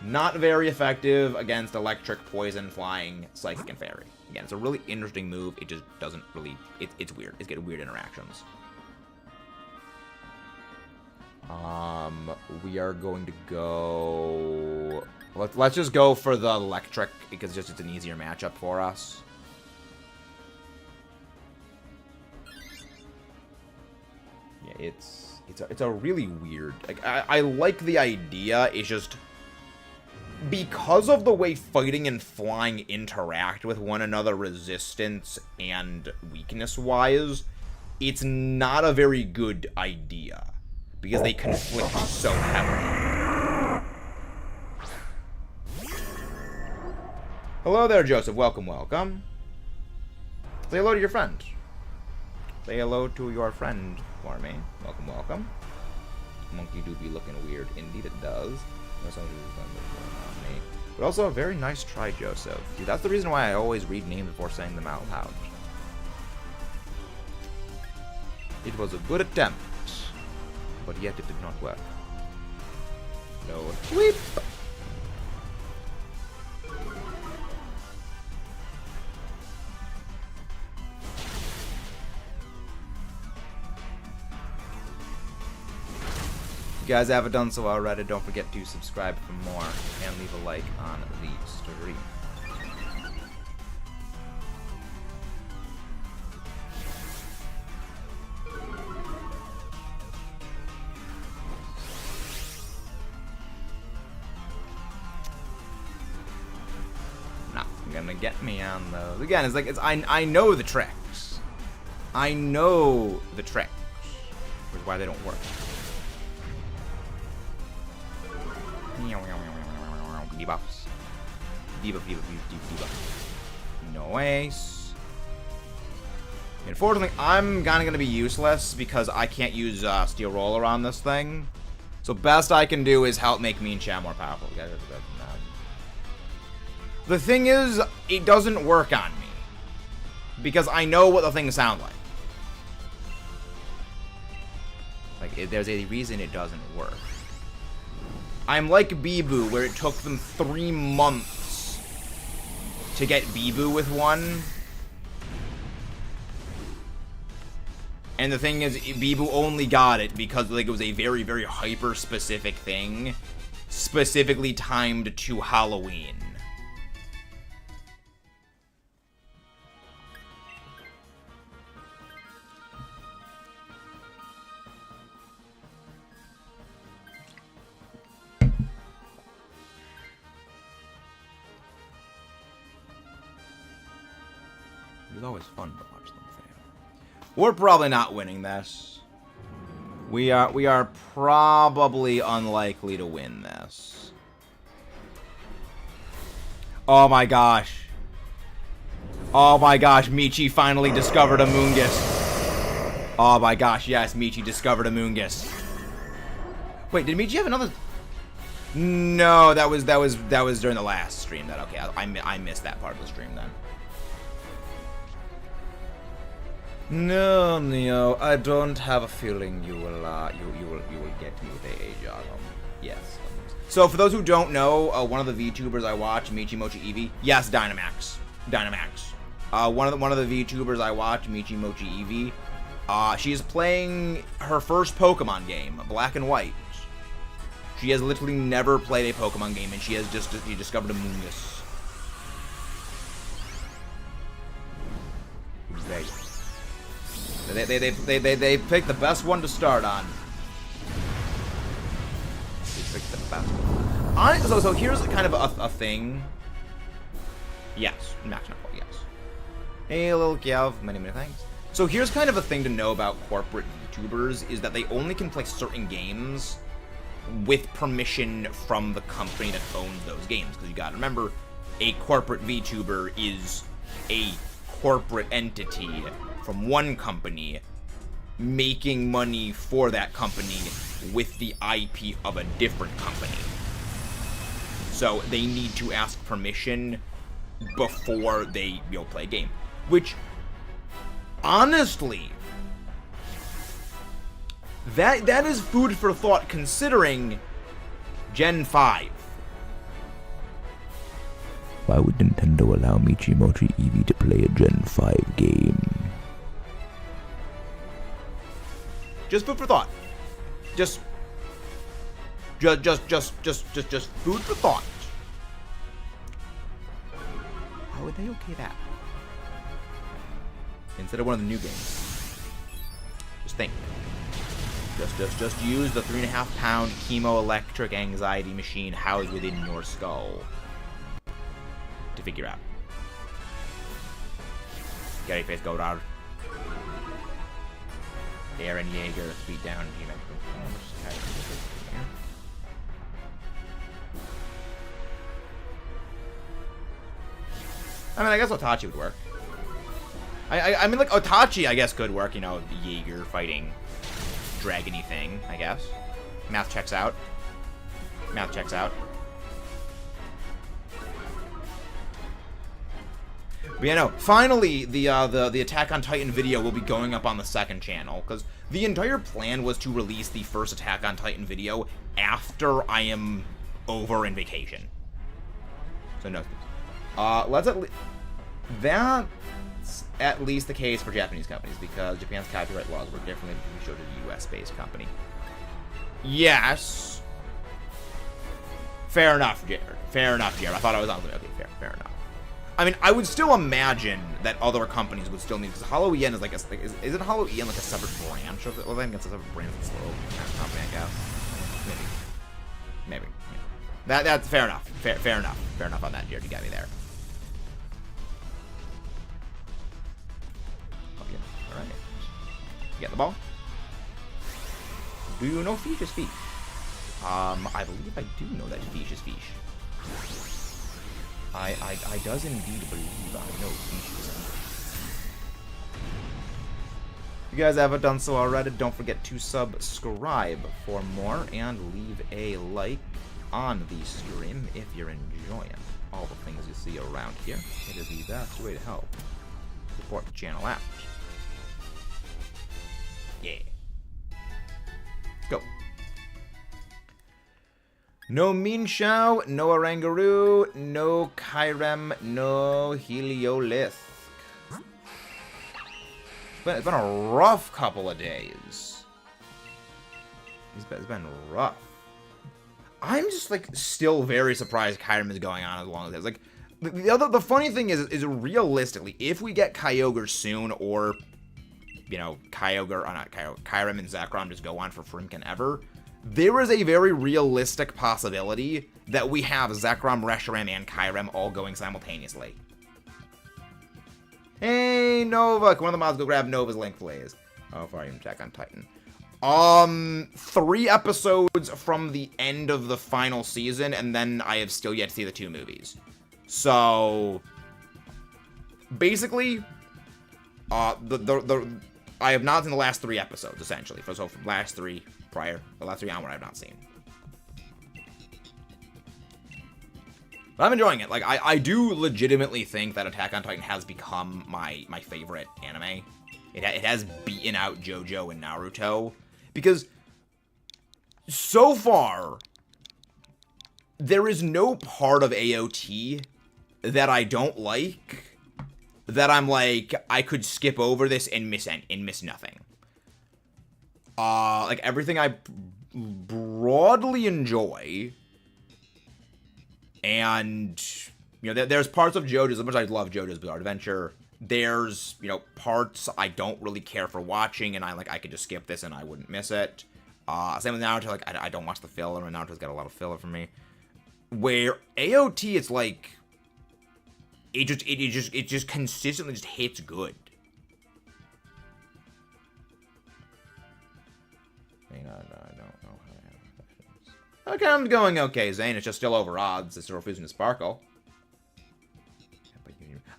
Not very effective against electric, poison, flying, psychic, and fairy. Again, it's a really interesting move. It just doesn't really... It's weird. It's getting weird interactions. We are going to go... Let's just go for the electric, because it's an easier matchup for us. Yeah, it's a really weird... Like, I like the idea. It's just... Because of the way fighting and flying interact with one another resistance and weakness-wise, it's not a very good idea. Because they conflict so heavily. Hello there, Joseph. Welcome, welcome. Say hello to your friend. Say hello to your friend for me. Welcome, welcome. Monkey do be looking weird. Indeed it does. But also a very nice try, Joseph. Dude, that's the reason why I always read names before saying them out loud. It was a good attempt, but yet it did not work. No sweep. If you guys haven't done so already, don't forget to subscribe for more and leave a like on the stream. Not gonna get me on those. Again, it's like I know the tricks. I know the tricks, which is why they don't work. Debuffs. Debuff. Nice. Unfortunately, I'm kind of going to be useless because I can't use Steel Roller on this thing. So best I can do is help make Mean Chat more powerful. The thing is, it doesn't work on me. Because I know what the things sound like. Like, there's a reason it doesn't work. I'm like Bibu, where it took them 3 months to get Bibu with one. And the thing is, Bibu only got it because like it was a very, very hyper-specific thing. specifically timed to Halloween. It was always fun to watch them fail. We're probably not winning this. We are probably unlikely to win this. Oh my gosh. Oh my gosh, Michi finally discovered a Moongus. Oh my gosh, yes, Michi discovered a Moongus. Wait, did Michi have another? No, that was during the last stream. That okay, I missed that part of the stream then. No, Neo, I don't have a feeling you will get me with a job. Yes. So for those who don't know, one of the VTubers I watch, Michi Mochi Eevee, yes, Dynamax. One of the VTubers I watch, Michi Mochi Eevee, she is playing her first Pokemon game, Black and White. She has literally never played a Pokemon game, and she discovered a Moongus. Right. They picked the best one to start on. They picked the best one. So here's kind of a thing. Yes, Max Knuckle, yes. Hey, little Gyav, many thanks. So here's kind of a thing to know about corporate VTubers, is that they only can play certain games with permission from the company that owns those games. Because you gotta remember, a corporate VTuber is a corporate entity from one company making money for that company with the IP of a different company. So they need to ask permission before they play a game. Which, honestly, that is food for thought considering Gen 5. Why would Nintendo allow Michi Mochi Eevee to play a Gen 5 game? Just food for thought. Just food for thought. How would they okay that? Instead of one of the new games. Just think. Just use the 3.5-pound chemoelectric anxiety machine housed within your skull to figure out. Gary Face Godard. Aaron Yeager, beat down I mean, I guess Otachi would work. I mean, like, Otachi, I guess, could work, you know, Yeager fighting dragony thing, I guess. Math checks out. Math checks out. But yeah, no, finally, the Attack on Titan video will be going up on the second channel, because the entire plan was to release the first Attack on Titan video after I am over in vacation. So no. That's at least the case for Japanese companies, because Japan's copyright laws were differently than we showed to a US-based company. Yes. Fair enough, Jared. Fair enough, Jared. I thought I was on. Okay, fair enough. I mean, I would still imagine that other companies would still need, because Hollow EN is like a, isn't Hollow EN like a separate branch of it? Well, I think it's a separate branch of the slow company, I guess. Maybe. That's fair enough. Fair enough on that, Jared. You got me there. Okay, all right. You got the ball? Do you know Fish is Fish? I believe I do know that Fish is Fish. I does indeed believe I know Fish. If you guys haven't done so already, don't forget to subscribe for more and leave a like on the stream if you're enjoying all the things you see around here. It is the best way to help support the channel out. Yeah. Go. No Minshao, no Orangaroo, no Kyurem, no Heliolisk. It's been a rough couple of days. It's been rough. I'm just, like, still very surprised Kyurem is going on as long as it is. Like, the funny thing is realistically, if we get Kyogre soon, or, you know, Kyurem and Zekrom just go on for Frimkin ever, there is a very realistic possibility that we have Zekrom, Reshiram, and Kyurem all going simultaneously. Hey, Nova! Can one of the mods go grab Nova's link, please? Oh, far you can check on Titan. 3 episodes from the end of the final season, and then I have still yet to see the 2 movies. So, basically, I have not seen the last 3 episodes, essentially. So, from the last 3 onward, I have not seen. But I'm enjoying it. Like, I do legitimately think that Attack on Titan has become my favorite anime. It has beaten out JoJo and Naruto. Because, so far, there is no part of AOT that I don't like, that I'm like, I could skip over this and miss nothing. Like, everything I broadly enjoy, and, you know, there's parts of JoJo's, as much as I love JoJo's Bizarre Adventure, there's, you know, parts I don't really care for watching, and I could just skip this and I wouldn't miss it. Same with Naruto, like, I don't watch the filler, and Naruto's got a lot of filler for me. Where AOT, it's like, it just consistently just hits good. Hang on, I don't know how to have questions. Okay, I'm going okay, Zane. It's just still over odds. It's refusing to sparkle.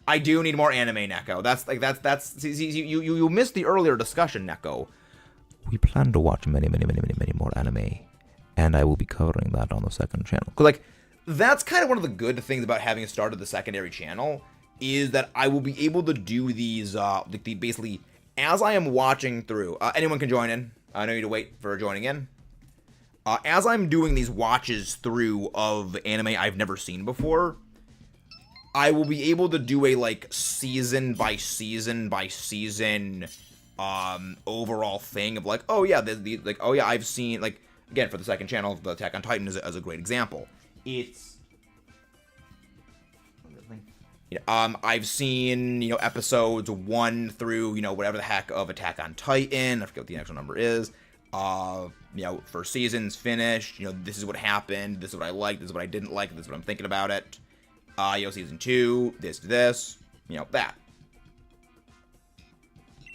I do need more anime, Neko. That's you missed the earlier discussion, Neko. We plan to watch many more anime, and I will be covering that on the second channel. Like, that's kind of one of the good things about having started the secondary channel, is that I will be able to do these, basically, as I am watching through. Anyone can join in. I no need to wait for joining in. As I'm doing these watches through of anime I've never seen before, I will be able to do a, like, season by season overall thing of, like, oh yeah, oh yeah, I've seen, like, again, for the second channel, the Attack on Titan is a great example. It's, I've seen, you know, episodes 1 through, you know, whatever the heck of Attack on Titan, I forget what the actual number is, you know, first season's finished, you know, this is what happened, this is what I liked, this is what I didn't like, this is what I'm thinking about it. You know, season 2, this, you know, that.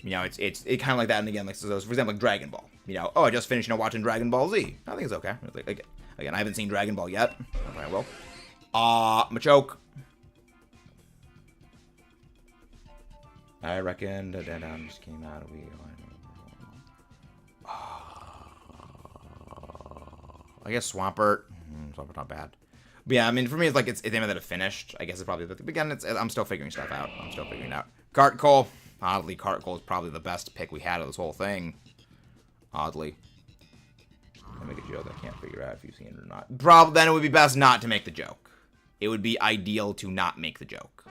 You know, it's kind of like that, and again, like, so for example, like Dragon Ball. You know, oh, I just finished, you know, watching Dragon Ball Z. I think it's okay. Like, again, I haven't seen Dragon Ball yet. I will. Machoke. I reckon the Deadon just came out a week. I guess Swampert. Swampert's not bad. But yeah, I mean, for me, it's like, it's anime that it finished. I guess it's probably, again, I'm still figuring stuff out. Cart Cole. Oddly, Cart Cole is probably the best pick we had of this whole thing. Oddly. I make a joke I can't figure out if you've seen it or not. Then it would be best not to make the joke. It would be ideal to not make the joke.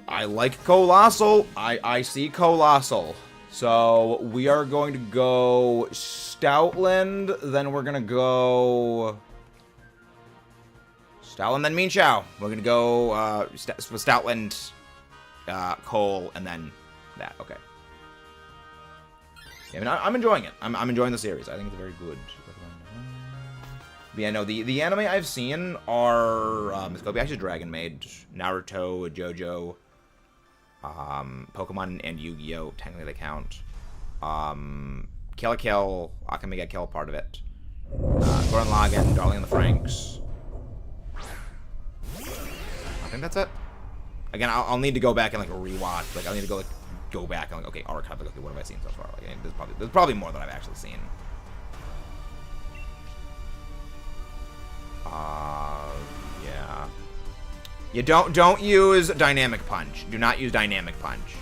I like Colossal. I see Colossal. So, we are going to go Stoutland, then we're going to go Stoutland, then Meanchow. We're going to go Stoutland, Cole, and then that. Okay. Yeah, I mean, I'm enjoying it. I'm enjoying the series. I think it's very good. But yeah, no, the anime I've seen are actually Dragon Maid, Naruto, JoJo, Pokemon and Yu-Gi-Oh! Technically they count. Kill la Kill, Akame ga Kill, part of it. Gurren Lagann, Darling in the Franxx. I think that's it. Again, I'll need to go back and like rewatch. Like I'll need to go back and like, okay, archive. Like, okay, what have I seen so far? Like, there's probably more than I've actually seen. Yeah. You don't use Dynamic Punch. Do not use Dynamic Punch.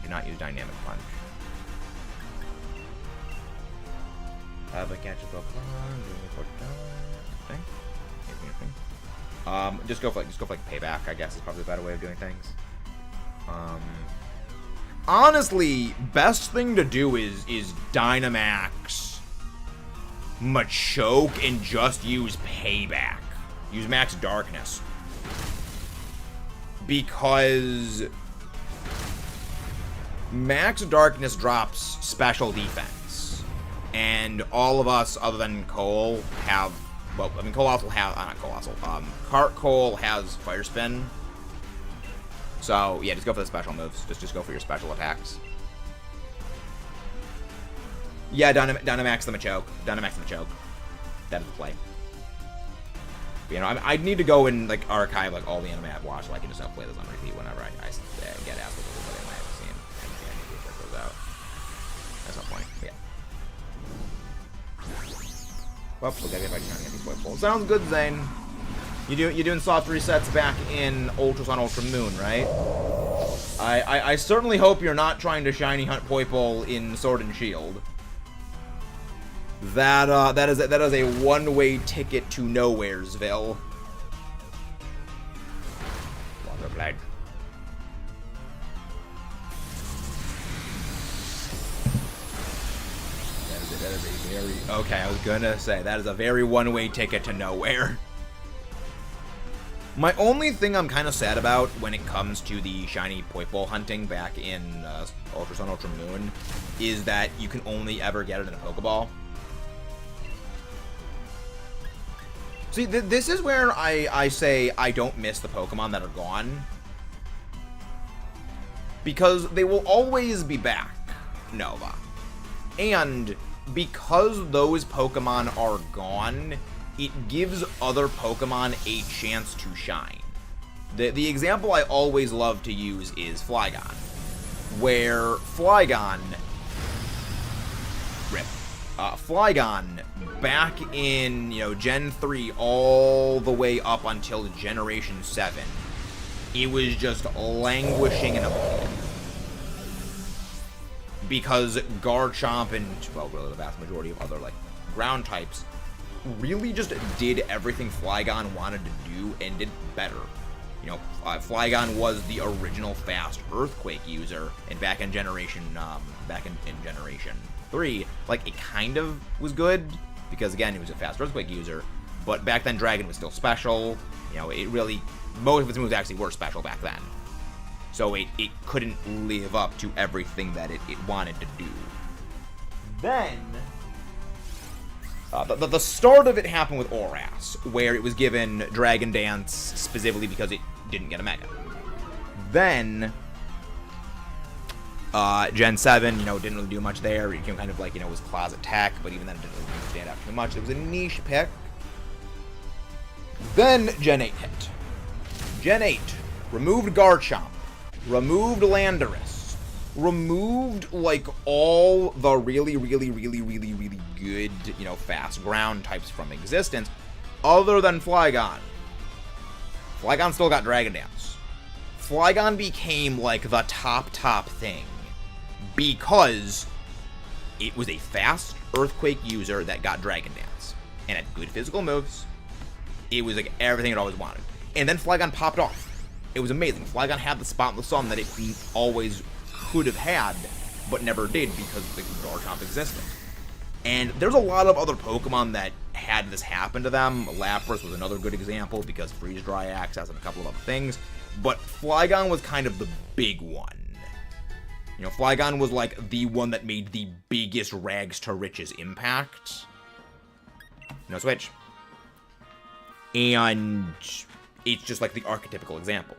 Do not use Dynamic Punch. Have a catch a Pokemon. Just go for like payback. I guess is probably the better way of doing things. honestly, best thing to do is Dynamax Machoke and just use Payback. Use Max Darkness. Because Max Darkness drops special defense. And all of us, other than Cole, have... Well, I mean, Colossal has... not Colossal. Cart Cole has Fire Spin. So, yeah, just go for the special moves. Just go for your special attacks. Yeah, Dynamax the Machoke. Dynamax the Machoke. That is the play. But, you know, I'd need to go and, like, archive, like, all the anime I've watched so I can just play those on repeat whenever I get asked what anime I've seen. And I need to check those out. That's no point. Yeah. Well, we'll get back to trying to get these points full. Sounds good, Zane. You're doing soft resets back in Ultra Sun, Ultra Moon, right? I certainly hope you're not trying to shiny hunt Poipole in Sword and Shield. That is a one-way ticket to Nowheresville. Water Blade. That is a very... Okay, I was gonna say, that is a very one-way ticket to nowhere. My only thing I'm kind of sad about when it comes to the shiny Poipole hunting back in Ultra Sun, Ultra Moon is that you can only ever get it in a Pokeball. See, this is where I say I don't miss the Pokemon that are gone. Because they will always be back, Nova. And because those Pokemon are gone, it gives other Pokemon a chance to shine. The example I always love to use is Flygon, where Flygon... Rip. Flygon, back in, you know, Gen 3 all the way up until Generation 7, it was just languishing in oblivion. Because Garchomp and, well, really the vast majority of other, like, ground types really just did everything Flygon wanted to do and did better. You know, Flygon was the original fast Earthquake user, and back in Generation, Generation 3, like, it kind of was good, because, again, it was a fast Earthquake user, but back then Dragon was still special. You know, it really, most of its moves actually were special back then. So it couldn't live up to everything that it wanted to do. Then... the start of it happened with Oras, where it was given Dragon Dance specifically because it didn't get a Mega. Then, Gen 7, you know, didn't really do much there. It kind of like, you know, was Closet Tech, but even then it didn't really stand out too much. It was a niche pick. Then Gen 8 hit. Gen 8 removed Garchomp, removed Landorus, removed, like, all the really good, you know, fast ground types from existence, other than Flygon. Flygon still got Dragon Dance. Flygon became, like, the top thing, because it was a fast Earthquake user that got Dragon Dance, and had good physical moves. It was, like, everything it always wanted. And then Flygon popped off. It was amazing. Flygon had the spot in the sun that it always could have had, but never did because the Garchomp existed. And there's a lot of other Pokemon that had this happen to them. Lapras was another good example because Freeze Dry Access and a couple of other things. But Flygon was kind of the big one. You know, Flygon was like the one that made the biggest rags to riches impact. No switch. And it's just like the archetypical example.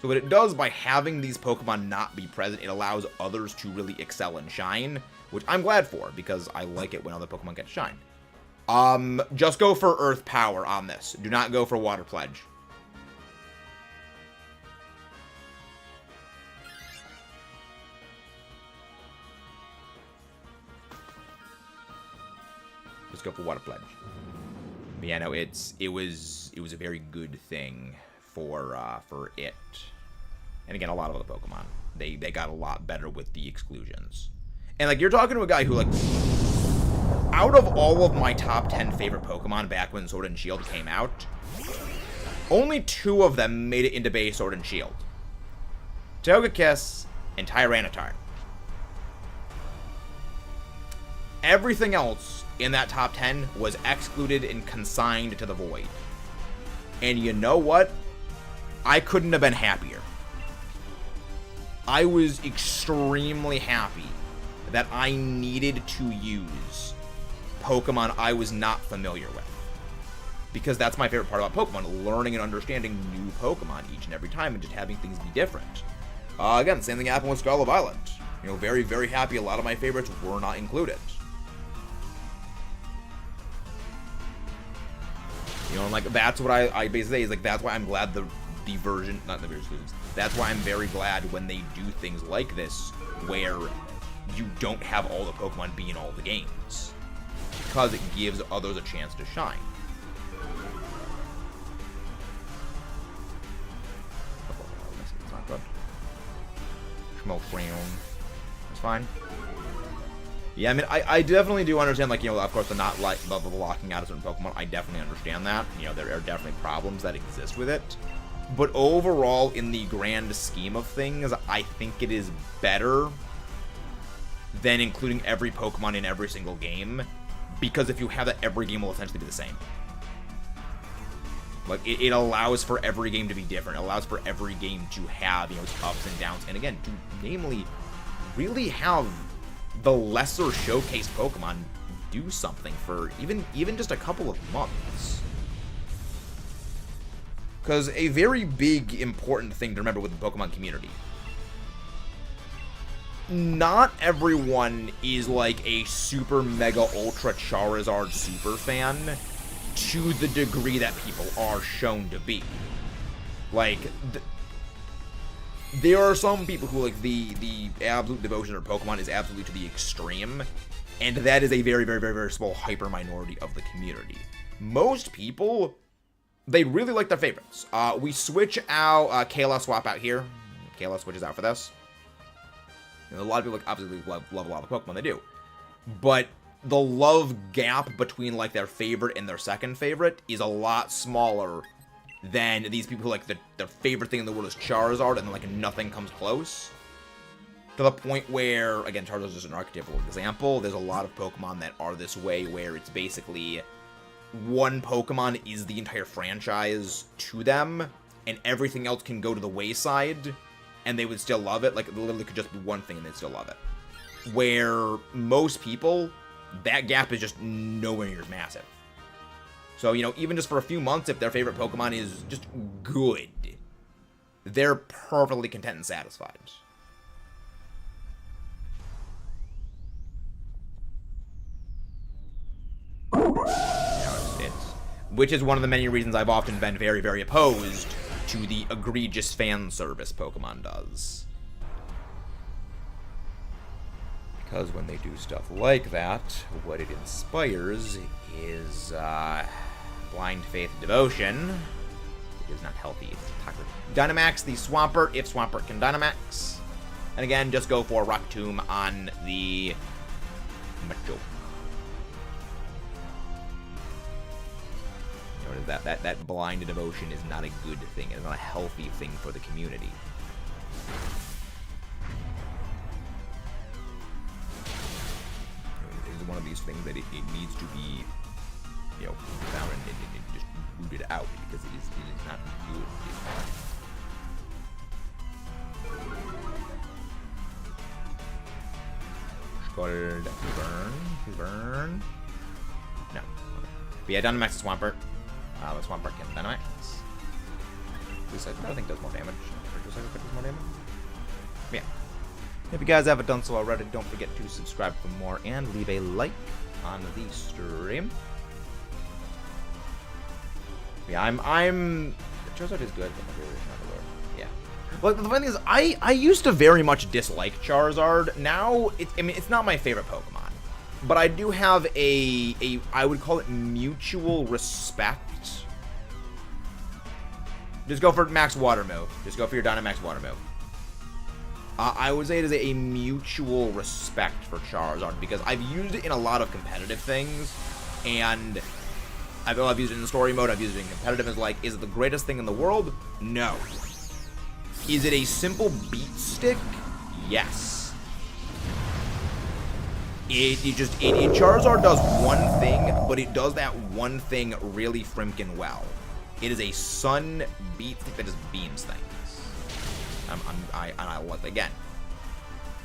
So what it does by having these Pokemon not be present, it allows others to really excel and shine, which I'm glad for, because I like it when other Pokemon get to shine. Just go for Earth Power on this. Do not go for Water Pledge. Just go for Water Pledge. But yeah, no, it was a very good thing for it. And again, a lot of other Pokemon, they got a lot better with the exclusions. And like, you're talking to a guy who, like, out of all of my top 10 favorite Pokemon back when Sword and Shield came out, only 2 of them made it into base Sword and Shield. Togekiss and Tyranitar. Everything else in that top 10 was excluded and consigned to the void. And you know what? I couldn't have been happier. I was extremely happy that I needed to use Pokemon I was not familiar with. Because that's my favorite part about Pokemon, learning and understanding new Pokemon each and every time and just having things be different. Again, same thing happened with Scarlet Violet. You know, very, very happy a lot of my favorites were not included. You know, and like, that's what I basically say, is like, that's why I'm glad the version, not the version, that's why I'm very glad when they do things like this, where you don't have all the Pokemon be in all the games. Because it gives others a chance to shine. It's not good. That's fine. Yeah, I mean, I definitely do understand, like, you know, of course, the locking out of certain Pokemon. I definitely understand that. You know, there are definitely problems that exist with it. But overall, in the grand scheme of things, I think it is better than including every Pokemon in every single game. Because if you have that, every game will essentially be the same. Like, it allows for every game to be different. It allows for every game to have, you know, its ups and downs. And again, to namely really have the lesser showcase Pokemon do something for even just a couple of months. Because a very big, important thing to remember with the Pokemon community, not everyone is like a super mega ultra Charizard super fan to the degree that people are shown to be. Like, there are some people who, like, the absolute devotion of Pokemon is absolutely to the extreme, and that is a very, very, very, very small hyper minority of the community. Most people, they really like their favorites. We switch out Kayla swap out here. Kayla switches out for this. You know, a lot of people, like, obviously love a lot of Pokemon, they do. But the love gap between, like, their favorite and their second favorite is a lot smaller than these people who, like, their favorite thing in the world is Charizard, and then, like, nothing comes close. To the point where, again, Charizard is just an archetypal example. There's a lot of Pokemon that are this way, where it's basically one Pokemon is the entire franchise to them, and everything else can go to the wayside, and they would still love it. Like, it literally could just be one thing and they'd still love it. Where most people, that gap is just nowhere near as massive. So, you know, even just for a few months, if their favorite Pokemon is just good, they're perfectly content and satisfied. Which is one of the many reasons I've often been very, very opposed to the egregious fan service Pokemon does. Because when they do stuff like that, what it inspires is blind faith devotion. It is not healthy. It's toxic. Dynamax the Swampert, if Swampert can Dynamax. And again, just go for Rock Tomb on the Macho. That blind devotion is not a good thing. It's not a healthy thing for the community. It is one of these things that it needs to be, you know, found and just rooted out, because it is not good. Scald, burn. No. But yeah, Dynamax the Swampert. The Swampert can Dynamax. I think does more damage. Does more damage? Yeah. If you guys haven't done so already, don't forget to subscribe for more and leave a like on the stream. Yeah, I'm. Charizard is good, but maybe not the Lord. Yeah. Well, the funny thing is, I used to very much dislike Charizard. Now, it's not my favorite Pokemon, but I do have a I would call it mutual respect. Just go for max water move. Just go for your Dynamax water move. I would say it is a mutual respect for Charizard, because I've used it in a lot of competitive things, and I've used it in story mode, I've used it in competitive. It's like, is it the greatest thing in the world? No. Is it a simple beat stick? Yes. Charizard does one thing, but it does that one thing really frimkin' well. It is a sun beat that just beams things. I love it again.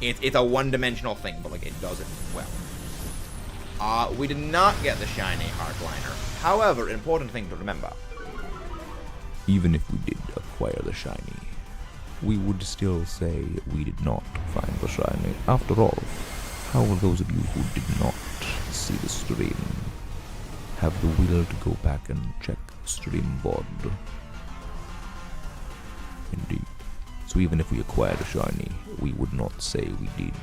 It's a one-dimensional thing, but like it does it well. We did not get the shiny Hardliner. However, important thing to remember. Even if we did acquire the shiny, we would still say we did not find the shiny. After all, how will those of you who did not see the stream have the will to go back and check the stream board? Indeed. So even if we acquired a shiny, we would not say we did.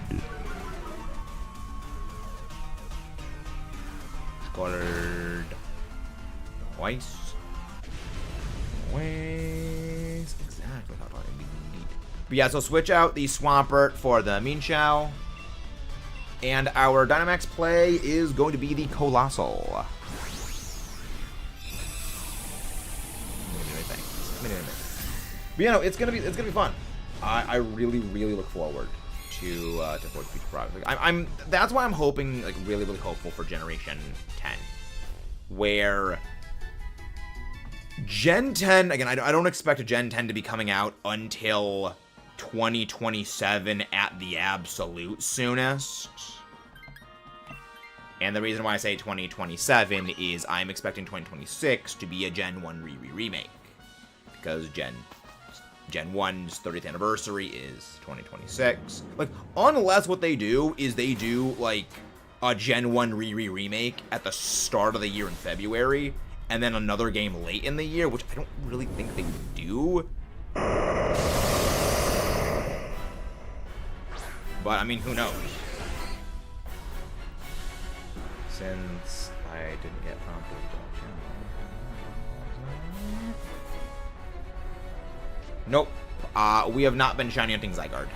Scored twice. Exactly how I need. But yeah, so switch out the Swampert for the Minchow. And our Dynamax play is going to be the Colossal. But you know, it's gonna be fun. I really look forward to future projects. That's why I'm hoping, like, really hopeful for Generation 10, where Gen 10 again. I don't expect a Gen 10 to be coming out until 2027 at the absolute soonest. And the reason why I say 2027 is I'm expecting 2026 to be a Gen 1 remake, because Gen 1's 30th anniversary is 2026. Like, unless what they do is they do, like, a Gen 1 remake at the start of the year in February, and then another game late in the year, which I don't really think they would do. But, I mean, who knows? Since I didn't get prompted. Nope. We have not been shiny hunting Zygarde.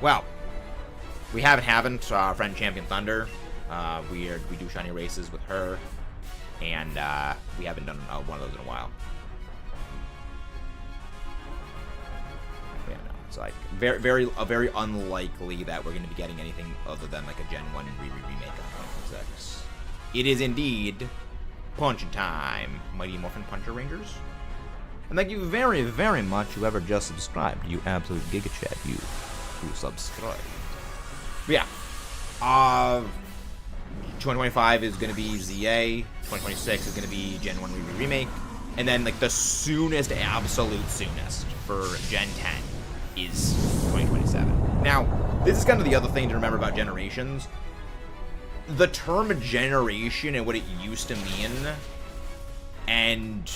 Well, we haven't. Friend Champion Thunder. We do shiny races with her, and we haven't done one of those in a while. Yeah, no, it's like very unlikely that we're going to be getting anything other than like a Gen 1 remake on 2026. It is indeed punch time, Mighty Morphin Puncher Rangers. And thank you very much whoever just subscribed. You absolute Giga Chat, you who subscribed. But yeah. 2025 is going to be ZA. 2026 is going to be Gen 1 Remake. And then, like, the soonest, absolute soonest for Gen 10 is 2027. Now, this is kind of the other thing to remember about generations. The term generation and what it used to mean, and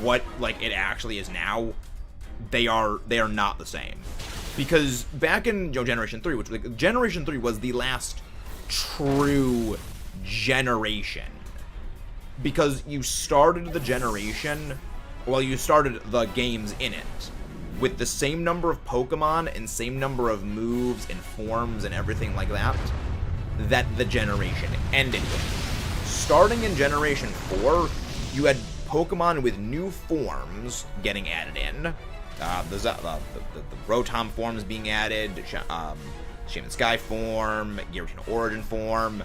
what, like, it actually is now, they are not the same. Because back in, Generation 3, which, like, Generation 3 was the last true generation. Because you started the generation, well, you started the games in it with the same number of Pokemon and same number of moves and forms and everything like that the generation ended with. Starting in Generation 4, you had Pokemon with new forms getting added in. The Rotom forms being added, Shaman Sky form, Giratina Origin form.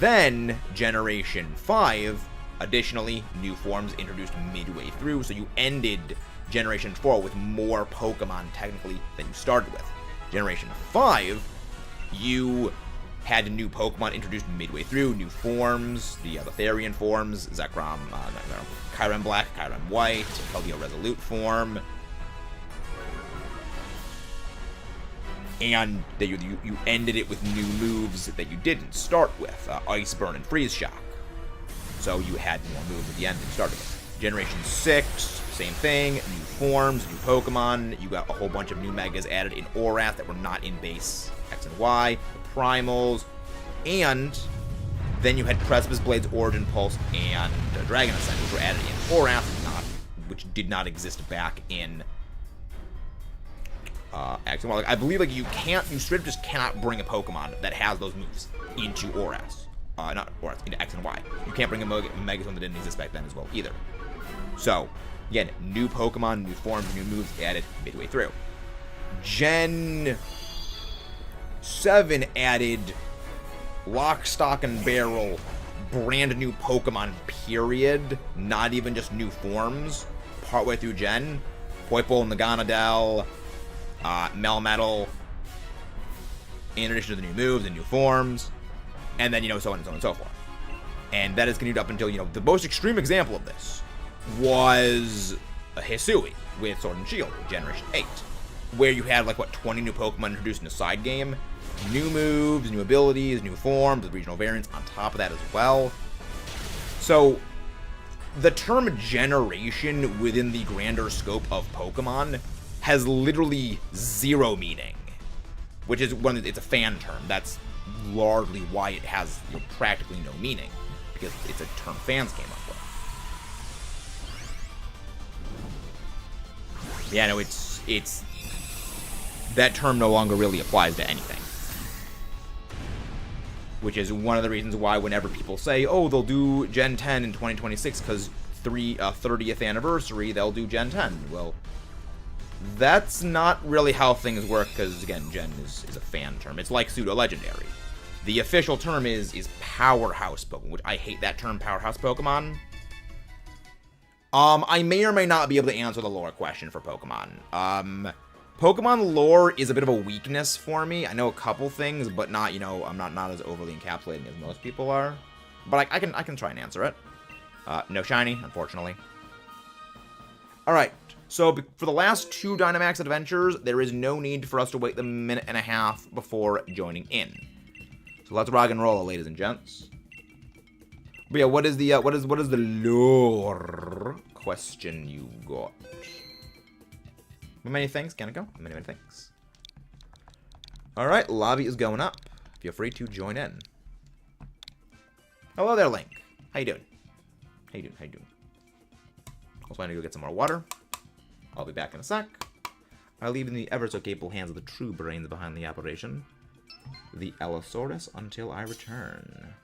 Then, Generation 5, additionally, new forms introduced midway through, so you ended Generation 4 with more Pokemon, technically, than you started with. Generation 5, you had new Pokemon introduced midway through, new forms, the Therian forms, Zekrom, Kyurem Black, Kyurem White, Keldeo Resolute form. And you ended it with new moves that you didn't start with, Ice Burn and Freeze Shock. So you had more moves at the end than you started with. Generation 6, same thing, new forms, new Pokemon. You got a whole bunch of new Megas added in Orath that were not in base X and Y, the Primals, and then you had Precipice Blades, Origin Pulse, and Dragon Ascent, which were added in Orath, which did not exist back in X and Y. Like, I believe you straight up just cannot bring a Pokemon that has those moves into Orath. Not Orath, into X and Y. You can't bring a Megazone that didn't exist back then as well either. So, again, new Pokemon, new forms, new moves added midway through. Gen 7 added lock, stock, and barrel brand new Pokemon, period. Not even just new forms. Partway through Gen. Poipole, Naganadel, Melmetal, in addition to the new moves and new forms, and then, so on and so on and so forth. And that has continued up until, the most extreme example of this was a Hisui with Sword and Shield, Generation 8, where you had, 20 new Pokemon introduced in a side game, new moves, new abilities, new forms, with regional variants on top of that as well. So, the term generation within the grander scope of Pokemon has literally zero meaning, which is it's a fan term. That's largely why it has practically no meaning, because it's a term fans came up with. Yeah, no, it's that term no longer really applies to anything, which is one of the reasons why whenever people say, oh, they'll do Gen 10 in 2026 because 30th anniversary, they'll do Gen 10. Well, that's not really how things work, because, again, Gen is a fan term. It's like pseudo-legendary. The official term is powerhouse Pokemon, which I hate that term, powerhouse Pokemon. I may or may not be able to answer the lore question for Pokemon. Pokemon lore is a bit of a weakness for me. I know a couple things, but not, I'm not as overly encapsulating as most people are. But I can try and answer it. No shiny, unfortunately. Alright, so for the last 2 Dynamax adventures, there is no need for us to wait the minute and a half before joining in. So let's rock and roll, ladies and gents. But yeah, what is the lore question you got? Many thanks, can I go? Many thanks. Alright, lobby is going up. Feel free to join in. Hello there, Link. How you doing? How you doing? Also, I need to go get some more water. I'll be back in a sec. I leave in the ever so capable hands of the true brains behind the operation, the Allosaurus, until I return.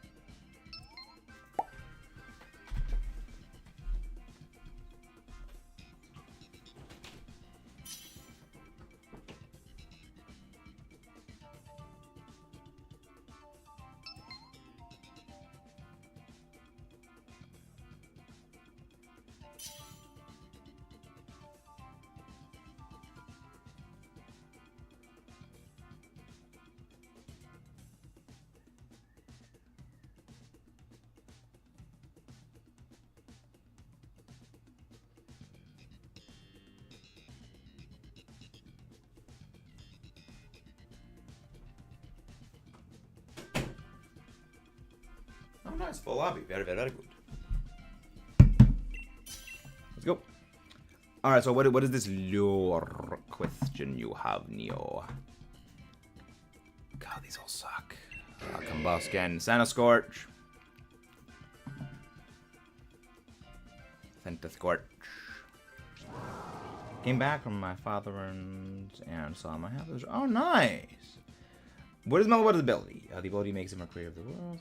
Oh, nice. Full lobby. Very good. Let's go. Alright, so what is this lore question you have, Neo? God, these all suck. Combusken, Scorch. Scorch. Came back from my father and saw my house. Oh, nice. What is Meloetta's ability? The ability makes him a creator of the world.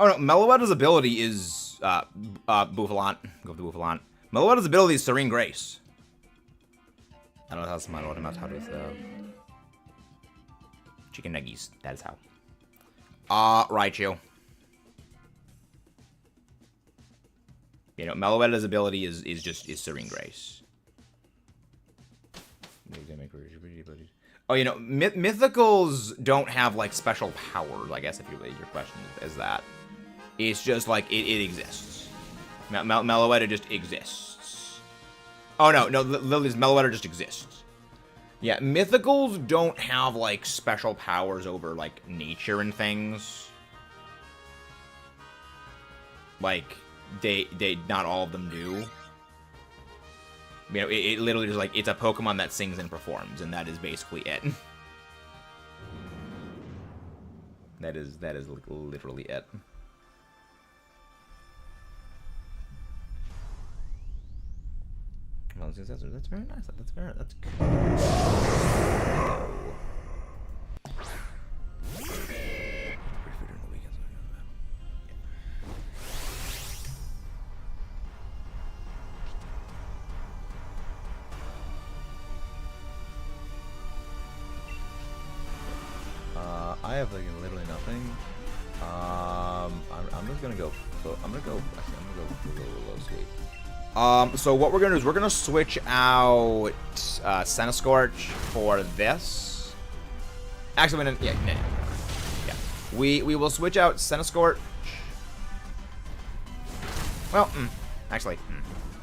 Oh no, Meloetta's ability is Bouffalant. Go for the Bouffalant. Meloetta's ability is Serene Grace. I don't know how to smile about how to chicken nuggies. That is how. Raichu. Meloetta's ability is Serene Grace. Oh, Mythicals don't have special powers. I guess if your question is that. It's just it exists. Meloetta just exists. Oh no, Lily's Meloetta just exists. Yeah, Mythicals don't have special powers over nature and things. They not all of them do. It literally just it's a Pokemon that sings and performs, and that is basically it. That is literally it. That's very nice. That's cool. I have like literally nothing. I'm just gonna go. I'm gonna go low sweep. So what we're gonna do is we're gonna switch out Scorch for this. Actually, yeah. We will switch out Scorch. Well, actually,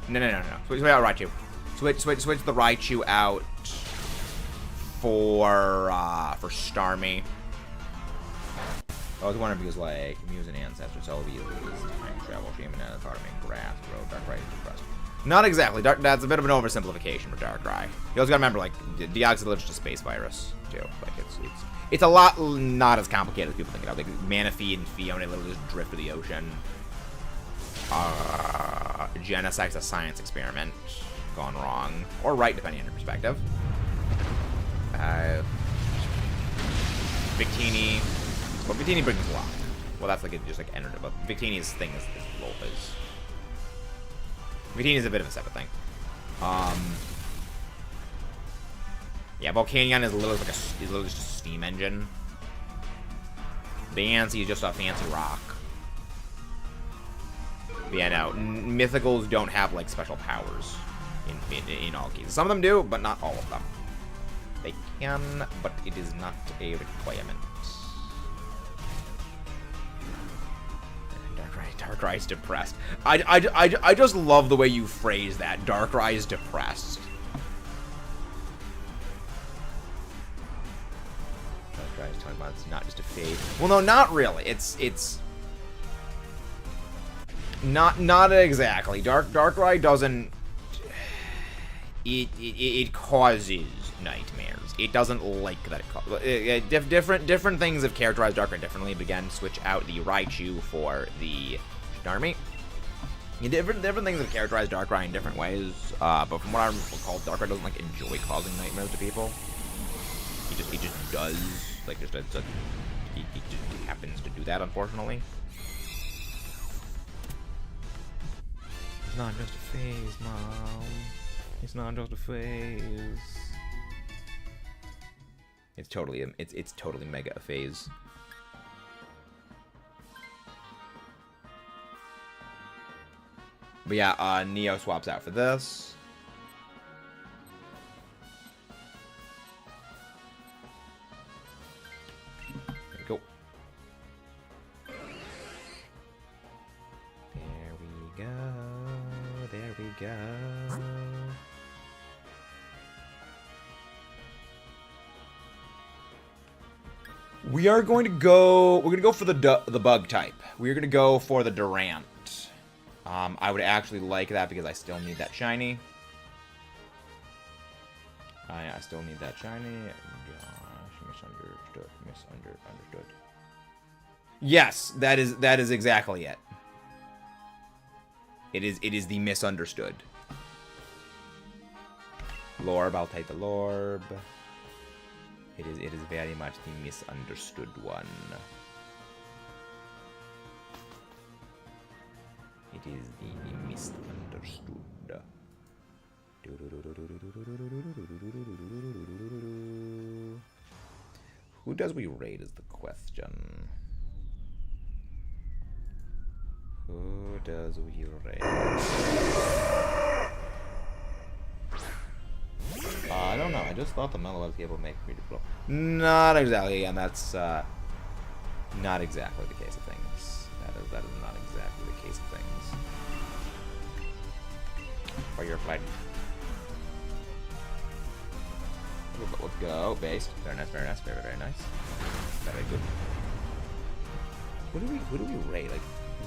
no. Switch out Raichu. Switch the Raichu out for Starmie. I was wondering because like Muse and Ancestor, so is time travel, Shaman, and Tartamine, Grass, Road, Darkrai is depressed. Not exactly. That's a bit of an oversimplification for Darkrai. You also gotta remember like Deoxys is just a space virus too. Like it's a lot not as complicated as people think it out. Like Manaphy and Fiona literally just drift to the ocean. Genesect's a science experiment gone wrong or right depending on your perspective. Victini. Well, Victini brings a lot. Well, that's like just like energy, but Victini's thing is Victini's a bit of a separate thing. Yeah, Volcanion is literally just a steam engine. Diancie is just a fancy rock. But yeah, no, Mythicals don't have like special powers in all cases. Some of them do, but not all of them. They can, but it is not a requirement. Darkrai's depressed. I just love the way you phrase that. Darkrai's depressed. Darkrai's talking about it's not just a phase. Well, no, not really. It's not exactly. Darkrai doesn't. It causes nightmares. It doesn't like that it causes. Different things have characterized Darkrai differently. But again, switch out the Raichu for the Starmie. Different things have characterized Darkrai in different ways. But from what I recall, Darkrai doesn't like enjoy causing nightmares to people. He just does. Like he just happens to do that, unfortunately. It's not just a phase, Mom. It's not just a phase. It's totally mega a phase. But yeah, Neo swaps out for this. There we go. There we go. There we go. We are going to go. We're going to go for the bug type. We're going to go for the Durant. I would actually like that because I still need that shiny. I still need that shiny. Gosh, misunderstood. Yes, that is exactly it. It is the misunderstood. Lorb, I'll take the Lorb. It is very much the misunderstood one. It is the misunderstood. Who does we raid is the question. Who does we raid? I don't know. I just thought the Mellow was able to make me flow. Not exactly, and that's not exactly the case of things. That is not exactly the case of things. For your flight. Let's go. Based. Very nice. Very nice. Very nice. Very good. Who do we rate? Like,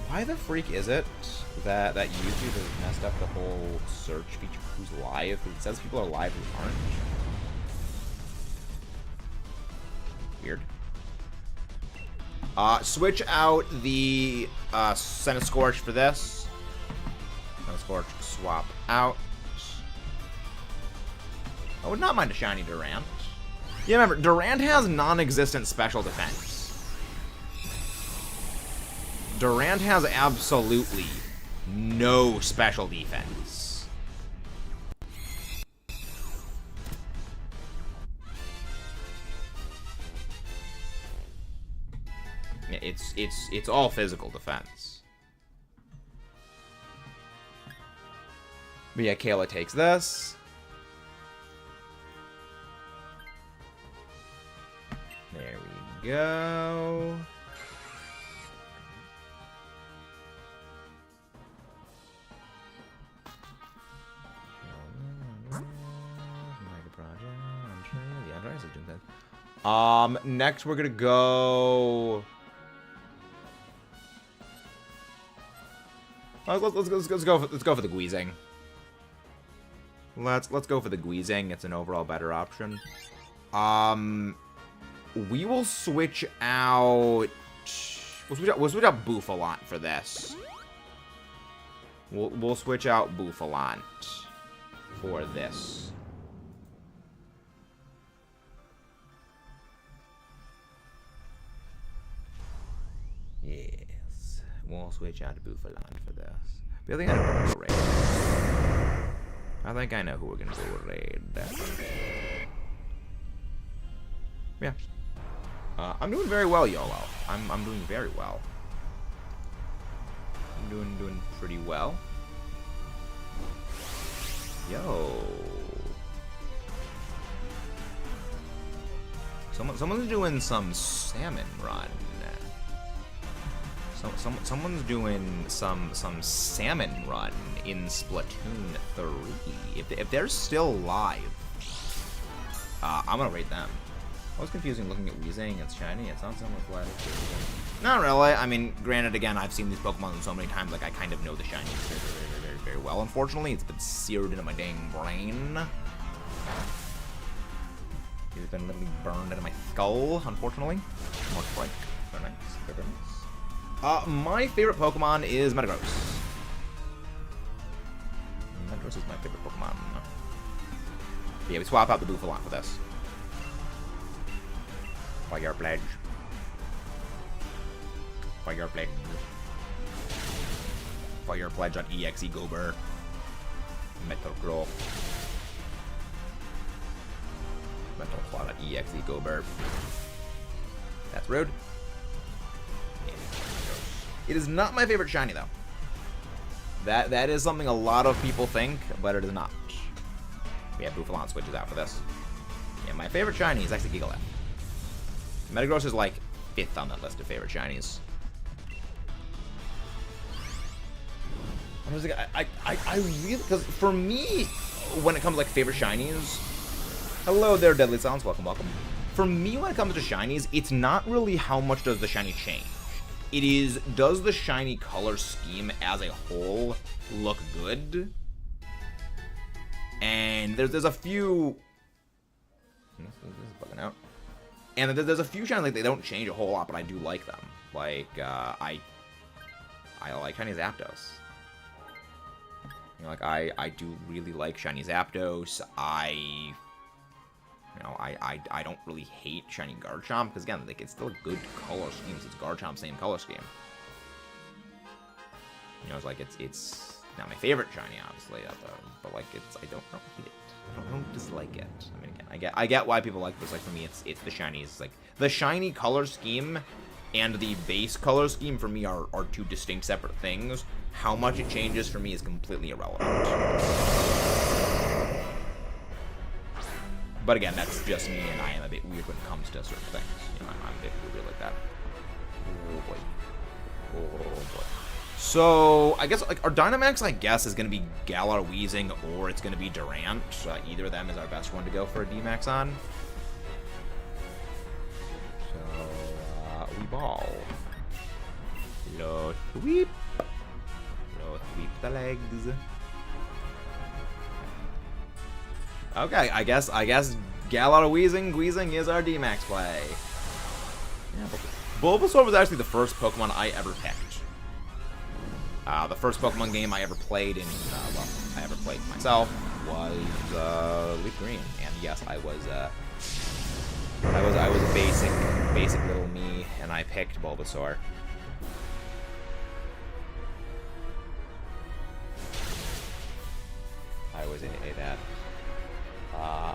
why the freak is it that YouTube has messed up the whole search feature? Who's live? It says people are live who aren't. Weird. Switch out the Scorch for this. Scorch swap out. I would not mind a shiny Durant. Yeah, remember, Durant has non-existent special defense. Durant has absolutely no special defense. It's all physical defense. But yeah, Kayla takes this. There we go. Next we're gonna go. Let's go for the Guizing. Let's go for the Guizing. It's an overall better option. We will switch out. We'll switch out Bouffalant for this. We'll switch out Bouffalant for this. Yes, we'll switch out to Bouffalant for this. But I think I know who we're gonna raid. I think I know who we're gonna go raid. Yeah. I'm doing very well, YOLO. I'm doing very well. I'm doing pretty well. Yo. Someone's doing some salmon run. Someone's doing some salmon run in Splatoon 3. If they're still live, I'm gonna rate them. I was confusing looking at Weezing. It's shiny. It's not so much flat. Not really. I mean, granted, again, I've seen these Pokemon so many times, like I kind of know the shinies very well. Unfortunately, it's been seared into my dang brain. It's been literally burned into my skull. Unfortunately, more like very nice. Very nice. My favorite Pokemon is Metagross. Metagross is my favorite Pokemon. Yeah, we swap out the Bouffalant for this. Fire Pledge. Fire Pledge. Fire Pledge on EXE Gober. Metal Claw. Metal Claw on EXE Gober. That's rude. It is not my favorite shiny, though. That is something a lot of people think, but it is not. Yeah, Bouffalant switches out for this. Yeah, my favorite shiny is actually Gigalith. Metagross is like 5th on that list of favorite shinies. I was like, I really, because for me, when it comes to like favorite shinies, hello there, Deadly Sounds, welcome. For me, when it comes to shinies, it's not really how much does the shiny change. It is, does the shiny color scheme as a whole look good? And there's a few. This is bugging out. And there's a few shinies, like, they don't change a whole lot, but I do like them. Like, I like shiny Zapdos. You know, like, I do really like shiny Zapdos. I don't really hate shiny Garchomp, because again, like, it's still a good color scheme. It's Garchomp, same color scheme. You know, it's like, it's not my favorite shiny, obviously, but like, I don't hate it. I don't dislike it. I mean, again, I get why people like this. Like, for me, it's the shinies. Like, the shiny color scheme and the base color scheme for me are two distinct separate things. How much it changes for me is completely irrelevant. But again, that's just me, and I am a bit weird when it comes to certain things. You know, I'm a bit weird like that. Oh boy. Oh boy. So, I guess, like, our Dynamax, I guess, is going to be Galar Weezing, or it's going to be Durant. Either of them is our best one to go for a D-Max on. So, we ball. Low sweep. Low sweep the legs. Okay, I guess Galar Weezing is our D-Max play. Yeah, Bulbasaur was actually the first Pokemon I ever picked. The first Pokemon game I ever played in, I ever played myself was Leaf Green, and yes, I was a basic little me, and I picked Bulbasaur. I was that.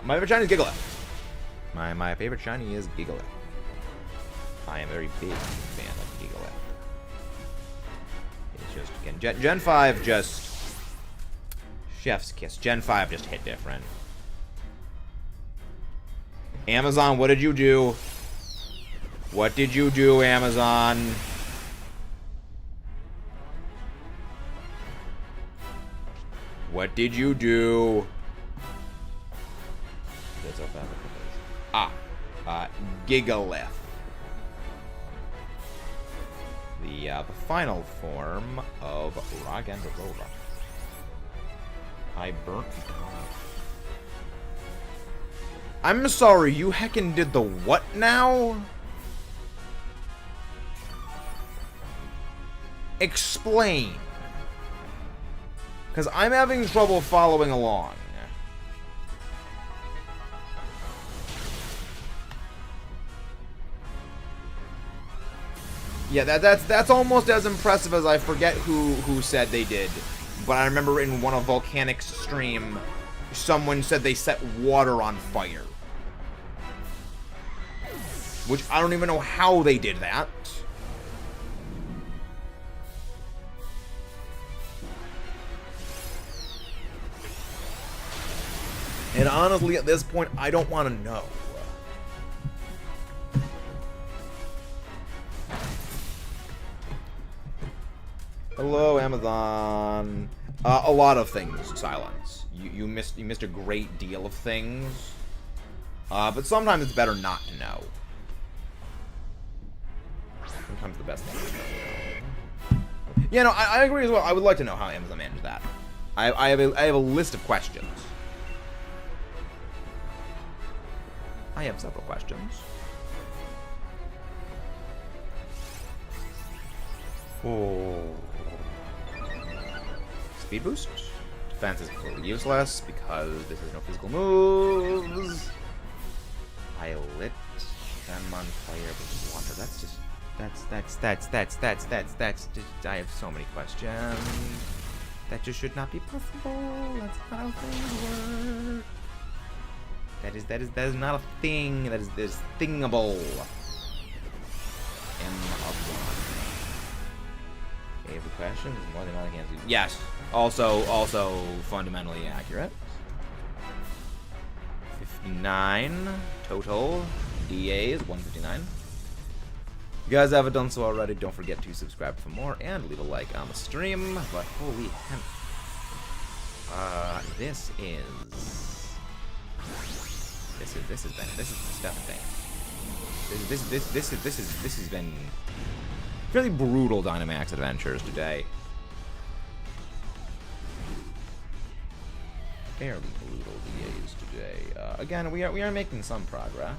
My favorite shiny is Gigalith. My favorite shiny is Gigalith. I am a very big fan of just again, Gen 5 just chef's kiss. Gen 5 just hit different. Amazon, what did you do? What did you do, Amazon? What did you do? Gigalith. The final form of Ragandorova. I burnt down. I'm sorry, you heckin' did the what now? Explain. Because I'm having trouble following along. Yeah, that's almost as impressive as I forget who said they did. But I remember in one of Volcanic's stream, someone said they set water on fire. Which I don't even know how they did that. And honestly, at this point, I don't want to know. Hello, Amazon. A lot of things, Silence. You missed a great deal of things. But sometimes it's better not to know. Sometimes the best thing is to know. Yeah, no, I agree as well. I would like to know how Amazon managed that. I have a list of questions. I have several questions. Oh. Speed boost. Defense is completely useless because this is no physical moves. Violet. Them on fire with water. That's just. That's just. I have so many questions. That just should not be possible. That's not how things work. That is not a thing. That is thingable. M of one. Every question is more than one against you. Yes. Also fundamentally accurate. 59 total. DAs 159. If you guys haven't done so already, don't forget to subscribe for more and leave a like on the stream. But holy hemp. This has been fairly brutal Dynamax adventures today. Fairly brutal DAs today. Again, we are making some progress.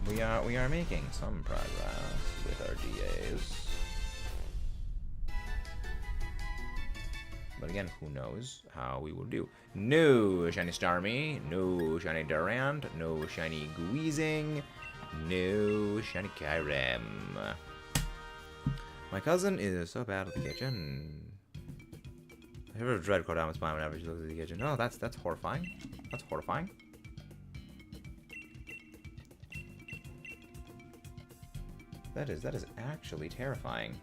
We are making some progress with our DAs. But again, who knows how we will do. No shiny Starmie, no shiny Durant, no shiny Guizing, no shiny Kyurem. My cousin is so bad at the kitchen. I heard a dread go down my spine whenever she looks at the kitchen. No, that's horrifying. That's horrifying. That is actually terrifying.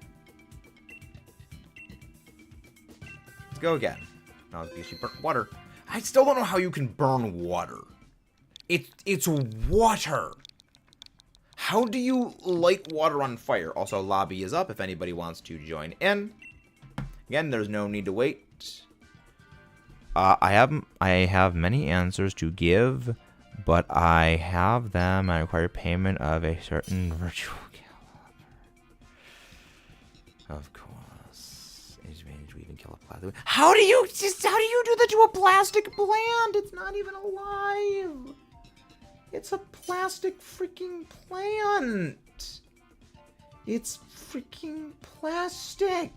Let's go again. Now she burnt water. I still don't know how you can burn water. It's water. How do you light water on fire? Also, lobby is up if anybody wants to join in. Again, there's no need to wait. I have many answers to give, but I have them. I require payment of a certain virtual caliber. Of course. We even kill a plastic. How do you do that to a plastic plant? It's not even alive. It's a plastic freaking plant. It's freaking plastic.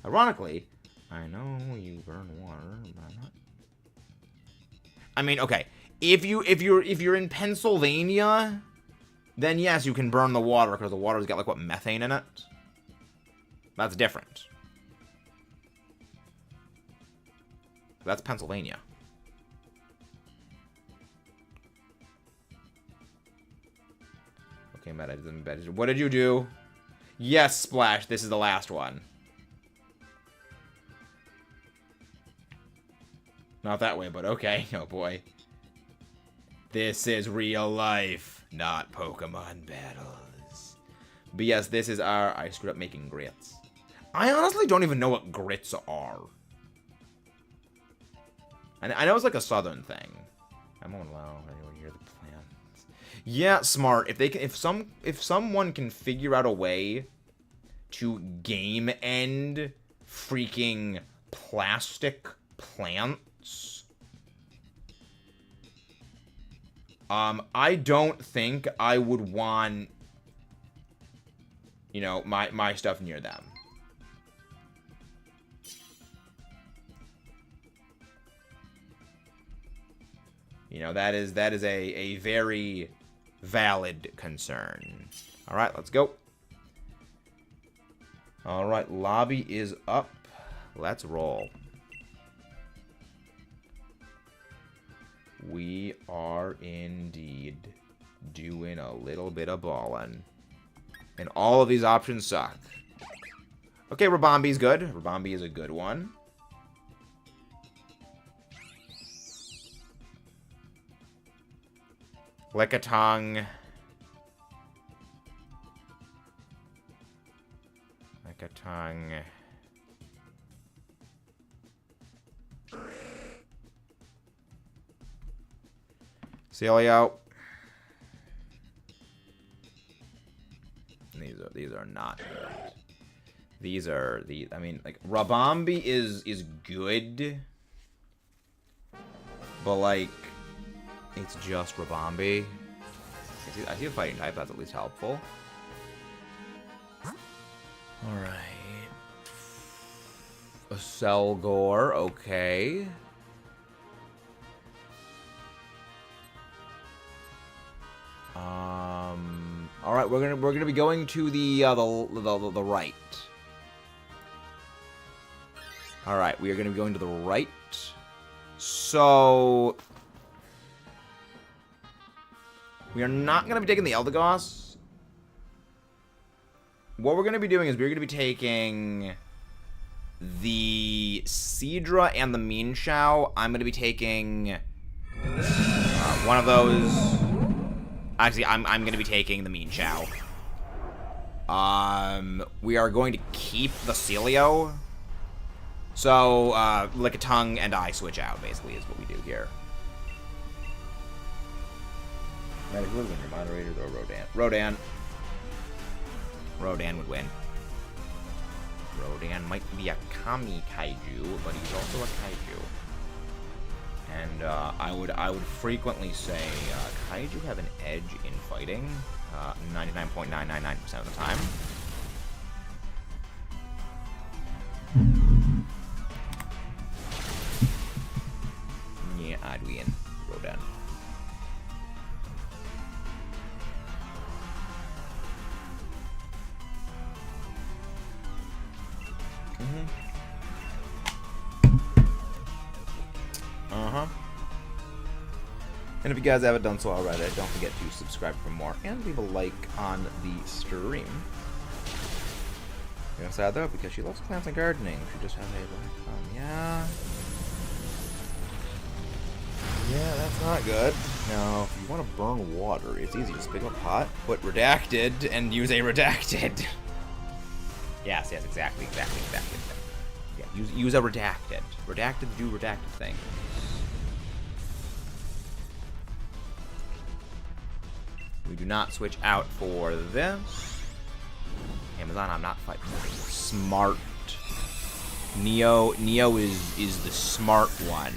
Ironically, I know you burn water, but I'm not. I mean, okay, if you're in Pennsylvania, then yes, you can burn the water because the water's got like what, methane in it. That's different. That's Pennsylvania. Okay, meta doesn't bet. What did you do? Yes, Splash. This is the last one. Not that way, but okay. Oh, boy. This is real life, not Pokemon battles. But yes, this is our... I screwed up making grits. I honestly don't even know what grits are. I know it's like a southern thing. I'm on low. Anyone hear the plants? Yeah, smart. If they can, if someone can figure out a way to game end freaking plastic plants, I don't think I would want, you know, my stuff near them. You know, that is a very valid concern. All right, let's go. All right, lobby is up. Let's roll. We are indeed doing a little bit of balling. And all of these options suck. Okay, Rabombi's good. Rabombi is a good one. Lickitung. Lickitung. Celio. These are not good. These are the, I mean, like, Rabombi is good, but like, it's just Rabombi. I see a fighting type. That's at least helpful. All right. A Selgor. Okay. All right. We're gonna be going to the right. All right. We are gonna be going to the right. So we are not going to be taking the Eldegoss. What we're going to be doing is we're going to be taking the Seadra and the Meanshao. I'm going to be taking one of those. Actually, I'm going to be taking the Meanshao. We are going to keep the Celio. So, Lickitung and I switch out, basically, is what we do here. Who would win, your moderators or Rodan? Rodan. Rodan would win. Rodan might be a Kami Kaiju, but he's also a Kaiju. And I would frequently say Kaiju have an edge in fighting, 99.999% of the time. Yeah, I'd win. Rodan. And if you guys haven't done so already, don't forget to subscribe for more and leave a like on the stream. You're gonna sad though because she loves plants and gardening. She just had a black yeah. Yeah, that's not good. Now, if you want to burn water, it's easy. Just pick up a pot, put redacted, and use a redacted. Yes, exactly. Yeah, use a redacted. Redacted to do redacted things. We do not switch out for this. Amazon, I'm not fighting. Smart. Neo is the smart one.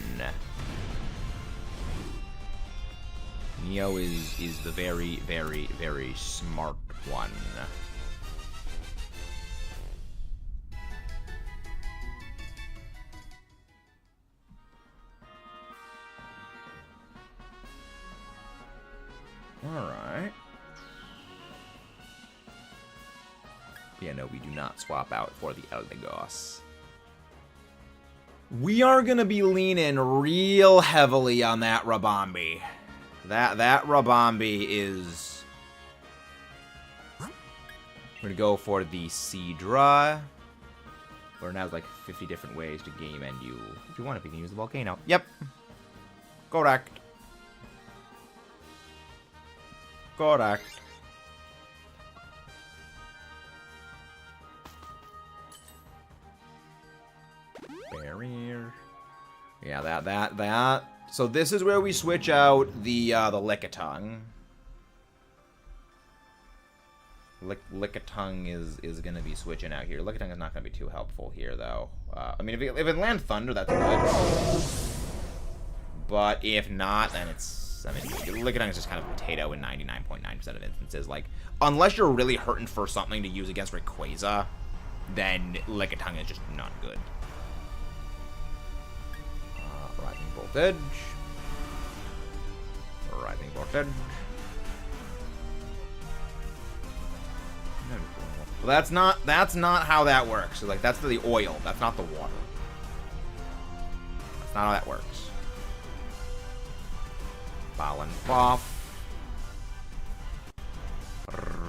Neo is the very, very, very smart one. Alright. Yeah, no, we do not swap out for the Eldegoss. We are going to be leaning real heavily on that Rabambi. That Rabambi is... We're going to go for the Seadra. Where it has like 50 different ways to game end you. If you want, if you can use the volcano. Yep. Correct. Correct. Barrier. Yeah, that. So this is where we switch out the Lickitung. Lickitung is going to be switching out here. Lickitung is not going to be too helpful here, though. I mean, if it land Thunder, that's good. But if not, then it's... I mean, Lickitung is just kind of a potato in 99.9% of instances. Like, unless you're really hurting for something to use against Rayquaza, then Lickitung is just not good. Rising Voltage. Rising Voltage. Well, that's not how that works. So, like, that's the oil. That's not the water. That's not how that works. Ball and buff.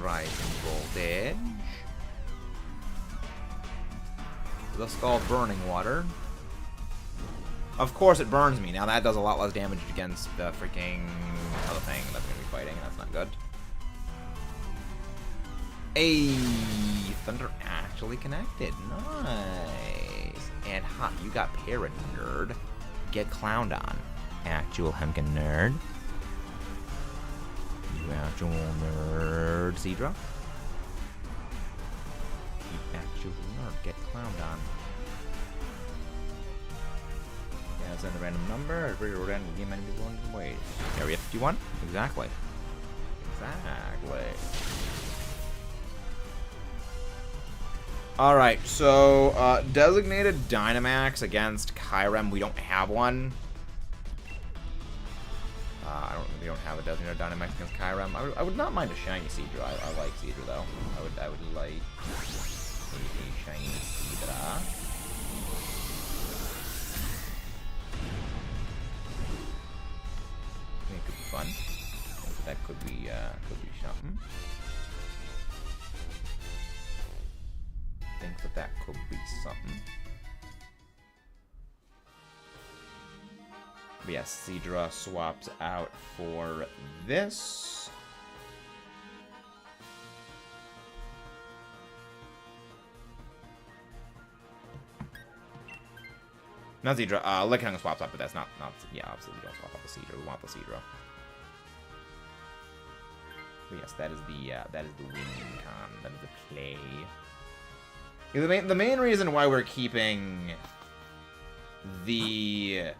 Rising Voltage. Let's call Burning Water. Of course it burns me. Now that does a lot less damage against the freaking other thing that's going to be fighting. That's not good. Hey, Thunder actually connected. Nice. And ha, you got Parrot Nerd. Get clowned on. Actual Hemkin Nerd. You actual nerd, Seadra. You actual nerd. Get clowned on. Yeah, send a random number. Every random game might be one ways. Area 51? Exactly. Exactly. Alright, so, designated Dynamax against Kyurem. We don't have one. We don't have a designated Dynamax against Kyurem. I would not mind a shiny Seadra. I like Seadra, though. I would like a shiny Seadra. I think it could be fun. I think that could be something. I think that could be something. But yes, Seadra swaps out for this. Not Seadra. Lickitung swaps up, but that's not. Yeah, obviously we don't swap up the Seadra. We want the Seadra. But yes, that is the winning con. That is the play. The main reason why we're keeping the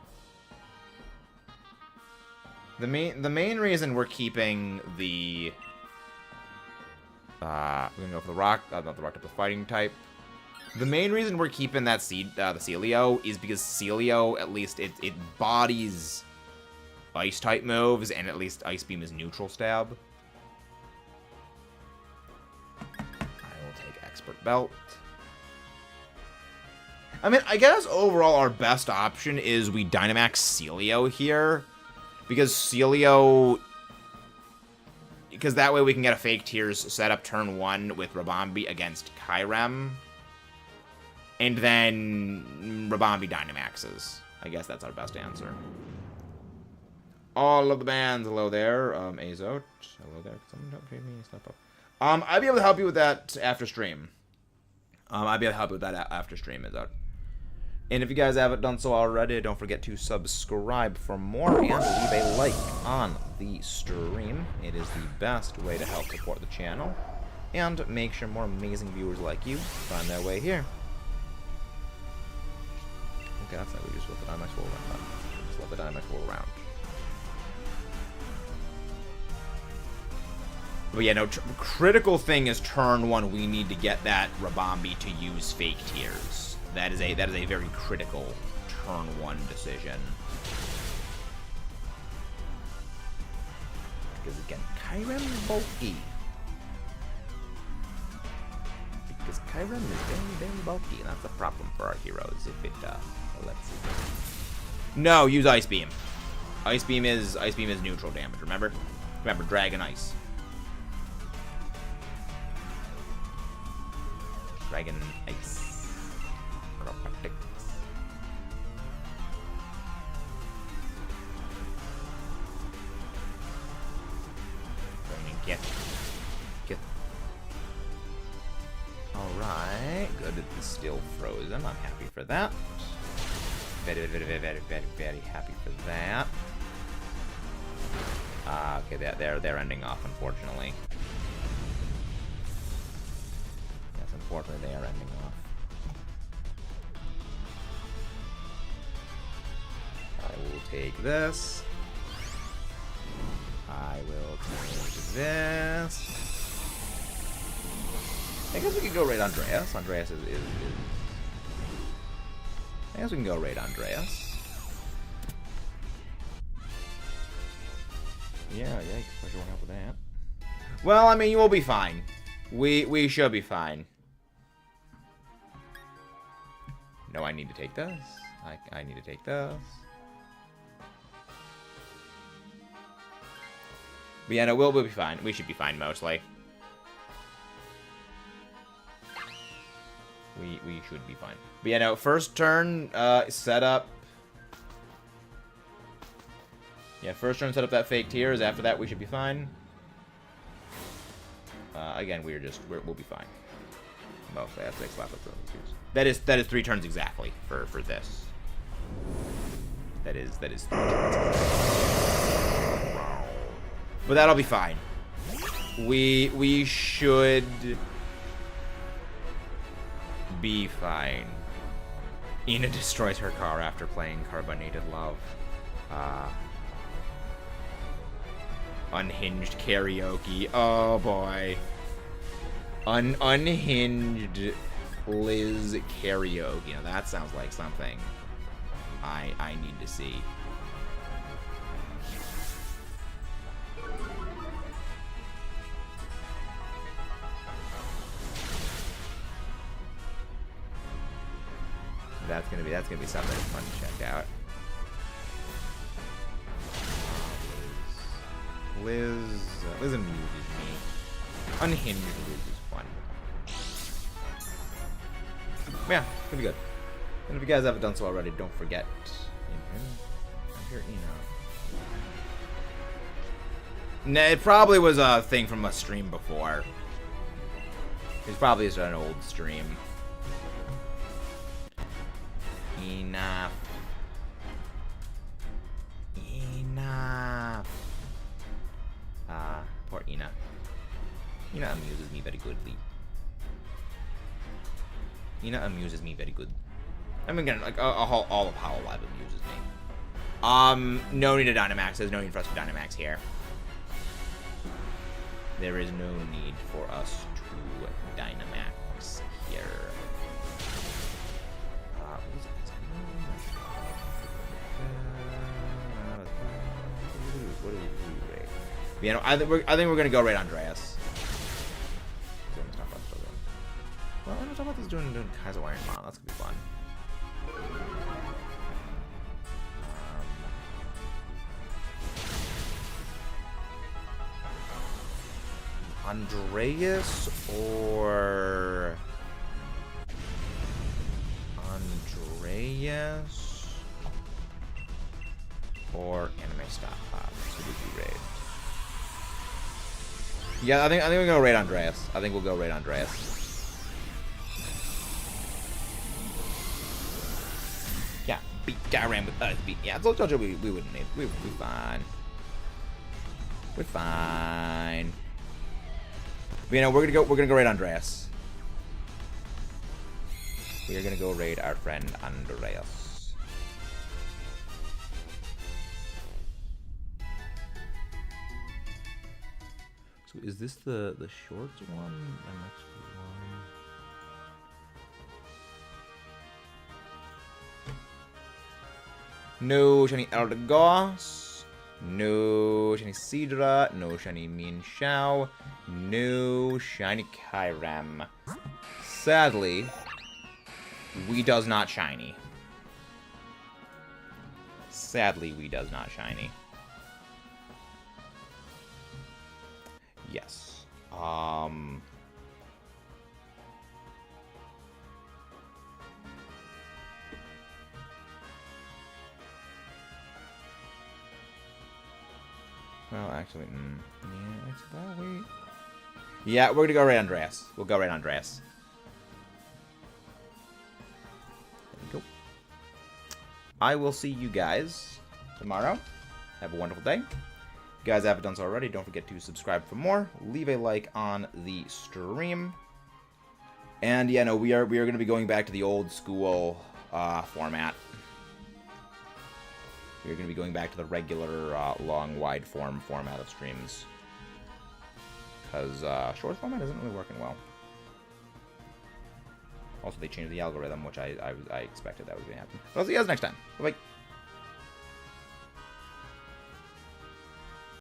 main reason we're keeping the we're gonna go for the rock, not the rock type, the fighting type. The main reason we're keeping that the Celio is because Celio, at least it bodies ice type moves, and at least Ice Beam is neutral stab. I will take Expert Belt. I mean, I guess overall our best option is we Dynamax Celio here. Because Celio... Because that way we can get a Fake Tears set up turn 1 with Rabambi against Kyurem. And then Rabambi Dynamaxes. I guess that's our best answer. All of the bands, hello there. Azot, hello there. Someone don't treat me, step up. I'd be able to help you with that after stream. I'd be able to help you with that after stream, Azot. And if you guys haven't done so already, don't forget to subscribe for more and leave a like on the stream. It is the best way to help support the channel and make sure more amazing viewers like you find their way here. Okay, that's how we just let the Dynamax roll around. Just let the Dynamax roll around. But yeah, no, critical thing is turn 1, we need to get that Rabambi to use Fake Tears. That is a very critical turn 1 decision. Because again, Kyurem is bulky. Because Kyurem is very, very bulky, and that's a problem for our heroes if it, let's see. No, use Ice Beam. Ice Beam is neutral damage, remember? Remember, Dragon Ice. Dragon Ice. Protect. Get. Alright, good. It's still frozen. I'm happy for that. Very, very, very, very, very, very happy for that. Okay, they're ending off, unfortunately. Yes, unfortunately, they are ending off. I will take this. I will take this. I guess we could go raid Andreas. Andreas is I guess we can go raid Andreas. Yeah, yikes. I sure won't help with that. Well, I mean, you will be fine. We should be fine. No, I need to take this. I need to take this. But yeah, no, we'll be fine. We should be fine, mostly. We should be fine. But yeah, no, first turn, set up. Yeah, first turn, set up that fake tiers. After that, we should be fine. Again, we'll be fine. Mostly, that's 6 left. That is 3 turns exactly for this. That is 3 turns. But that'll be fine. We should be fine. Ina destroys her car after playing Carbonated Love. Unhinged karaoke. Oh boy. Unhinged Liz karaoke. Now that sounds like something I need to see. That's gonna be something fun to check out. Liz amuses me. Unhinged Liz is fun. Yeah, it's gonna be good. And if you guys haven't done so already, don't forget. I'm here, Nah, it probably was a thing from a stream before. It's probably just an old stream. Enough. Poor Ina. Ina amuses me very goodly. Ina amuses me very good. I mean, again, like, all of Hololive amuses me. No need to Dynamax. There's no need for us to Dynamax here. There is no need for us to Dynamax here. What do we raid? Yeah, no, I think we're gonna go raid Andreas. Well, I'm gonna talk about this doing Kaiser Iron Mono. That's gonna be fun. Andreas or Anime Stop Pop. So we raid. Yeah, I think we're gonna raid Andreas. I think we'll go raid Andreas. Yeah, beat Kyurem with us. Yeah, I told you we wouldn't need. We'd be fine. We're fine. But, you know, we're gonna go raid Andreas. We are gonna go raid our friend Andreas. So is this the short one? No shiny Eldegoss. No shiny Seadra. No shiny Mienshao. No shiny Kyurem. Sadly, we does not shiny. Sadly, we does not shiny. Yes. Well, actually, yeah, actually, wait. Yeah, we're gonna go right on Andreas. We'll go right on Andreas. There we go. I will see you guys tomorrow. Have a wonderful day. If you guys haven't done so already, don't forget to subscribe for more. Leave a like on the stream. And yeah, no, we are going to be going back to the old school format. We're going to be going back to the regular long, wide format of streams. Because short format isn't really working well. Also, they changed the algorithm, which I expected that was going to happen. But I'll see you guys next time. Bye-bye.